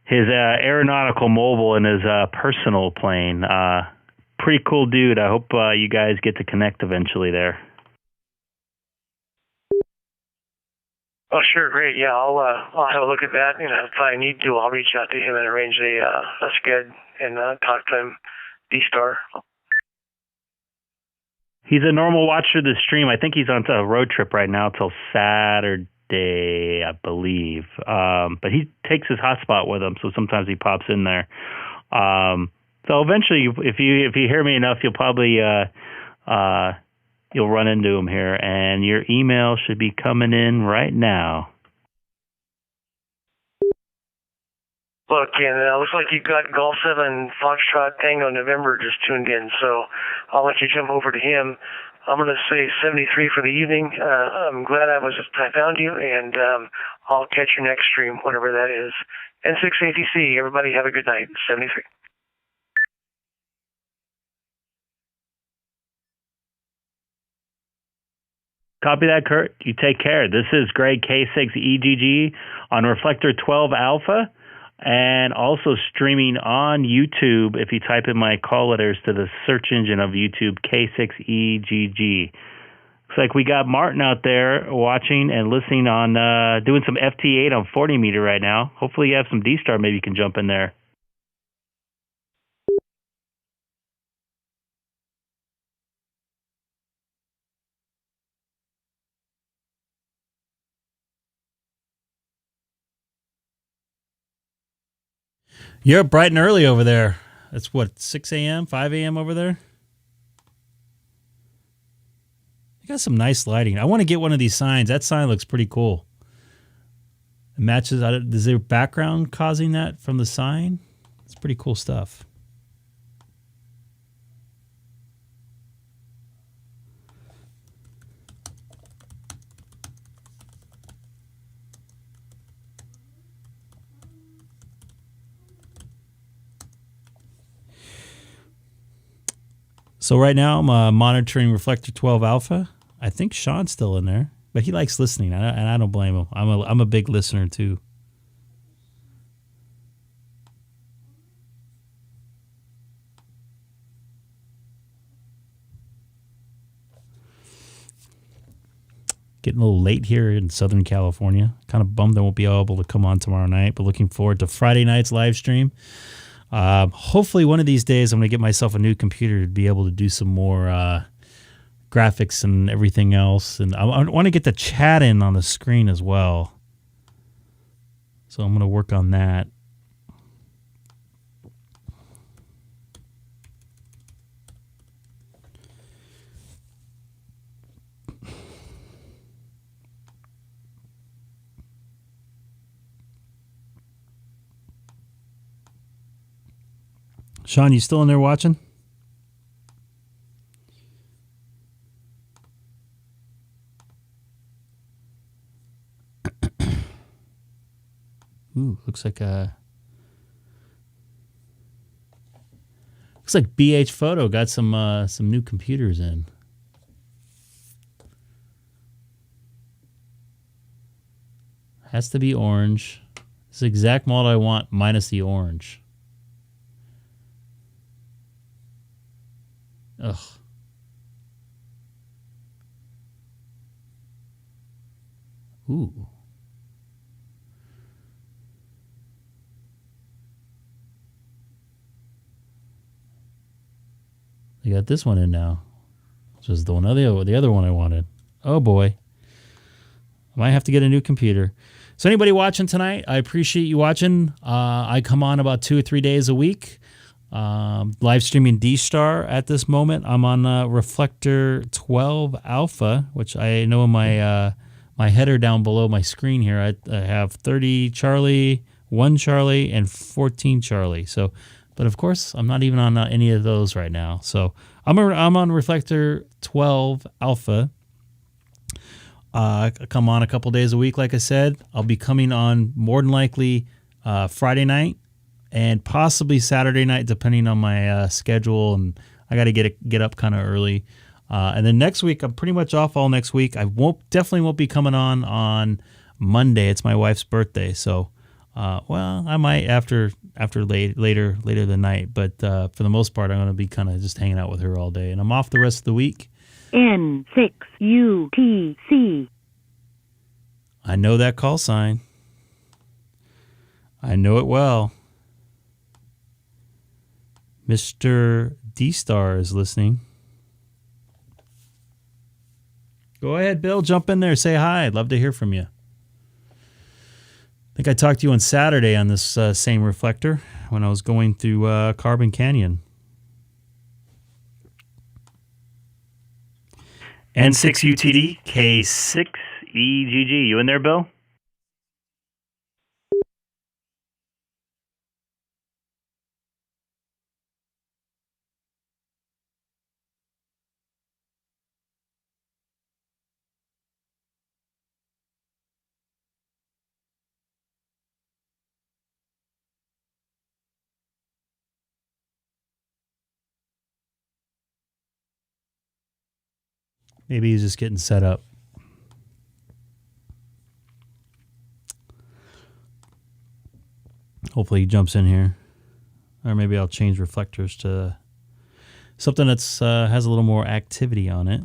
aeronautical mobile and his personal plane. Pretty cool dude. I hope you guys get to connect eventually there. Oh, sure, great. Yeah, I'll have a look at that. You know, if I need to, I'll reach out to him and arrange a sched and talk to him. DStar. He's a normal watcher of the stream. I think he's on a road trip right now till Saturday, I believe. But he takes his hotspot with him, so sometimes he pops in there. So eventually, if you hear me enough, you'll probably you'll run into him here, and your email should be coming in right now. Look, and it looks like you've got Golf 7 Foxtrot Tango November just tuned in, so I'll let you jump over to him. I'm going to say 73 for the evening. I'm glad I found you, and I'll catch you next stream, whatever that is. N6ATC, everybody have a good night. 73. Copy that, Kurt. You take care. This is Greg K6EGG on Reflector 12 Alpha, and also streaming on YouTube. If you type in my call letters to the search engine of YouTube, K6EGG. Looks like we got Martin out there watching and listening on, doing some FT8 on 40 meter right now. Hopefully you have some DStar. Maybe you can jump in there. You're up bright and early over there. It's what, 6 a.m., 5 a.m. over there? You got some nice lighting. I want to get one of these signs. That sign looks pretty cool. It matches. Is there background causing that from the sign? It's pretty cool stuff. So right now I'm monitoring Reflector 12 Alpha. I think Sean's still in there, but he likes listening, and I don't blame him. I'm a big listener too. Getting a little late here in Southern California. Kind of bummed I won't be able to come on tomorrow night, but looking forward to Friday night's live stream. Hopefully one of these days I'm going to get myself a new computer to be able to do some more graphics and everything else. And I want to get the chat in on the screen as well. So I'm going to work on that. Sean, you still in there watching? Ooh, looks like BH Photo got some new computers in. Has to be orange. It's the exact model I want minus the orange. Ugh. Ooh. They got this one in now. Which is the other one I wanted. Oh boy. I might have to get a new computer. So anybody watching tonight, I appreciate you watching. I come on about 2 or 3 days a week. Live streaming DStar at this moment. I'm on Reflector 12 Alpha, which I know in my my header down below my screen here. I have 30 Charlie, 1 Charlie, and 14 Charlie. So, but of course, I'm not even on any of those right now. So I'm on Reflector 12 Alpha. I come on a couple days a week, like I said. I'll be coming on more than likely Friday night and possibly Saturday night, depending on my schedule. And I got to get up kind of early. And then next week, I'm pretty much off all next week. I definitely won't be coming on Monday. It's my wife's birthday, so well, I might after later the night. But for the most part, I'm going to be kind of just hanging out with her all day, and I'm off the rest of the week. N6UTC. I know that call sign. I know it well. Mr. DStar is listening. Go ahead, Bill. Jump in there. Say hi. I'd love to hear from you. I think I talked to you on Saturday on this same reflector when I was going through Carbon Canyon. N6UTD K6EGG. You in there, Bill? Maybe he's just getting set up. Hopefully he jumps in here. Or maybe I'll change reflectors to something that's has a little more activity on it.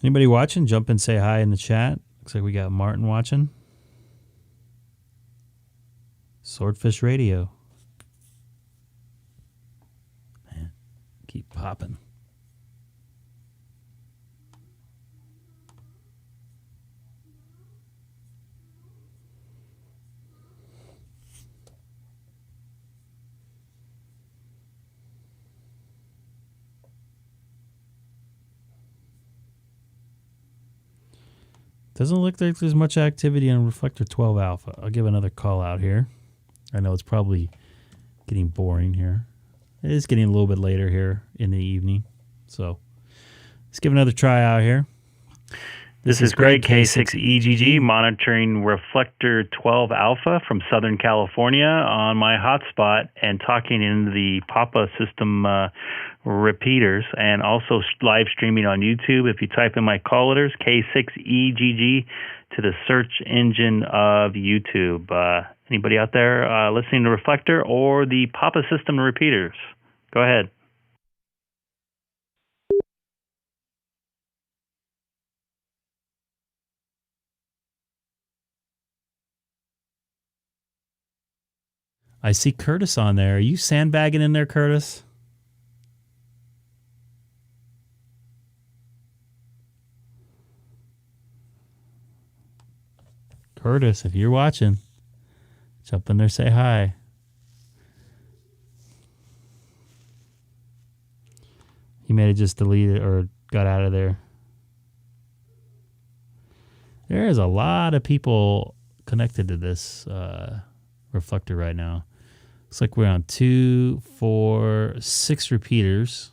Anybody watching? Jump and say hi in the chat. Looks like we got Martin watching. Swordfish Radio. Man, keep popping. Doesn't look like there's much activity on Reflector 12 Alpha. I'll give another call out here. I know it's probably getting boring here. It is getting a little bit later here in the evening. So let's give another try out here. This is Greg, K6EGG, monitoring Reflector 12 Alpha from Southern California on my hotspot and talking in the Papa system repeaters, and also live streaming on YouTube. If you type in my call letters, K6EGG, to the search engine of YouTube. Anybody out there listening to Reflector or the Papa system repeaters? Go ahead. I see Curtis on there. Are you sandbagging in there, Curtis? Curtis, if you're watching, jump in there, say hi. He may have just deleted or got out of there. There is a lot of people connected to this reflector right now. Looks like we're on 2, 4, 6 repeaters,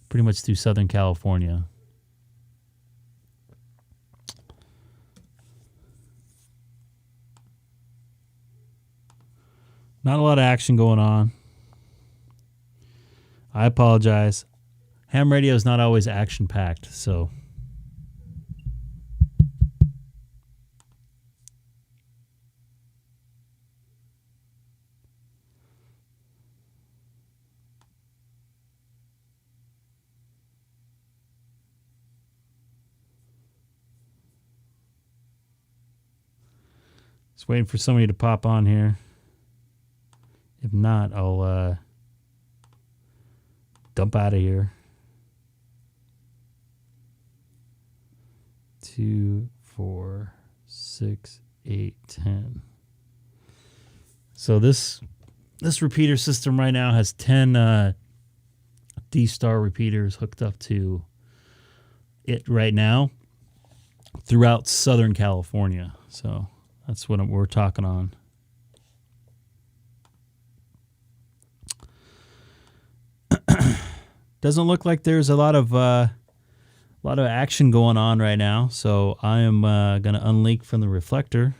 pretty much through Southern California. Not a lot of action going on. I apologize. Ham radio is not always action-packed, so... Just waiting for somebody to pop on here. If not, I'll dump out of here. 2, 4, 6, 8, 10. So this repeater system right now has 10 DStar repeaters hooked up to it right now throughout Southern California. So that's what we're talking on. Doesn't look like there's a lot of action going on right now, so I am going to unleak from the reflector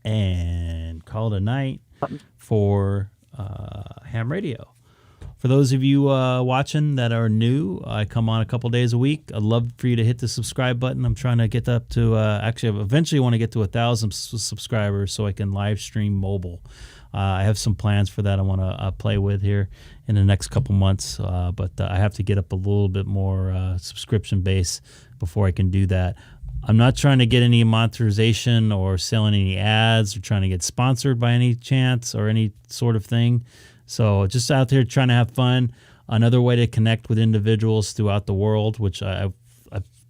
and call it a night for ham radio. For those of you watching that are new, I come on a couple days a week. I'd love for you to hit the subscribe button. I'm trying to get up to actually, eventually, I want to get to 1,000 subscribers so I can live stream mobile. I have some plans for that I want to play with here in the next couple months, but I have to get up a little bit more subscription base before I can do that. I'm not trying to get any monetization or selling any ads or trying to get sponsored by any chance or any sort of thing. So just out there trying to have fun. Another way to connect with individuals throughout the world, which I've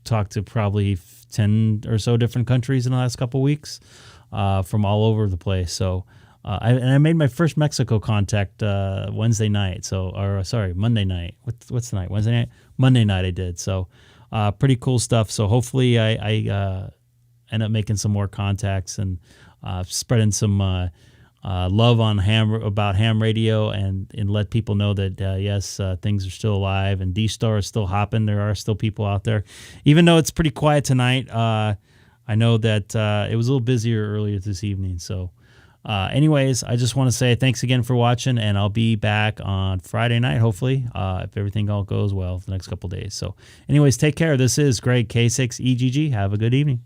talked to probably 10 or so different countries in the last couple of weeks from all over the place. So I made my first Mexico contact Monday night. What's the night? Wednesday night? Monday night I did. So pretty cool stuff. So hopefully I end up making some more contacts and spreading some love on about ham radio and let people know that yes, things are still alive and DStar is still hopping. There are still people out there, even though it's pretty quiet tonight. I know that it was a little busier earlier this evening. So anyways, I just want to say thanks again for watching, and I'll be back on Friday night, hopefully, if everything all goes well the next couple days. So anyways, take care. This is Greg, K6EGG. Have a good evening.